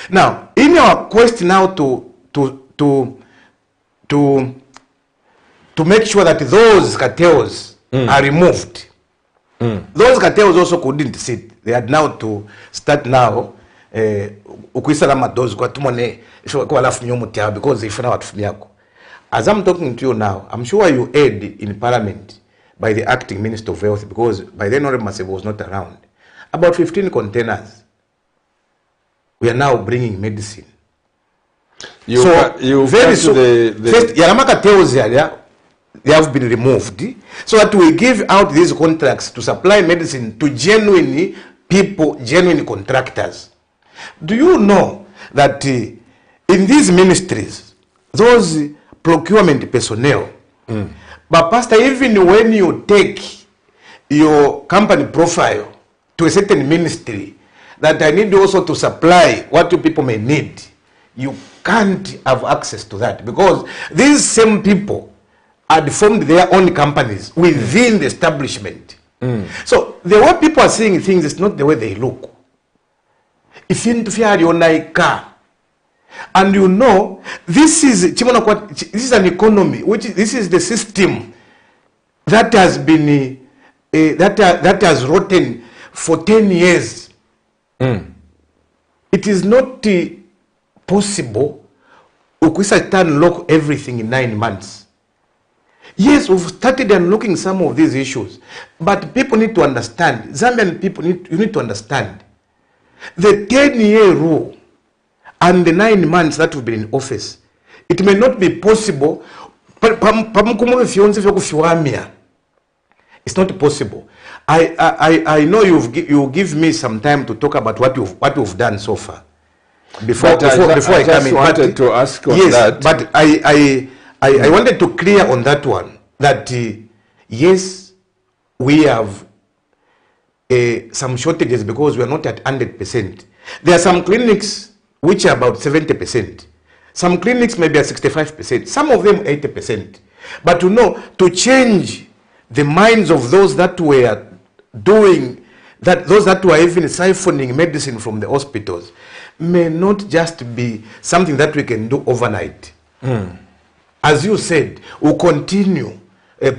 Now, in our quest now to make sure that those cartels are removed, those cartels also couldn't sit. They had now to start now because as I'm talking to you now, I'm sure you heard in Parliament by the acting Minister of Health, because by then Honorable Masebo was not around, about 15 containers. We are now bringing medicine. First, Yaramaka tells you they have been removed, so that we give out these contracts to supply medicine to genuine people, genuine contractors. Do you know that in these ministries, those procurement personnel, but Pastor, even when you take your company profile to a certain ministry, that I need also to supply what you people may need, you can't have access to that, because these same people had formed their own companies within the establishment. So the way people are seeing things is not the way they look. If you and you know, this is an economy, this is the system that has been that has rotten for 10 years. It is not possible to unlock everything in 9 months. Yes, we've started unlocking some of these issues, but people need to understand. Zambian people you need to understand. The 10-year rule and the 9 months that we've been in office, it may not be possible. It's not possible. I know you'll give me some time to talk about what we've done so far. Before I come in, wanted to ask on yes, that. But I wanted to clear on that one that yes, we have some shortages because we are not at 100%. There are some clinics which are about 70%. Some clinics maybe at 65%. Some of them 80%. But to change the minds of those that were doing that, those that were even siphoning medicine from the hospitals, may not just be something that we can do overnight. As you said, we'll continue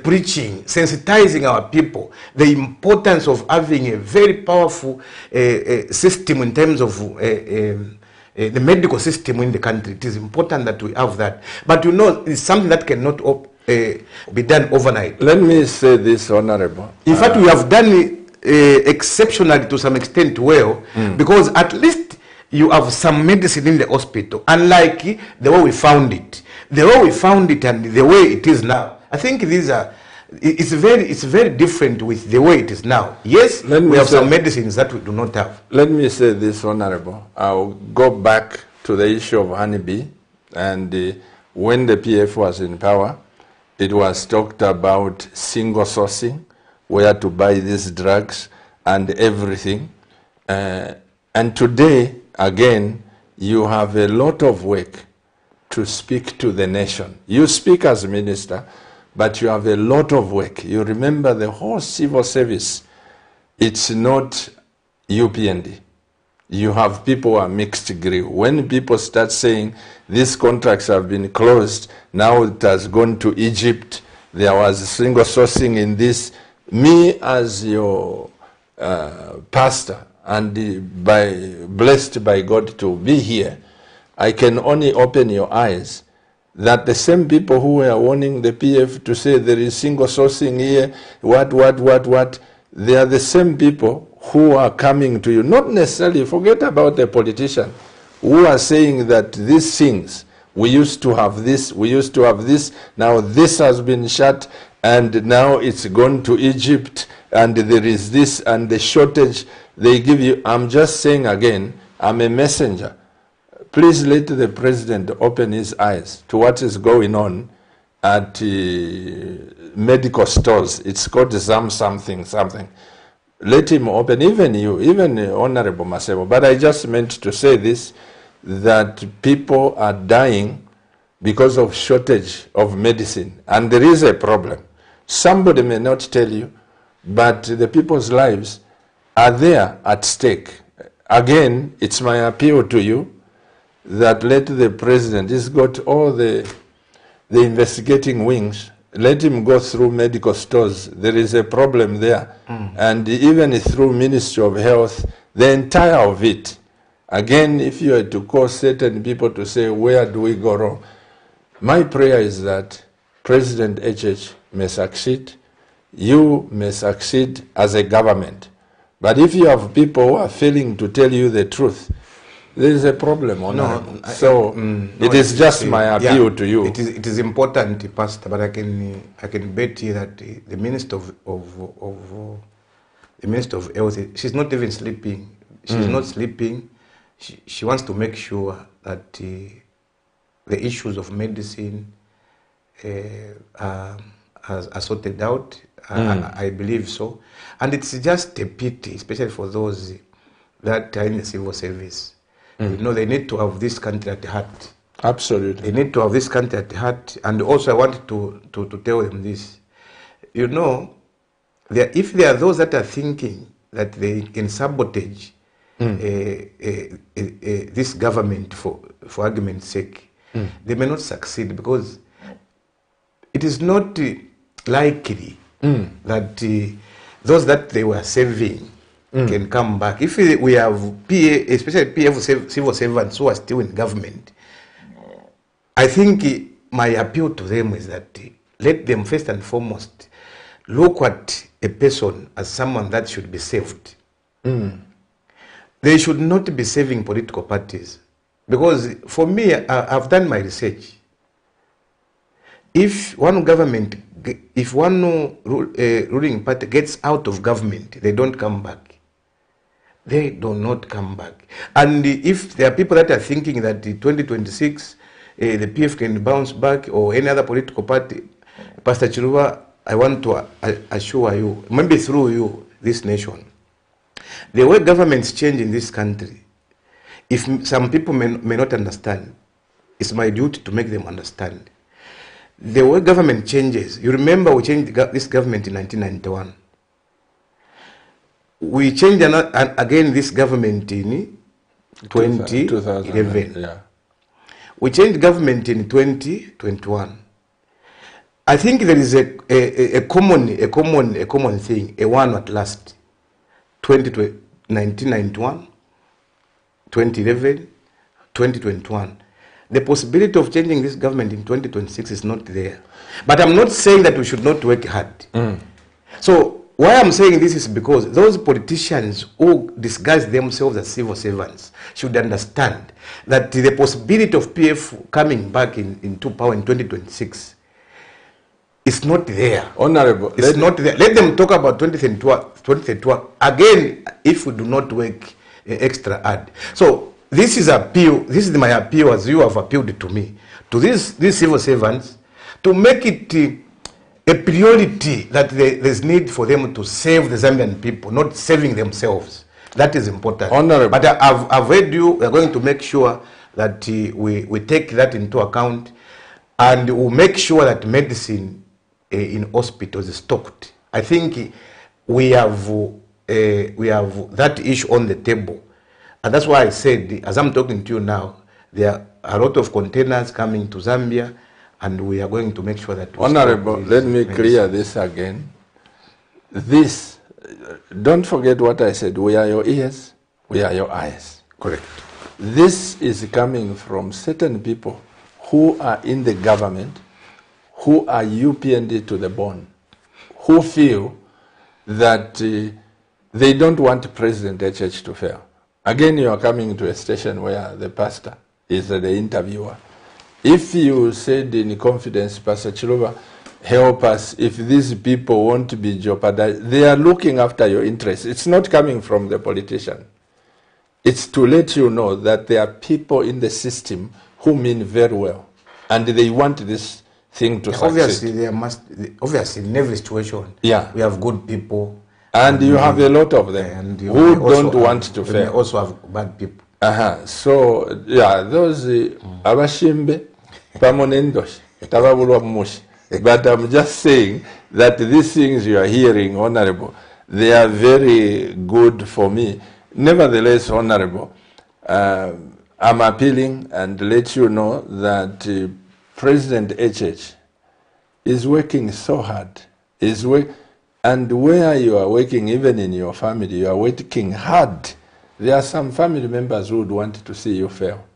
preaching, sensitizing our people, the importance of having a very powerful system in terms of the medical system in the country. It is important that we have that. But it's something that cannot be done overnight. Let me say this, Honorable. In fact, we have done it exceptionally to some extent well, because at least you have some medicine in the hospital, unlike the way we found it. The way we found it and the way it is now, I think it's very different with the way it is now. Yes, we have some medicines that we do not have. Let me say this, Honorable. I'll go back to the issue of honeybee. And when the PF was in power, it was talked about single sourcing, where to buy these drugs and everything. And today, again, you have a lot of work to speak to the nation. You speak as a minister, but you have a lot of work. You remember the whole civil service. It's not UPND. You have people who are mixed degree. When people start saying these contracts have been closed, now it has gone to Egypt, there was single sourcing in this, me as your pastor and blessed by God to be here, I can only open your eyes that the same people who were warning the PF to say there is single sourcing here, what, they are the same people who are coming to you. Not necessarily, forget about the politician, who are saying that these things, we used to have this, now this has been shut, and now it's gone to Egypt, and there is this, and the shortage they give you. I'm just saying again, I'm a messenger. Please let the president open his eyes to what is going on at medical stores. It's called something. Let him open, even you, even Honorable Masebo. But I just meant to say this, that people are dying because of shortage of medicine. And there is a problem. Somebody may not tell you, but the people's lives are there at stake. Again, it's my appeal to you that let the president, he's got all the investigating wings, let him go through medical stores. There is a problem there. And even through Ministry of Health, the entire of it. Again, if you are to call certain people to say, where do we go wrong? My prayer is that President HH may succeed, you may succeed as a government. But if you have people who are failing to tell you the truth, there is a problem. It is just my appeal to you. It is important, Pastor, but I can bet you that the Minister of Health, she's not even sleeping. She's not sleeping. She wants to make sure that the issues of medicine are sorted out. I believe so. And it's just a pity, especially for those that are in the civil service. They need to have this country at heart. Absolutely. They need to have this country at heart. And also I want to tell them this. If there are those that are thinking that they can sabotage this government for argument's sake, they may not succeed, because it is not likely that those that they were saving can come back. If we have PA, especially PF civil servants who are still in government, I think my appeal to them is that let them first and foremost look at a person as someone that should be saved. they should not be saving political parties. Because for me, I've done my research. If one government, if one ruling party gets out of government, they don't come back. They do not come back. And if there are people that are thinking that in 2026, the PF can bounce back or any other political party, Pastor Chiluba, I want to assure you, maybe through you, this nation, the way governments change in this country, if some people may not understand, it's my duty to make them understand. The way government changes, you remember we changed this government in 1991. We changed again this government in 2011. Yeah. We changed government in 2021. I think there is a common thing, a one at last. 1991, 2011, 2021. The possibility of changing this government in 2026 is not there. But I'm not saying that we should not work hard. So why I'm saying this is because those politicians who disguise themselves as civil servants should understand that the possibility of PF coming back into power in 2026 is not there. Honorable, it's not there. Let them talk about 2031 again if we do not work extra hard. So this is appeal. This is my appeal, as you have appealed to me, to these civil servants, to make it a priority that there's need for them to save the Zambian people, not saving themselves. That is important. Honorable. But I've heard you. We are going to make sure that we take that into account, and we'll make sure that medicine in hospitals is stocked. I think we have that issue on the table. And that's why I said, as I'm talking to you now, there are a lot of containers coming to Zambia, and we are going to make sure that... Honorable, let me clear this again. This, don't forget what I said, we are your ears, we are your eyes. Correct. This is coming from certain people who are in the government, who are UPND to the bone, who feel that they don't want President HH to fail. Again, you are coming to a station where the pastor is the interviewer. If you said in confidence, Pastor Chiluba, help us, if these people want to be jeopardized, they are looking after your interests. It's not coming from the politician. It's to let you know that there are people in the system who mean very well, and they want this thing to succeed. Obviously, in every situation, yeah, we have good people. And you have a lot of them and who don't want to fail. We also have bad people. So, yeah, those abashimbe pamonendosh tababulwa mushi. But I'm just saying that these things you are hearing, Honorable, they are very good for me. Nevertheless, Honorable, I'm appealing and let you know that President HH is working so hard. And where you are working, even in your family, you are working hard. There are some family members who would want to see you fail.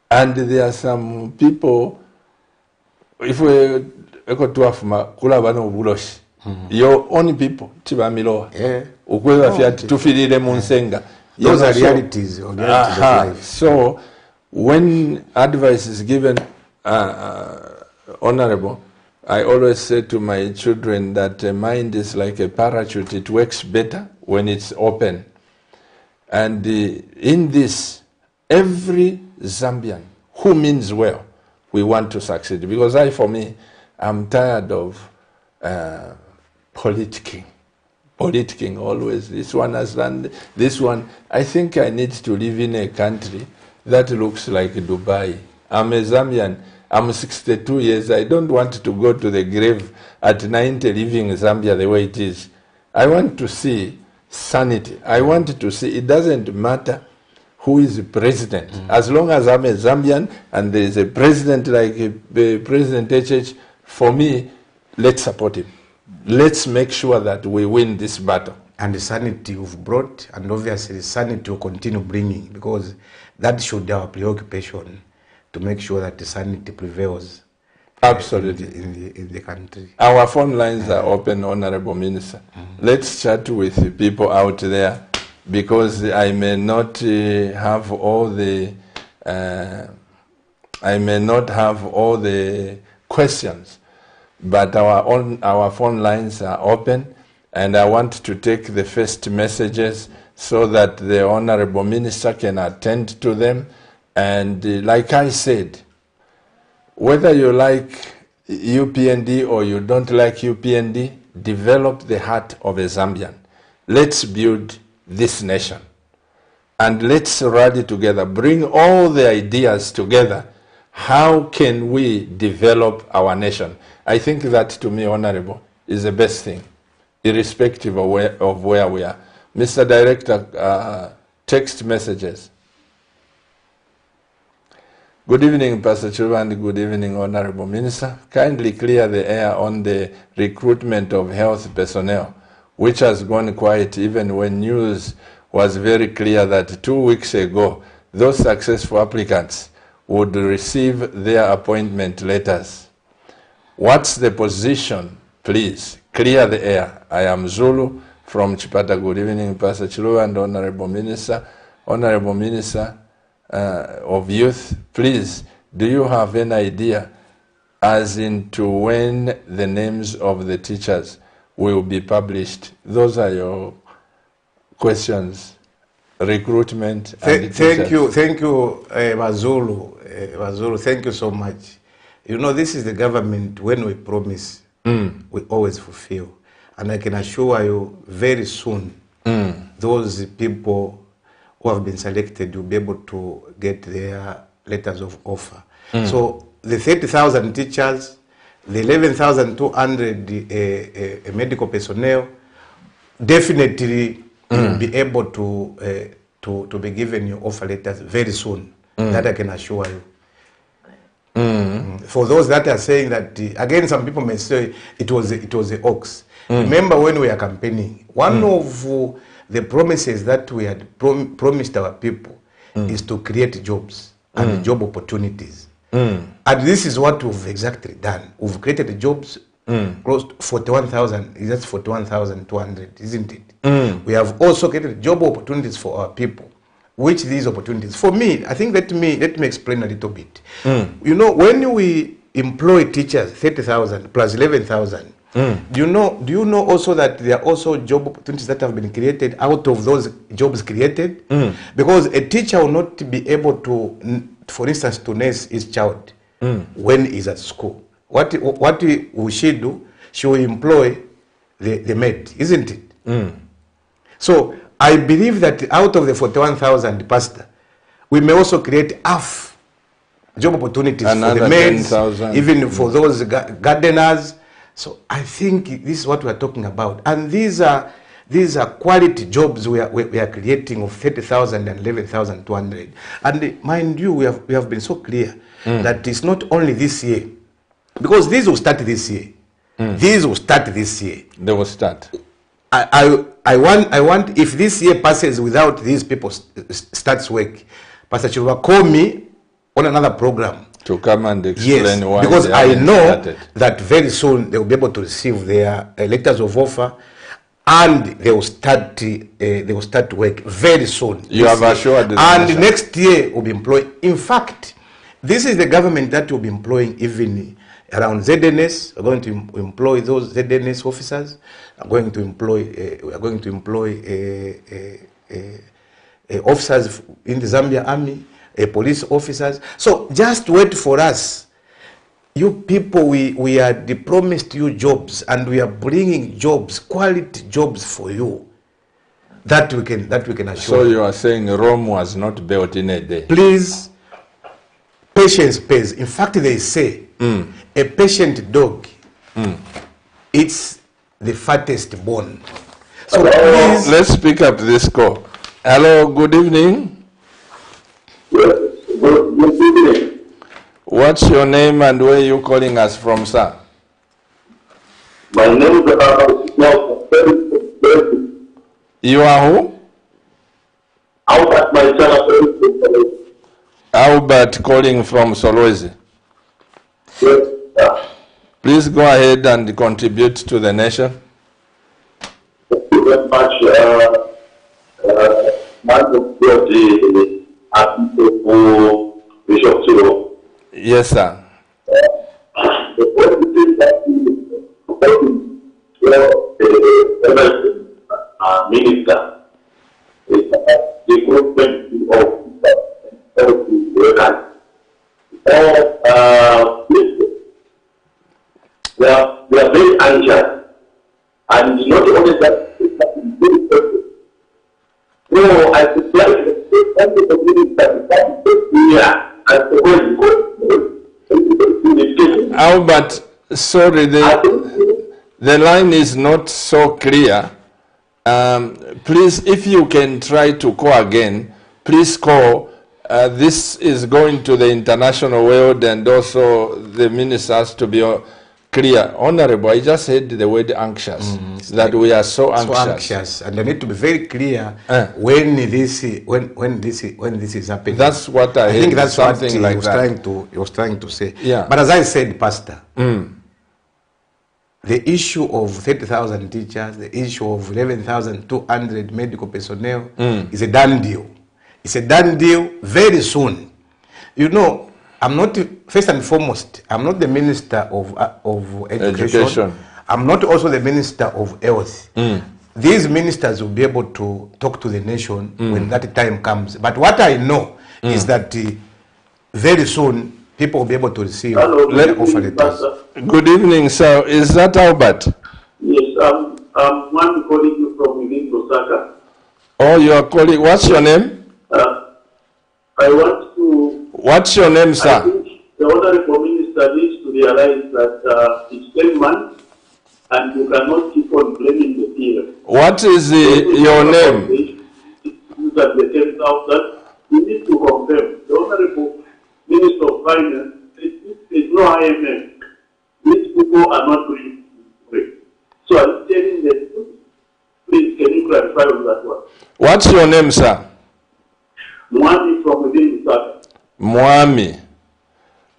And there are some people, if we your own people, those are realities of life. So when advice is given, Honorable, I always say to my children that a mind is like a parachute. It works better when it's open. And in this, every Zambian who means well, we want to succeed. Because for me, I'm tired of politicking. Politicking always. This one has done this one. I think I need to live in a country that looks like Dubai. I'm a Zambian. I'm 62 years. I don't want to go to the grave at 90 living Zambia the way it is. I want to see sanity. I want to see, it doesn't matter who is the president. As long as I'm a Zambian and there is a president like President HH, for me, let's support him. Let's make sure that we win this battle. And the sanity you've brought, and obviously the sanity will continue bringing, because that should be our preoccupation, to make sure that the sanity prevails. Absolutely. In the country. Our phone lines are open, Honorable Minister. Let's chat with the people out there. because I may not have all the questions, but our phone lines are open, and I want to take the first messages so that the Honorable Minister can attend to them. And like I said, whether you like UPND or you don't like UPND, develop the heart of a Zambian. Let's build this nation. And let's rally together, bring all the ideas together. How can we develop our nation? I think that, to me, Honorable, is the best thing, irrespective of where we are. Mr. Director, text messages. Good evening, Pastor Chiluba, and good evening, Honorable Minister. Kindly clear the air on the recruitment of health personnel, which has gone quiet even when news was very clear that 2 weeks ago, those successful applicants would receive their appointment letters. What's the position? Please, clear the air. I am Zulu from Chipata. Good evening, Pastor Chiluba and Honorable Minister. Honorable Minister of Youth, please, do you have an idea as into when the names of the teachers will be published? Those are your questions. Recruitment and thank you, Mazulu. Mazulu, thank you so much. You know, this is the government, when we promise, we always fulfill. And I can assure you, very soon, those people who have been selected will be able to get their letters of offer. So the 30,000 teachers, the 11,200 medical personnel, definitely will be able to be given your offer letters very soon. That I can assure you. For those that are saying that, again, some people may say it was the ox. Remember when we are campaigning, one of the promises that we had promised our people is to create jobs and job opportunities. And this is what we've exactly done. We've created jobs close to 41,000. That's 41,200, isn't it? We have also created job opportunities for our people. Which these opportunities? For me, I think let me explain a little bit. You know, when we employ teachers, 30,000 plus 11,000, do you know also that there are also job opportunities that have been created out of those jobs created? Because a teacher will not be able to, for instance, to nurse his child when he's at school. What will she do? She will employ the maid, isn't it? So I believe that out of the 41,000, Pastor, we may also create half job opportunities for the maids, even for those gardeners. So I think this is what we are talking about. And these are quality jobs we are creating of 30,000 and 11,200. And mind you, we have been so clear that it's not only this year, because these will start this year. These will start this year. They will start. I want if this year passes without these people starts work, Pastor Chiluba, call me on another program to come and explain why. Because I know that very soon they will be able to receive their letters of offer, and they will start work very soon. You have assured them. And next year will be employing. In fact, this is the government that will be employing even around ZNS. We're going to employ those ZNS officers. We are going to employ officers in the Zambia Army, police officers. So just wait for us. You people, we are promised you jobs, and we are bringing jobs, quality jobs for you. That we can assure. So you are saying Rome was not built in a day? Please, patience pays. In fact, they say a patient dog eats the fattest bone. So please, let's pick up this call. Hello, good evening. Good evening. What's your name and where are you calling us from, sir? My name is You are who? Albert, my son. Albert calling from Solwezi. Yes, sir. Please go ahead and contribute to the nation. Thank you very much. man of God, Bishop Turo. Yes, sir. The only thing that minister is the recruitment of workers. They are very anxious, and not only that, so I would like to Albert, sorry, the line is not so clear. Please, if you can try to call again, please call. This is going to the international world, and also the ministers to be clear. Honorable, I just said the word anxious, that we are so anxious. And I need to be very clear when this is happening. That's what I think that's something what like he was trying to say. Yeah. But as I said, Pastor, the issue of 30,000 teachers, the issue of 11,200 medical personnel is a done deal. It's a done deal very soon. You know, I'm not, first and foremost, I'm not the Minister of Education. I'm not also the Minister of Health. These ministers will be able to talk to the nation when that time comes. But what I know is that very soon, people will be able to receive their offer letters. Good evening, sir. Is that Albert? Yes, I'm one calling you from within Lusaka. Oh, your colleague. What's your name? I want to... What's your name, sir? I think the Honorable Minister needs to realize that it's 10 months and you cannot keep on blaming the peer. What is your name? That the 10,000, we need to confirm. The Honorable Minister of Finance, there's no IMF. These people are not going to pray. So I'm telling them, please, can you clarify on that one? What's your name, sir? Mwami from within Lusaka. Mwami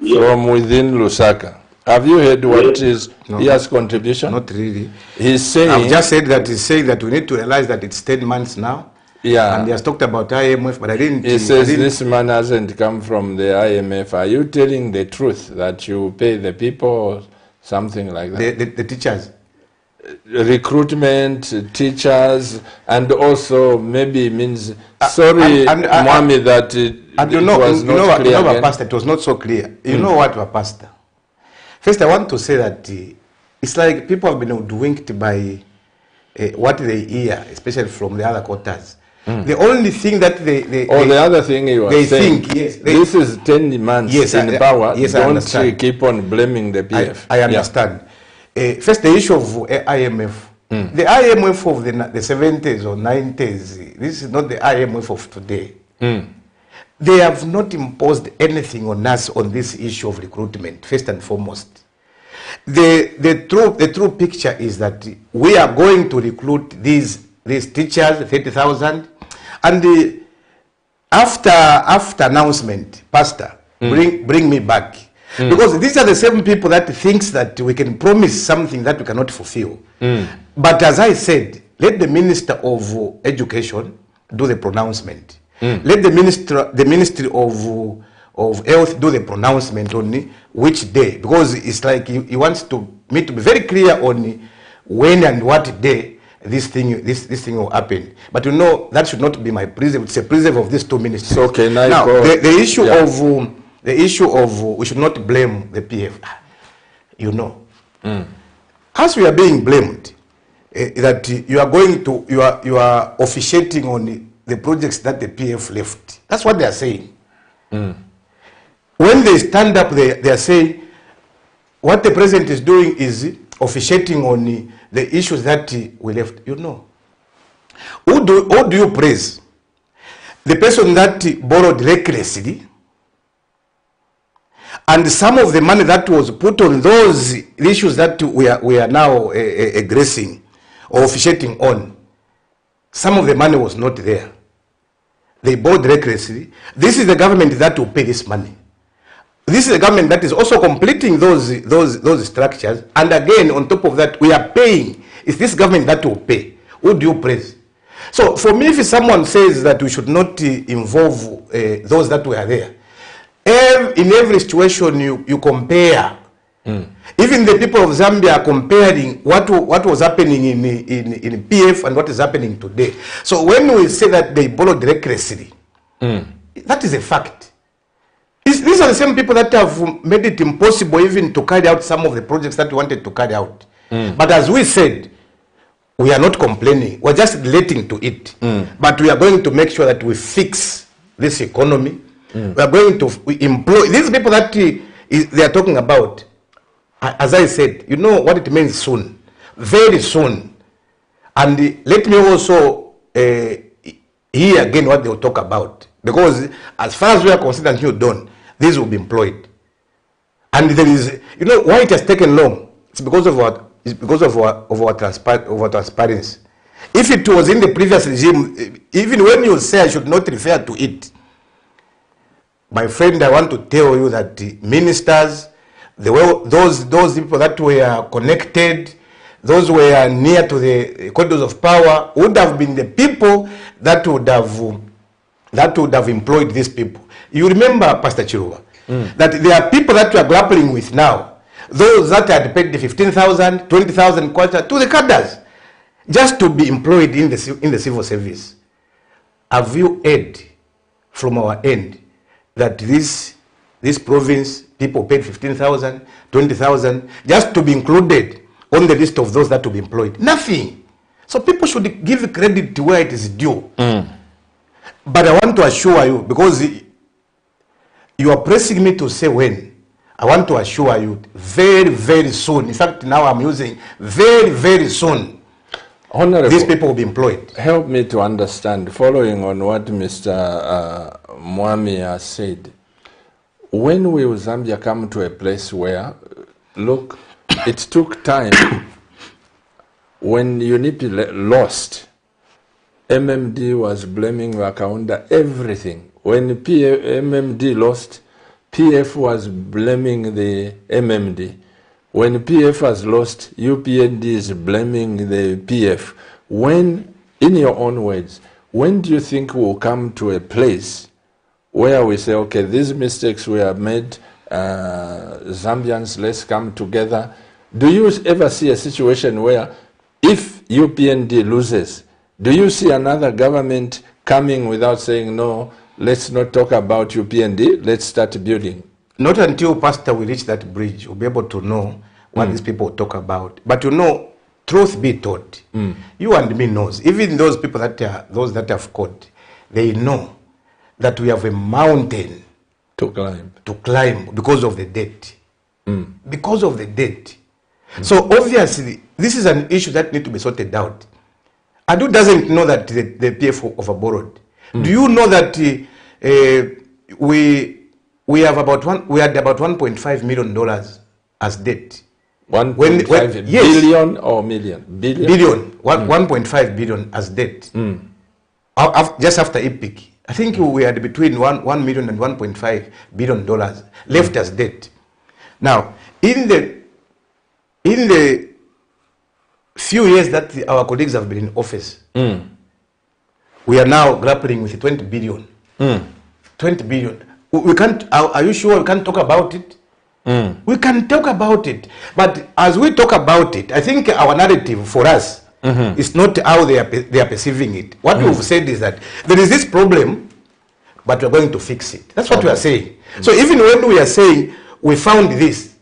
from within Lusaka. Have you heard what is his contribution? Not really. He's saying... I've just said that he's saying that we need to realize that it's 10 months now. Yeah. And he has talked about IMF, but I didn't... He says this man hasn't come from the IMF. Are you telling the truth that you pay the people or something like that? The teachers. Recruitment, teachers, and also maybe means... sorry, Mwami, that it was not clear. Pastor, it was not so clear. You know what, Pastor? First, I want to say that it's like people have been hoodwinked by what they hear, especially from the other quarters. The only thing that the other thing you are saying, think, yes, this is 10 months in power. Yes, don't keep on blaming the PF. I understand. First, the issue of IMF. The IMF of the 70s or 90s, this is not the IMF of today. They have not imposed anything on us on this issue of recruitment, first and foremost. The true picture is that we are going to recruit these teachers, 30,000, and after announcement, Pastor, bring me back. Because these are the same people that thinks that we can promise something that we cannot fulfill. But as I said, let the Minister of Education do the pronouncement. Let the Ministry of Health do the pronouncement on which day, because it's like he wants me to be very clear on when and what day this thing will happen. But you know, that should not be my preserve. It's a preserve of these two ministries. So now the issue of we should not blame the PF. You know, as we are being blamed, that you are officiating on the projects that the PF left. That's what they are saying. When they stand up, they are saying what the president is doing is officiating on the issues that we left. You know, who do you praise? The person that borrowed recklessly, and some of the money that was put on those issues that we are now aggressing or officiating on, some of the money was not there. They borrowed recklessly. This is the government that will pay this money. This is the government that is also completing those structures. And again, on top of that, we are paying. It's this government that will pay. Who do you praise? So for me, if someone says that we should not involve those that were there, in every situation you compare. Even the people of Zambia are comparing what was happening in PF and what is happening today. So when we say that they borrowed recklessly, that is a fact. These are the same people that have made it impossible even to carry out some of the projects that we wanted to carry out. But as we said, we are not complaining. We're just relating to it. But we are going to make sure that we fix this economy. We are going to employ these people that they are talking about. As I said, you know what it means soon. Very soon. And let me also hear again what they will talk about. Because as far as we are concerned, you done, these will be employed. And there is, you know, why it has taken long? It's because of our transparency. If it was in the previous regime, even when you say I should not refer to it, my friend, I want to tell you that the ministers, those people that were connected, those were near to the corridors of power, would have been the people that would have employed these people. You remember, Pastor Chiruba, that there are people that we are grappling with now, those that had paid the 15,000, 20,000 quarter to the cadres, just to be employed in the civil service. Have you heard from our end that this province, people paid 15,000, 20,000, just to be included on the list of those that will be employed? Nothing. So people should give credit to where it is due. But I want to assure you, because you are pressing me to say when, I want to assure you, very, very soon, in fact now I'm using very, very soon, Honorable, these people will be employed. Help me to understand, following on what Mr. Mwami has said. When will Zambia come to a place where, look, it took time. When UNIP lost, MMD was blaming Wakaunda everything. When MMD lost, PF was blaming the MMD. When PF has lost, UPND is blaming the PF. When, in your own words, when do you think we'll come to a place where we say, okay, these mistakes we have made, Zambians, let's come together? Do you ever see a situation where if UPND loses, do you see another government coming without saying, no, let's not talk about UPND, let's start building? Not until, Pastor, we reach that bridge, we'll be able to know what these people talk about. But you know, truth be told, you and me knows, even those people that have caught, they know that we have a mountain to climb because of the debt. Because of the debt. So obviously, this is an issue that needs to be sorted out. Adu doesn't know that the PF overborrowed. Do you know that we had about $1.5 million as debt? 1.5 billion or million? Billion. 1.5 billion as debt. Just after EPIC. I think we had between 1 million and $1.5 billion left as debt. Now, in the few years that our colleagues have been in office, we are now grappling with 20 billion. 20 billion. We can't, are you sure we can't talk about it? We can talk about it. But as we talk about it, I think our narrative for us is not how they are perceiving it. What we've said is that there is this problem, but we're going to fix it. That's what we are saying. So even when we are saying we found this,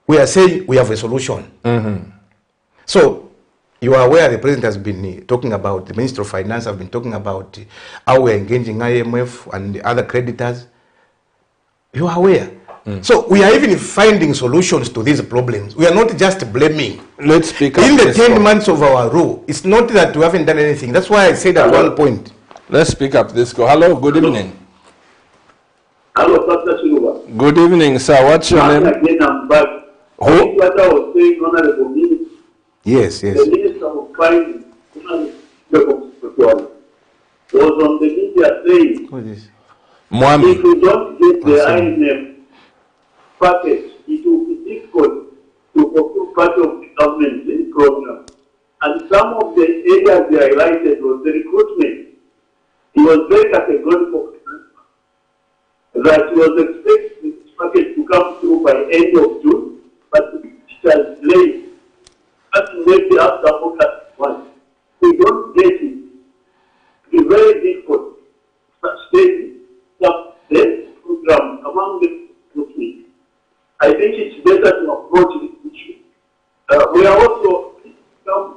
we are saying we have a solution. So you are aware the president has been talking about, the Minister of Finance have been talking about how we're engaging IMF and the other creditors. You are aware. So we are even finding solutions to these problems. We are not just blaming. Let's speak in the 10 months of our rule, it's not that we haven't done anything. That's why I said at one point. Let's speak up this go. Hello, good evening. Hello, Pastor Chiruba. Good evening, sir. What's your name? Again, I'm back. Who? What I was saying, Honorable Minister. Yes. The Minister of Finance, was on the media saying, Mwami. if we don't get the IMF package, it will be difficult to fulfill part of the government's program. And some of the areas they highlighted was the recruitment. He was very categorical that he was expecting this package to come through by end of June, but it has delayed. That's maybe after August 1. We don't get it. It's very difficult to sustain the program among the recruitment. I think it's better to approach this issue. We are also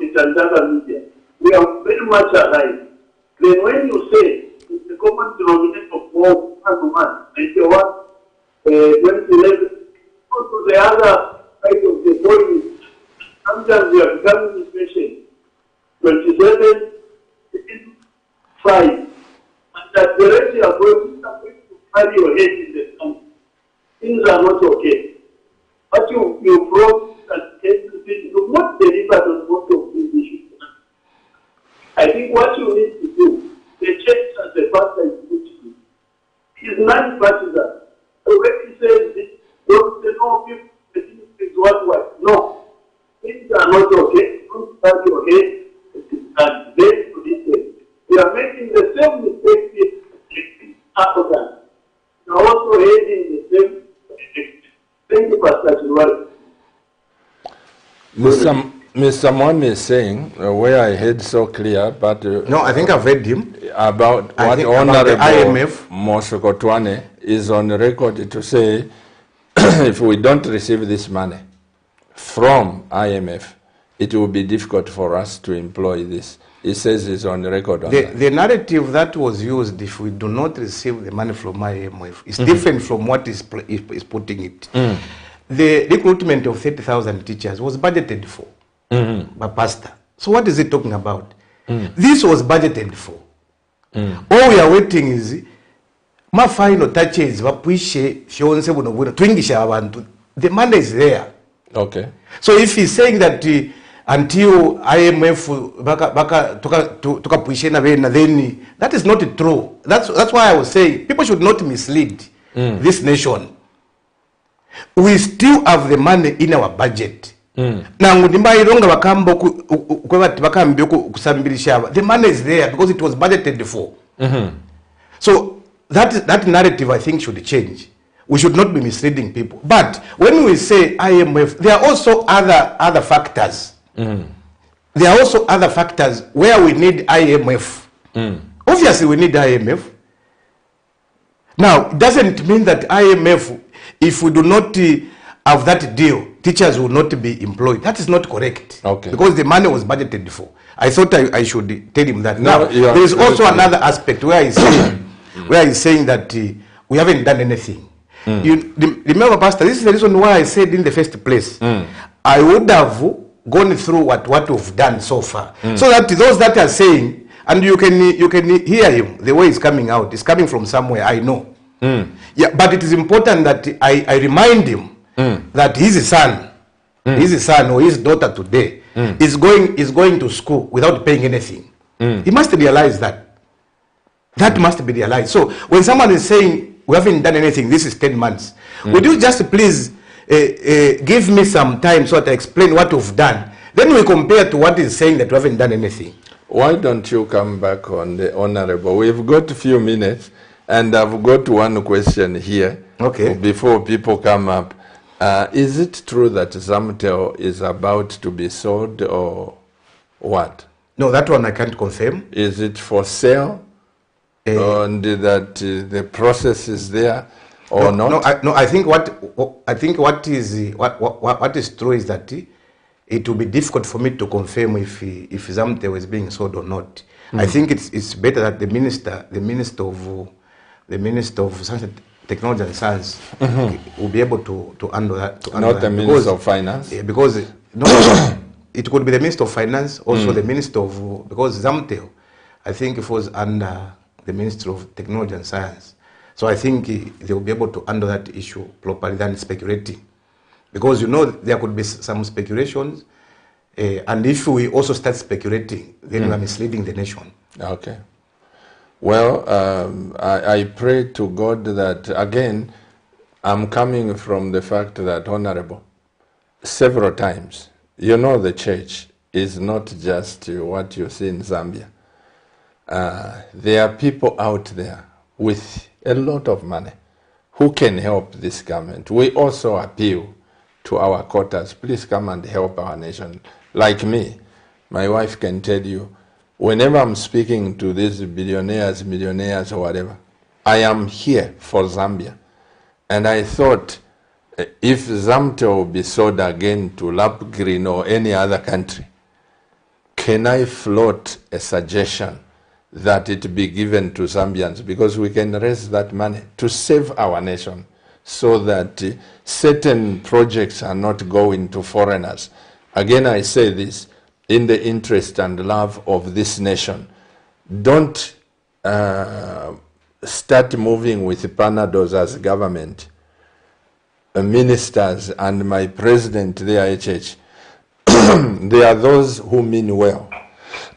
it and other media. We are very much alive. Then when you say the common denominator for man, 91, 2011, also the other side of the point, sometimes we are becoming impatient. 27, 5, and that the rest you are going to carry your head in the sun. Things are not okay. But you brought that everything, you not delivered on most of these issues. I think what you need to do, the church as a pastor is non-partisan. So when he says this, don't say no, people, the thing is what? No. Things are not okay. Don't start your head and then to this way. We are making the same mistake with arrogance. We are also heading the same mistake. Thank you, Pastor Chiwari. Mr. Mwami is saying, where I heard so clear, but... no, I think I've heard him. About what Honorable Mosokotwane is on record to say, if we don't receive this money from IMF, it will be difficult for us to employ this. He says it's on record on that. The narrative that was used, if we do not receive the money from IMF, is different from what is putting it. The recruitment of 30,000 teachers was budgeted for by pastor. So what is he talking about? This was budgeted for. All we are waiting is my final touches, the money is there. Okay. So if he's saying that until IMF then that is not true. That's why I was saying people should not mislead this nation. We still have the money in our budget. The money is there because it was budgeted for. So that narrative, I think, should change. We should not be misleading people. But when we say IMF, there are also other factors. There are also other factors where we need IMF. Obviously, we need IMF. Now, it doesn't mean that IMF, if we do not have that deal, teachers will not be employed. That is not correct. Okay. Because the money was budgeted for. I thought I should tell him that. No, now, there is also another aspect where he's saying that we haven't done anything. You remember, Pastor, this is the reason why I said in the first place, I would have gone through what we've done so far. So that those that are saying, and you can hear him, the way it's coming out, it's coming from somewhere, I know. Yeah, but it is important that I remind him that his son or his daughter today is going to school without paying anything. He must realize that. That must be realized. So when someone is saying we haven't done anything, this is 10 months, would you just please give me some time so that I explain what we've done? Then we compare to what is saying that we haven't done anything. Why don't you come back on the Honorable? We've got a few minutes, and I've got one question here. Okay. Before people come up. Is it true that Zamtel is about to be sold or what? No, that one I can't confirm. Is it for sale? And that the process is there or not? I think what is true is that it will be difficult for me to confirm if Zamtel is being sold or not. I think it's better that the minister of Science, Technology and Science will be able to handle that. Not the Minister of Finance? Yeah, because it could be the Minister of Finance, also the Minister of, because Zamtel, I think it was under the Ministry of Technology and Science. So I think they will be able to handle that issue properly than speculating. Because there could be some speculations, and if we also start speculating, then we are misleading the nation. Okay. Well, I pray to God that, again, I'm coming from the fact that, Honorable, several times, the church is not just what you see in Zambia. There are people out there with a lot of money who can help this government. We also appeal to our quarters, please come and help our nation. Like me, my wife can tell you, whenever I'm speaking to these billionaires, millionaires, or whatever, I am here for Zambia. And I thought, if Zamte will be sold again to Lap Green or any other country, can I float a suggestion that it be given to Zambians, because we can raise that money to save our nation so that certain projects are not going to foreigners. Again, I say this in the interest and love of this nation. Don't start moving with Panados as government, ministers, and my president there, HH. There are those who mean well,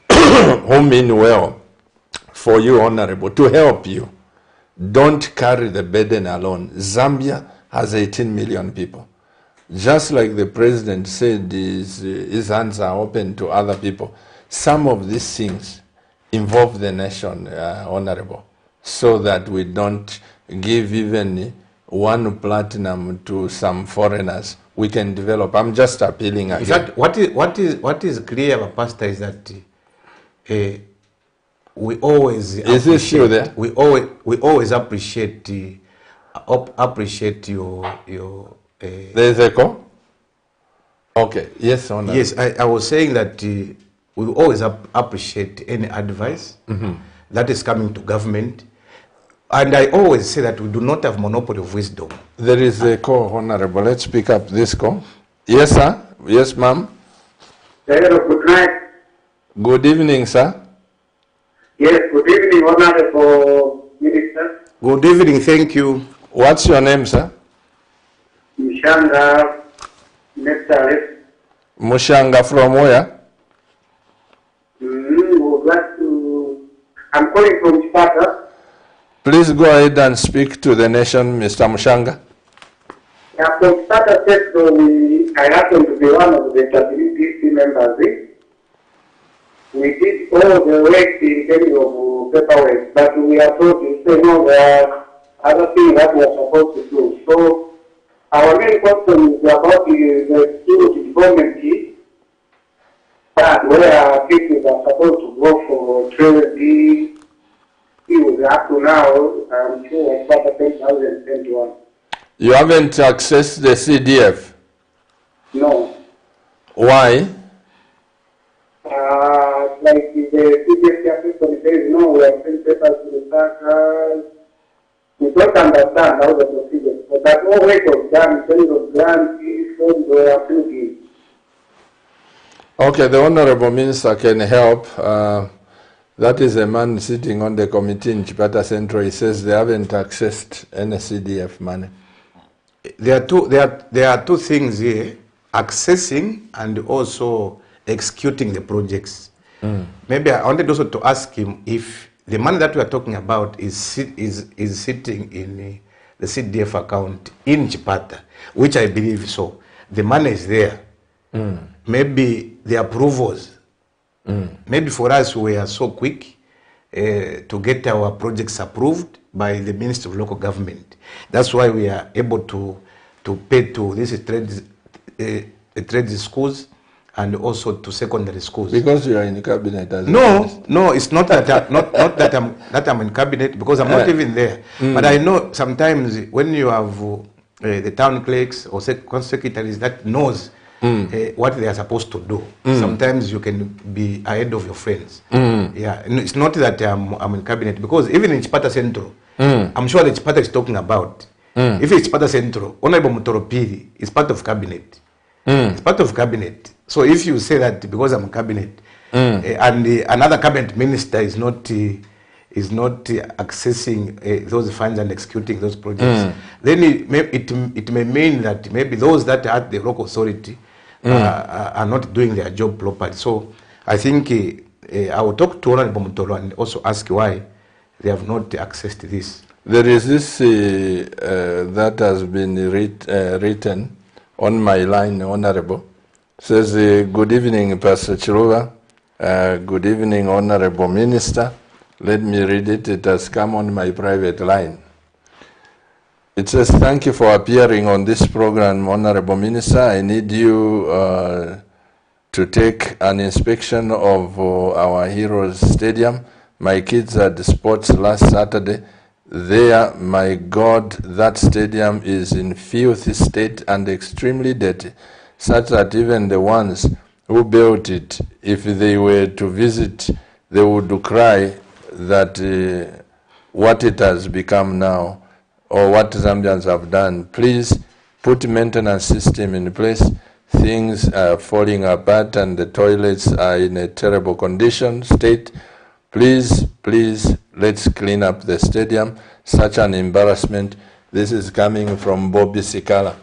who mean well for you, Honorable, to help you. Don't carry the burden alone. Zambia has 18 million people. Just like the president said, his hands are open to other people. Some of these things involve the nation, Honorable, so that we don't give even one platinum to some foreigners. We can develop. I'm just appealing again. In fact, what is clear, Pastor, is that we always is this you there? We always appreciate your. There's a call. Okay. Yes, Honorable. Yes, I was saying that we always appreciate any advice that is coming to government, and I always say that we do not have monopoly of wisdom. There is a call, Honorable. Let's pick up this call. Yes, sir. Yes, ma'am. Hello, good night. Good evening, sir. Yes, good evening, Honorable Minister. Good evening, thank you. What's your name, sir? Mushanga, Nectar. Mushanga from where? Would like to. I'm calling from Sparta. Please go ahead and speak to the nation, Mr. Mushanga. Yeah, from Sparta State, I happen to be one of the WPC members. We did all the work in terms of paperwork, but we are told to say no, there are other things that we are supposed to do. So our main question is about the student development part where people are supposed to go for training. Up to now, I'm sure it's about 2021. You haven't accessed the CDF? No. Why? Like the CDF system says, no, we have sent papers to the staff. We don't understand how the procedure. But that all work was done in terms of grants, funds were approved. Okay, the Honorable Minister can help. That is a man sitting on the committee in Chipata Central. He says they haven't accessed any CDF money. There are two things here: accessing and also executing the projects. Maybe I wanted also to ask him if the money that we are talking about is sitting in the CDF account in Chipata, which I believe so. The money is there. Maybe the approvals. Maybe for us we are so quick to get our projects approved by the Ministry of Local Government. That's why we are able to pay to this trade schools and also to secondary schools. Because you are in the cabinet as No, it's not that not that I'm in cabinet, because I'm not even there. But I know sometimes when you have the town clerks or secretaries that knows what they are supposed to do. Sometimes you can be ahead of your friends. Yeah, and it's not that I'm in cabinet, because even in Chipata Central, I'm sure that Chipata is talking about. If it's Chipata Central, Honorable Mutoropiri is part of cabinet. It's part of cabinet. So if you say that because I'm cabinet, and another cabinet minister is not accessing those funds and executing those projects, then it may mean that maybe those that are at the local authority are not doing their job properly. So I think I will talk to Honorable Mutolo and also ask why they have not accessed this. There is this that has been written on my line, Honorable, Says, good evening, Pastor Chiruba. Good evening, Honorable Minister. Let me read it. It has come on my private line. It says, thank you for appearing on this program, Honorable Minister. I need you to take an inspection of our Heroes Stadium. My kids had sports last Saturday. There, my God, that stadium is in filthy state and extremely dirty, such that even the ones who built it, if they were to visit, they would cry that what it has become now, or what Zambians have done. Please put maintenance system in place. Things are falling apart and the toilets are in a terrible state. Please, let's clean up the stadium. Such an embarrassment. This is coming from Bobby Sikala.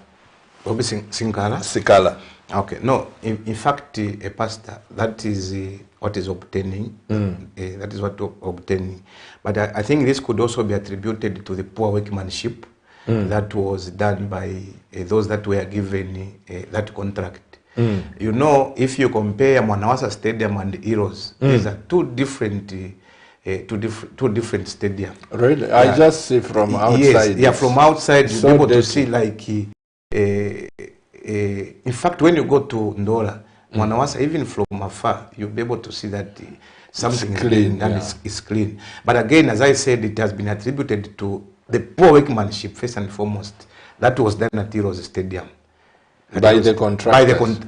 Bobby Sinkala? Sikala. Okay, no, in fact, a pastor, that is what is obtaining. That is what obtaining. But I think this could also be attributed to the poor workmanship that was done by those that were given that contract. You know, if you compare Mwanawasa Stadium and Heroes, these are two different stadiums. Really? Yeah. I just see from outside. Yes, yeah, from outside you'll be able to see like, in fact, when you go to Ndola, Mwanawasa, even from afar, you'll be able to see that something is clean and it's clean. But again, as I said, it has been attributed to the poor workmanship, first and foremost. That was done at Heroes Stadium. By the contractors.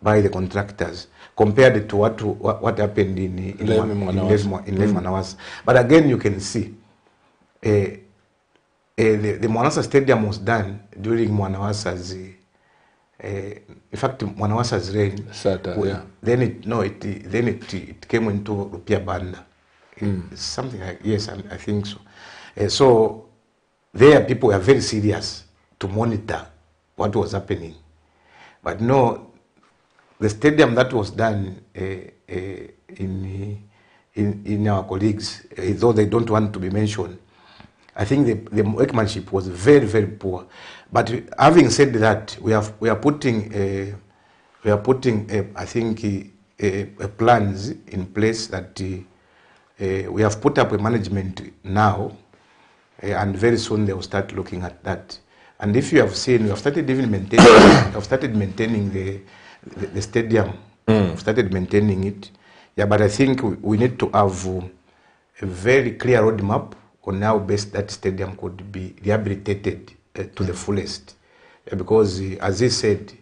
By the contractors, compared to what happened in Mwanawasa. But again, you can see the Mwanawasa Stadium was done during Mwanawasa's. In fact, Mwanawasa's reign. Then it came into Rupia Banda. Something like, yes, I think so. So there, people were very serious to monitor what was happening. But no, the stadium that was done in our colleagues, though they don't want to be mentioned, I think the workmanship was very, very poor. But having said that, we are putting I think plans in place that we have put up a management now, and very soon they will start looking at that. And if you have seen, we have started even maintaining the stadium. We've started maintaining it. Yeah, but I think we need to have a very clear roadmap on how best that stadium could be rehabilitated to the fullest. Because, as he said,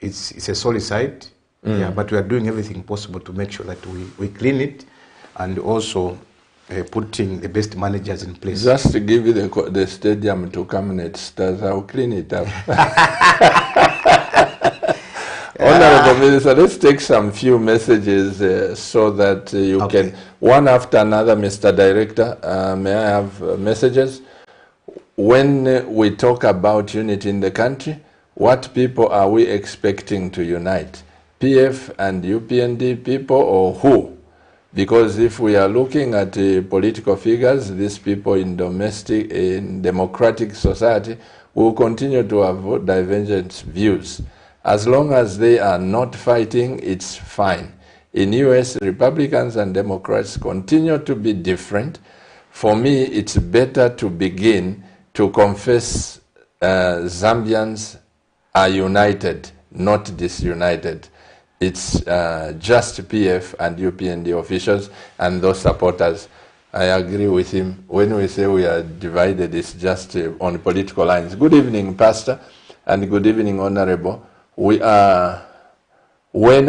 it's a solid site. Yeah, but we are doing everything possible to make sure that we clean it and also putting the best managers in place. Just to give you the stadium to Cabinet Stars, I'll clean it up. Honorable Minister, let's take some few messages so that you can, one after another, Mr. Director, may I have messages? When we talk about unity in the country, what people are we expecting to unite? PF and UPND people or who? Because if we are looking at political figures, these people in democratic society will continue to have divergent views. As long as they are not fighting, it's fine. In US, Republicans and Democrats continue to be different. For me, it's better to begin to confess Zambians are united, not disunited. It's just PF and UPND officials and those supporters. I agree with him. When we say we are divided, it's just on political lines. Good evening, Pastor, and good evening, Honorable. When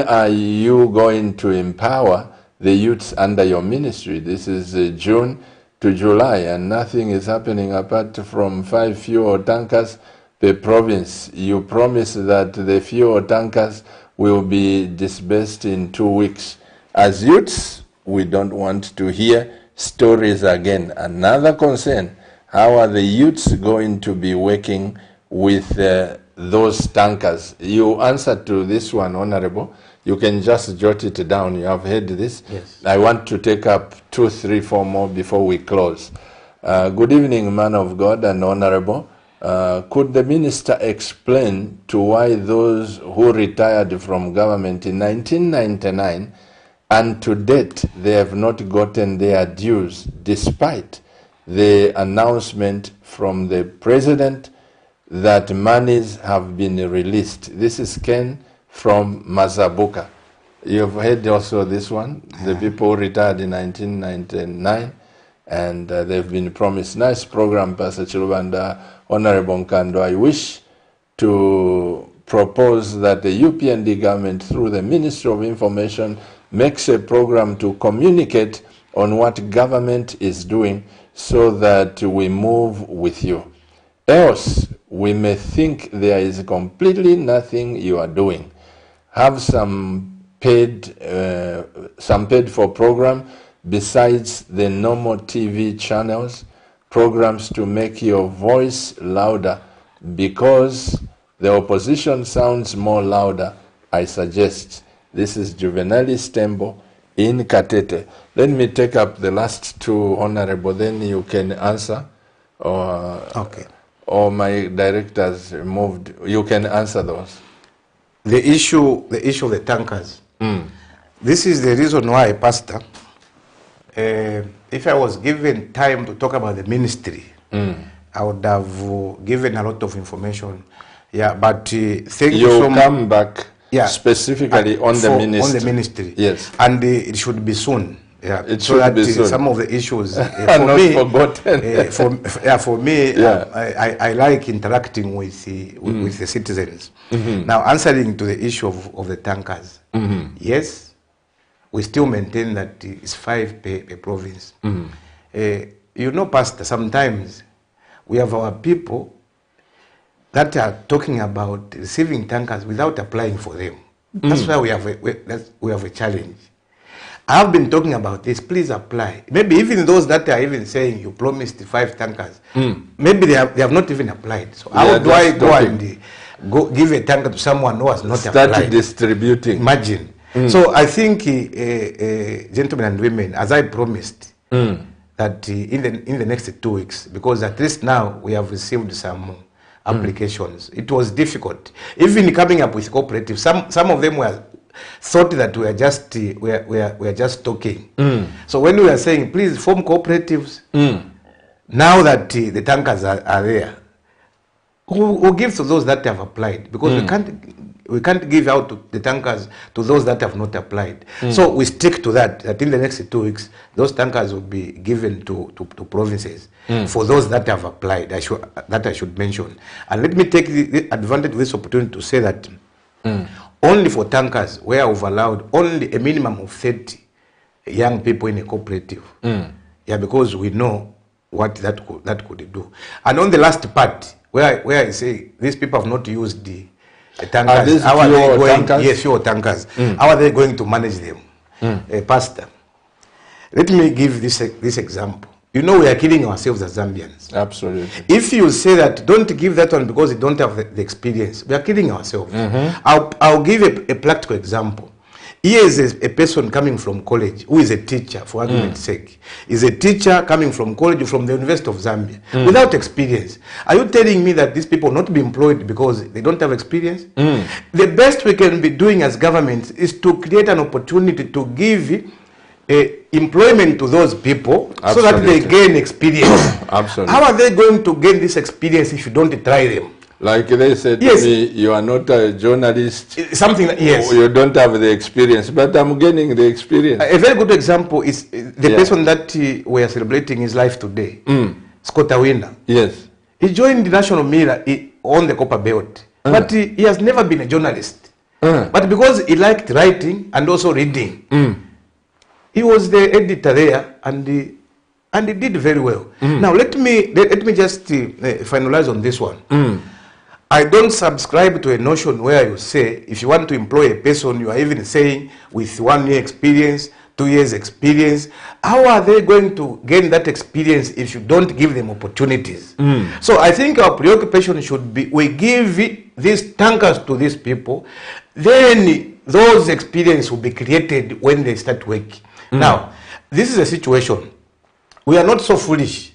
are you going to empower the youths under your ministry? This is June to July, and nothing is happening apart from 5 fuel tankers per province. You promise that the fuel tankers will be disbursed in 2 weeks. As youths, we don't want to hear stories again. Another concern, how are the youths going to be working with those tankers? You answered to this one, Honorable. You can just jot it down. You have heard this. Yes. I want to take up 2, 3, 4 more before we close. Good evening, man of God and Honorable. Could the minister explain to why those who retired from government in 1999 and to date they have not gotten their dues despite the announcement from the president that monies have been released? This is Ken from Mazabuka. You've heard also this one, the people who retired in 1999 and they've been promised. Nice program, Pastor Chilubanda. Honorable NKANDU, I wish to propose that the UPND government through the Ministry of Information makes a program to communicate on what government is doing so that we move with you. Else, we may think there is completely nothing you are doing. Have some paid for program besides the normal TV channels, programs to make your voice louder, because the opposition sounds more louder, I suggest. This is Juvenalis Tembo in Katete. Let me take up the last two, Honorable, then you can answer. Okay. Or my directors moved, you can answer those. The issue of the tankers. This is the reason why, Pastor, if I was given time to talk about the ministry, I would have given a lot of information. Yeah, but thank you so much. Come back specifically on the ministry. On the ministry. Yes. And it should be soon. Yeah, it should be soon. Some of the issues for not me, forgotten. For me, I like interacting with the citizens. Now, answering to the issue of the tankers, yes, we still maintain that it's 5 per province. You know, Pastor, sometimes we have our people that are talking about receiving tankers without applying for them. That's why we have a challenge. I've been talking about this. Please apply. Maybe even those that are even saying you promised 5 tankers, maybe they have not even applied. So how do I go and give a tanker to someone who has not applied? Start distributing. Imagine. So I think, gentlemen and women, as I promised, that in the next 2 weeks, because at least now we have received some applications. It was difficult, even coming up with cooperatives. Some of them thought that we are just talking. So when we are saying please form cooperatives, now that the tankers are there, we'll give to those that have applied, because we can't give out the tankers to those that have not applied. So we stick to that in the next 2 weeks, those tankers will be given to provinces for those that have applied, I should mention. And let me take the advantage of this opportunity to say that only for tankers, where we've allowed only a minimum of 30 young people in a cooperative. Yeah, because we know what that could do. And on the last part, where I say these people have not used the tankers, how are they going? Yes, fuel tankers. How are they going to manage them? Pastor, let me give this example. You know, we are killing ourselves as Zambians. Absolutely. If you say that, don't give that one because you don't have the experience, we are killing ourselves. I'll give a practical example. Here is a person coming from college who is a teacher, for argument's sake. Is a teacher coming from college, from the University of Zambia, without experience. Are you telling me that these people not be employed because they don't have experience? The best we can be doing as government is to create an opportunity to give employment to those people. Absolutely. So that they gain experience. Absolutely. How are they going to gain this experience if you don't try them? Like they said to me, you are not a journalist. Something like, yes. You don't have the experience, but I'm gaining the experience. A very good example is the person that we are celebrating his life today, Scott Awinda. Yes. He joined the National Mirror on the Copper Belt, but he has never been a journalist. But because he liked writing and also reading, he was the editor there, and he did very well. Now let me just finalize on this one. I don't subscribe to a notion where you say if you want to employ a person, you are even saying with 1 year experience, 2 years experience. How are they going to gain that experience if you don't give them opportunities? So I think our preoccupation should be, we give these tankers to these people, then those experience will be created when they start working. Now, this is a situation. We are not so foolish.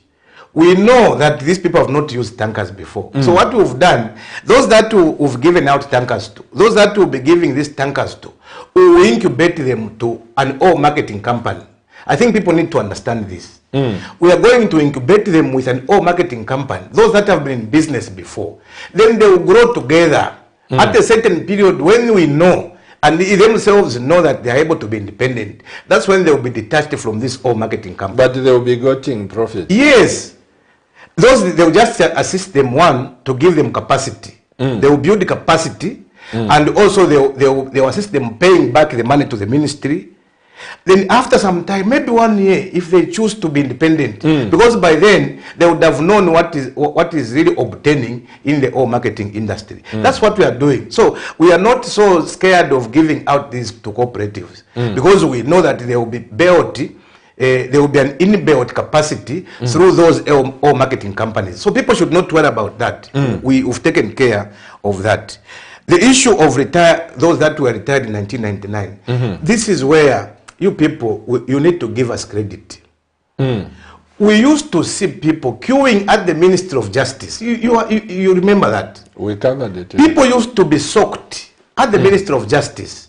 we know that these people have not used tankers before. So what we've done, those that we've given out tankers to, those that we'll be giving these tankers to, we will incubate them to an oil marketing company. I think people need to understand this. We are going to incubate them with an oil marketing company, those that have been in business before. Then they will grow together at a certain period when we know, and they themselves know that they are able to be independent. That's when they will be detached from this oil marketing company. But they will be getting profit. Yes. Those, they will just assist them, one, to give them capacity. They will build the capacity, and also they will assist them paying back the money to the ministry. Then after some time, maybe 1 year, if they choose to be independent, because by then they would have known what is really obtaining in the oil marketing industry. That's what we are doing. So we are not so scared of giving out these to cooperatives, because we know that there will be built, there will be an inbuilt capacity through those oil marketing companies. So people should not worry about that. We've taken care of that. The issue of those that were retired in 1999, this is where you people, you need to give us credit. We used to see people queuing at the Ministry of Justice. You remember that? We covered it. People used to be soaked at the Ministry of Justice.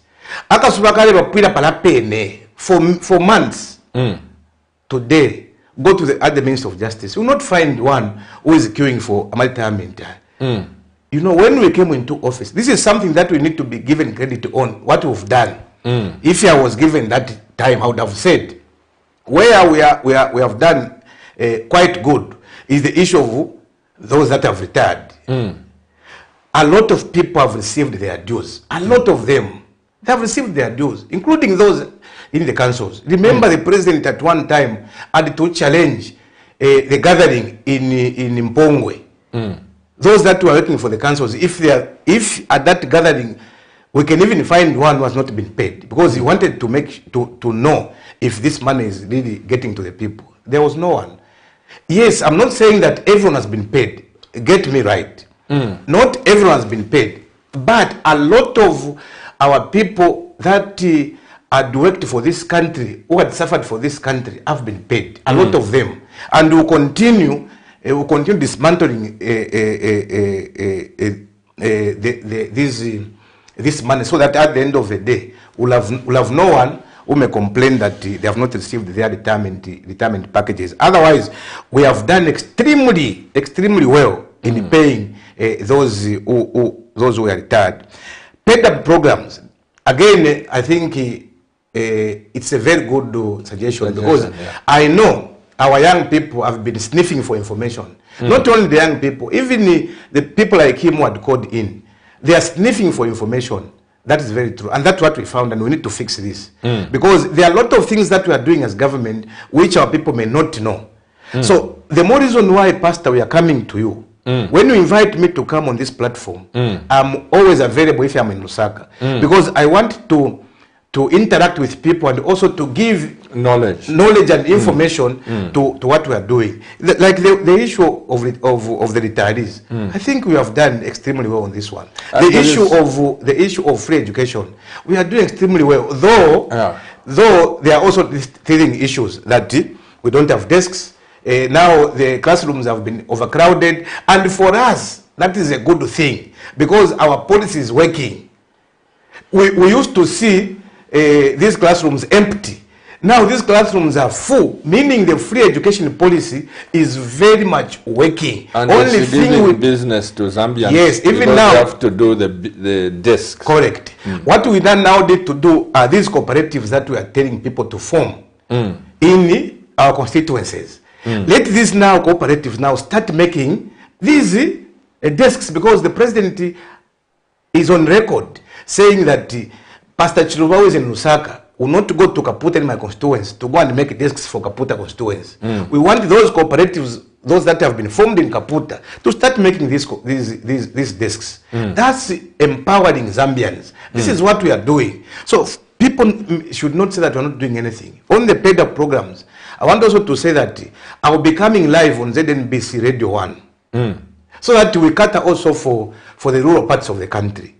For months. Today, go at the Ministry of Justice. You will not find one who is queuing for a multi-term. You know, when we came into office, this is something that we need to be given credit on, what we've done. If I was given that time, I would have said, where we have done quite good is the issue of those that have retired. A lot of people have received their dues. A lot of them, they have received their dues, including those in the councils. Remember, the president at one time had to challenge the gathering in Mpongwe. Those that were working for the councils, if at that gathering we can even find one who has not been paid, because he wanted to know if this money is really getting to the people. There was no one. Yes, I'm not saying that everyone has been paid. Get me right. Not everyone has been paid, but a lot of our people that had worked for this country, who had suffered for this country, have been paid. A lot of them, and will continue dismantling this money, so that at the end of the day, we'll have no one who may complain that they have not received their retirement packages. Otherwise, we have done extremely well in paying those who are retired. Paid up programs. Again, I think it's a very good suggestion, because I know our young people have been sniffing for information. Not only the young people, even the people like him who had called in, they are sniffing for information. That is very true. And that's what we found, and we need to fix this. Because there are a lot of things that we are doing as government which our people may not know. So the more reason why, Pastor, we are coming to you. When you invite me to come on this platform, I'm always available if I'm in Lusaka. Because I want to interact with people, and also to give knowledge and information to what we are doing. Like the issue of the retirees, I think we have done extremely well on this one. The issue of free education, we are doing extremely well. Though there are also teething issues that we don't have desks. Now the classrooms have been overcrowded, and for us that is a good thing, because our policy is working. We used to see these classrooms empty. Now these classrooms are full, meaning the free education policy is very much working. And only thing with business to Zambians. Yes, even now we have to do the desks. Correct. What we now need to do are these cooperatives that we are telling people to form in our constituencies. Let these now cooperatives now start making these desks, because the president is on record saying that Pastor Chiruba is in Lusaka will not go to Kaputa in my constituents to go and make desks for Kaputa constituents. We want those cooperatives, those that have been formed in Kaputa, to start making these desks. That's empowering Zambians. This is what we are doing. So people should not say that we're not doing anything. On the paid up programs, I want also to say that I will be coming live on ZNBC Radio 1. So that we cater also for the rural parts of the country.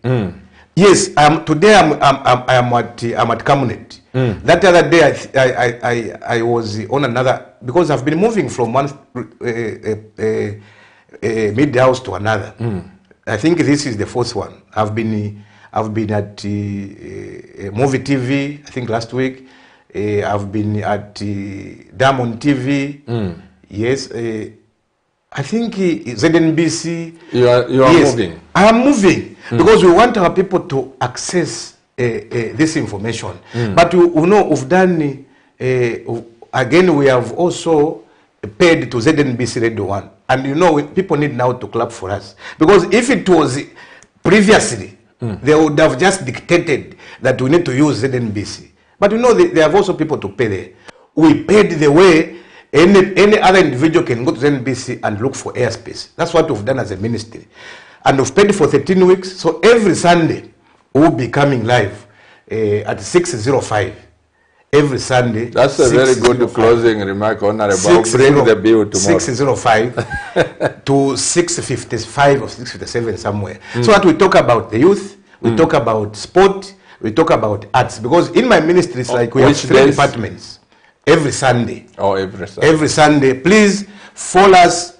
Yes, today I'm at Camunet. That other day I was on another, because I've been moving from one mid house to another. I think this is the fourth one. I've been at movie TV. I think last week. I've been at Diamond TV. Yes. I think ZNBC. You are yes, moving. I am moving because we want our people to access this information. But we know we've done, again, we have also paid to ZNBC Radio 1. And you know, people need now to clap for us. Because if it was previously, they would have just dictated that we need to use ZNBC. But you know, they have also people to pay there. We paid the way any other individual can go to ZNBC and look for airspace. That's what we've done as a ministry. And we've paid for 13 weeks. So every Sunday, we'll be coming live at 6:05. Every Sunday. That's a very good closing remark, Honorable. I'll bring the bill tomorrow. 6:05 to 6:55 or 6:57 somewhere. So that we talk about the youth, we talk about sport, we talk about arts. Because in my ministry, it's like we have 3 departments. Every Sunday. Oh, every Sunday. Every Sunday. Please follow us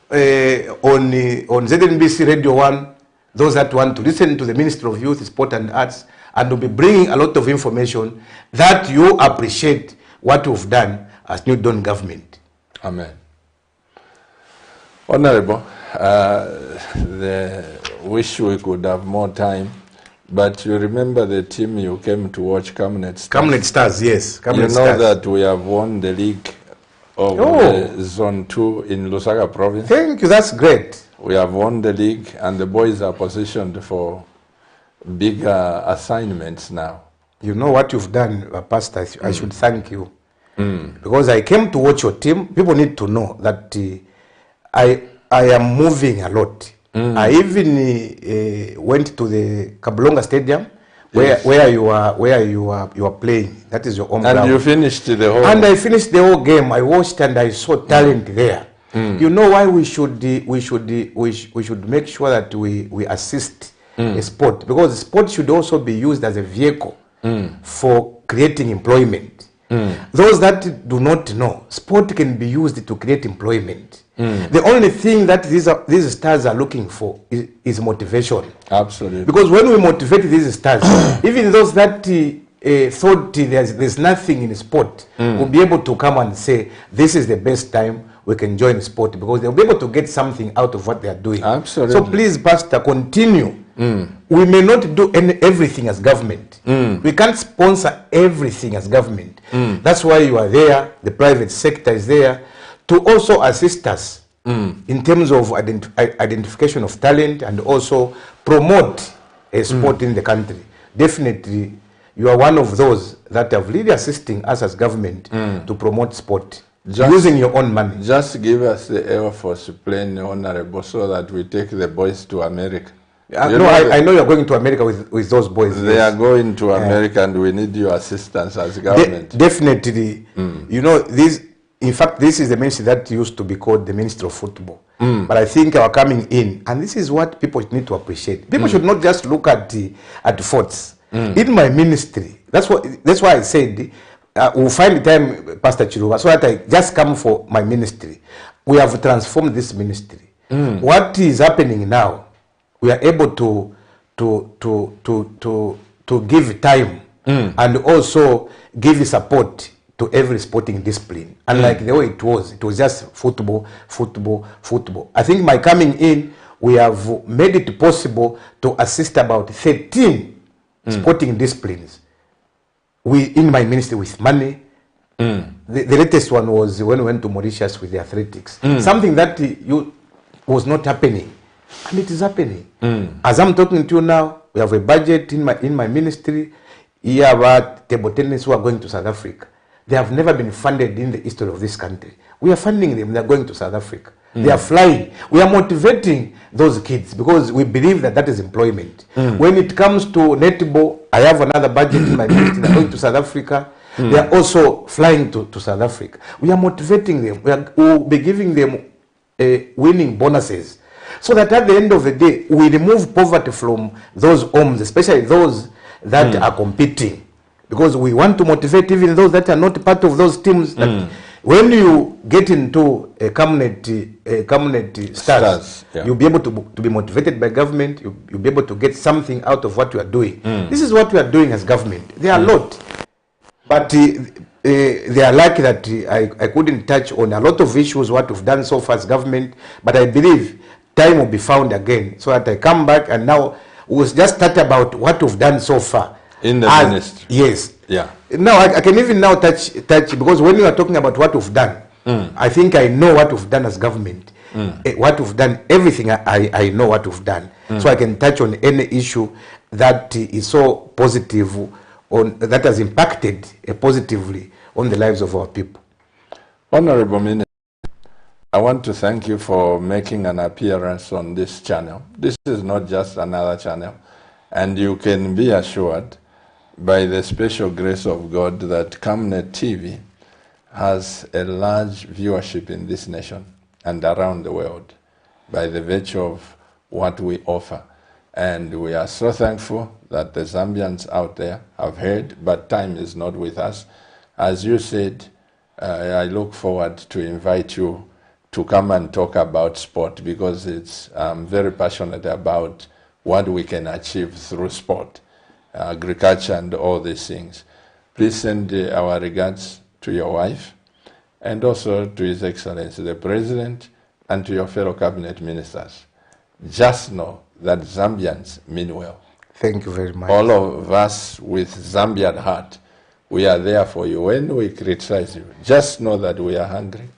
on ZNBC Radio 1. Those that want to listen to the Ministry of Youth, Sport and Arts, and we'll be bringing a lot of information that you appreciate what we've done as New Dawn government. Amen. Honorable, wish we could have more time, but you remember the team you came to watch, Camunet Stars? Camunet Stars, yes. Camunet Stars. That we have won the league of the Zone 2 in Lusaka province. Thank you, that's great. We have won the league and the boys are positioned for bigger assignments now. You know what you've done, Pastor, I should thank you. Because I came to watch your team. People need to know that I am moving a lot. I even went to the Kabulonga Stadium where you are playing. That is your home ground. And you finished the whole. And I finished the whole game. I watched and I saw talent there. You know why we should make sure that we assist a sport, because sport should also be used as a vehicle for creating employment. Those that do not know, sport can be used to create employment. The only thing that these stars are looking for is motivation. Absolutely. Because when we motivate these stars, even those that thought there's nothing in sport will be able to come and say, this is the best time we can join sport, because they'll be able to get something out of what they are doing. Absolutely. So please, Pastor, continue. We may not do everything as government. We can't sponsor everything as government. That's why you are there. The private sector is there to also assist us in terms of identification of talent and also promote a sport in the country. Definitely, you are one of those that have really assisting us as government to promote sport. Using your own money. Just give us the Air Force plane, Honorable, so that we take the boys to America. I know you're going to America with those boys. They are going to America and we need your assistance as government. Definitely. You know, in fact, this is the ministry that used to be called the Ministry of Football. But I think our coming in, and this is what people need to appreciate. People should not just look at the forts. In my ministry, that's why I said, we'll find the time, Pastor Chiruba, so that I just come for my ministry. We have transformed this ministry. What is happening now? We are able to give time and also give support to every sporting discipline. Unlike the way it was just football. I think by coming in, we have made it possible to assist about 13 sporting disciplines. In my ministry with money. The latest one was when we went to Mauritius with the athletics. Something that was not happening. And it is happening. As I'm talking to you now, we have a budget in my ministry. Here about table tennis who are going to South Africa. They have never been funded in the history of this country. We are funding them. They are going to South Africa. They are flying. We are motivating those kids because we believe that is employment. When it comes to netball, I have another budget in my ministry. They are going to South Africa. They are also flying to South Africa. We are motivating them. We will be giving them winning bonuses. so that at the end of the day, we remove poverty from those homes, especially those that are competing. Because we want to motivate even those that are not part of those teams. That when you get into a community stars, yeah. you'll be able to be motivated by government. You'll be able to get something out of what you are doing. This is what we are doing as government. There are a lot. But they are lucky that I couldn't touch on a lot of issues, what we've done so far as government. But I believe time will be found again so that I come back and now we'll just start about what we've done so far. In the ministry. Yes. Yeah. Now I can even now touch because when you are talking about what we've done, I think I know what we've done as government. What we've done, everything I know what we've done. So I can touch on any issue that is so positive that has impacted positively on the lives of our people. Honorable Minister, I want to thank you for making an appearance on this channel. This is not just another channel, and you can be assured by the special grace of God that CAMNET TV has a large viewership in this nation and around the world by the virtue of what we offer. And we are so thankful that the Zambians out there have heard, but time is not with us. As you said, I look forward to invite you to come and talk about sport because I'm very passionate about what we can achieve through sport, agriculture and all these things. Please send our regards to your wife and also to His Excellency the President and to your fellow cabinet ministers. Just know that Zambians mean well. Thank you very much. All of us with Zambia at heart, we are there for you. When we criticize you, just know that we are hungry.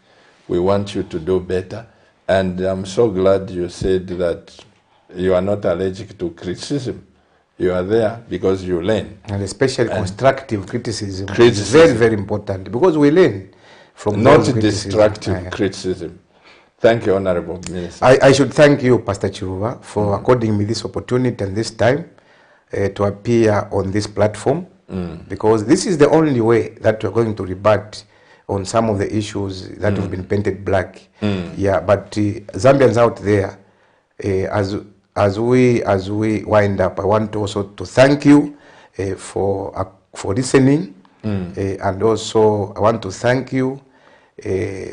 We want you to do better. And I'm so glad you said that you are not allergic to criticism. You are there because you learn. And especially constructive criticism is very, very important because we learn from not those destructive criticism. Thank you, Honorable Minister. I should thank you, Pastor Chiruba, for according me this opportunity and this time to appear on this platform because this is the only way that we're going to rebut on some of the issues that have been painted black. Yeah, but Zambians out there, as we wind up, I want also to thank you for listening, and also I want to thank you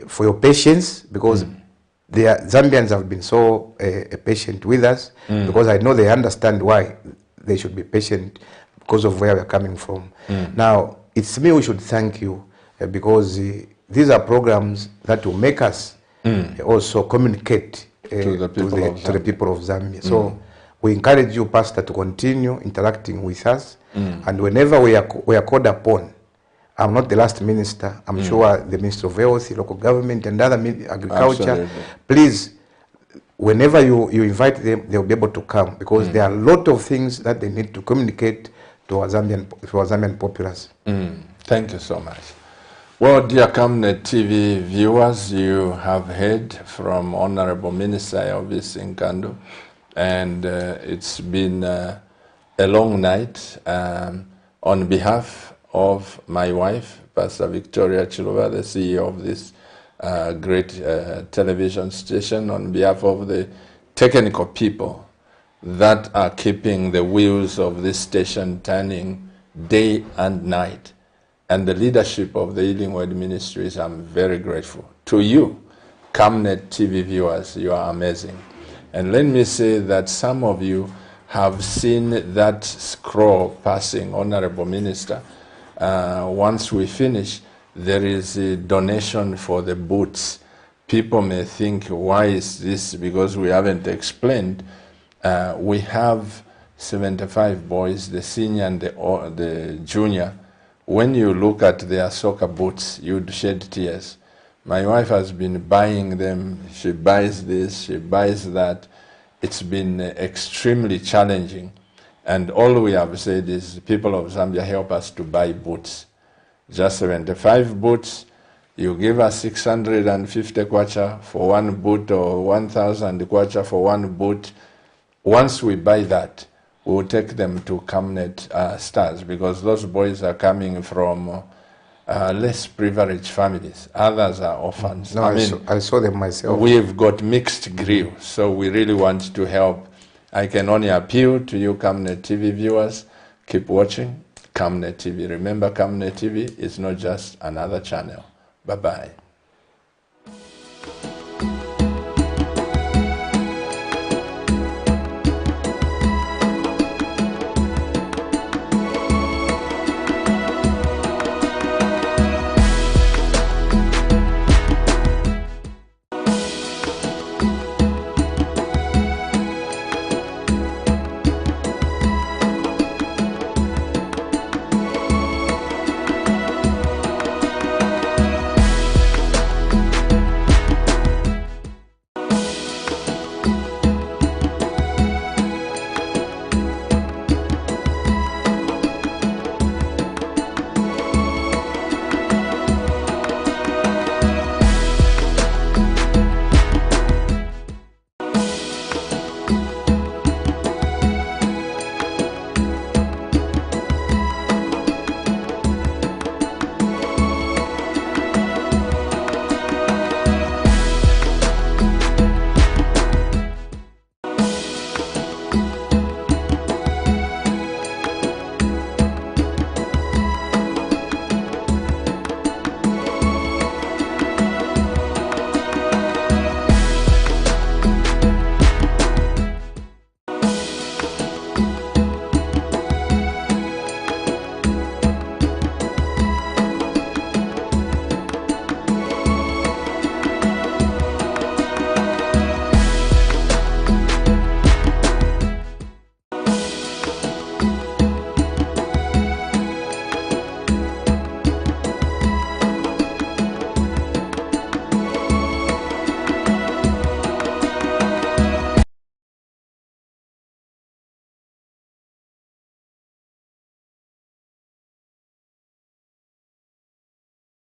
for your patience because the Zambians have been so patient with us because I know they understand why they should be patient because of where we're coming from. Now, it's me who should thank you because these are programs that will make us also communicate to the people of Zambia. So we encourage you, Pastor, to continue interacting with us. And whenever we are called upon, I'm not the last minister. I'm sure the Minister of Health, local government, and other agriculture. Absolutely. Please, whenever you invite them, they'll be able to come because there are a lot of things that they need to communicate to our Zambian populace. Thank you so much. Well, dear CAMNET TV viewers, you have heard from Honorable Minister ELVIS NKANDU, and it's been a long night. On behalf of my wife, Pastor Victoria Chiluba, the CEO of this great television station, on behalf of the technical people that are keeping the wheels of this station turning day and night, and the leadership of the Healing Word Ministries, I'm very grateful. To you, CAMNET TV viewers, you are amazing. And let me say that some of you have seen that scroll passing, Honorable Minister. Once we finish, there is a donation for the boots. People may think, why is this? Because we haven't explained. We have 75 boys, the senior and the junior. When you look at their soccer boots, you'd shed tears. My wife has been buying them. She buys this, she buys that. It's been extremely challenging. And all we have said is, people of Zambia, help us to buy boots. Just 75 boots. You give us 650 kwacha for one boot or 1,000 kwacha for one boot. Once we buy that, we'll take them to CAMNET Stars because those boys are coming from less privileged families. Others are orphans. No, I saw them myself. We've got mixed grill, so we really want to help. I can only appeal to you CAMNET TV viewers, keep watching CAMNET TV. Remember, CAMNET TV is not just another channel. Bye-bye.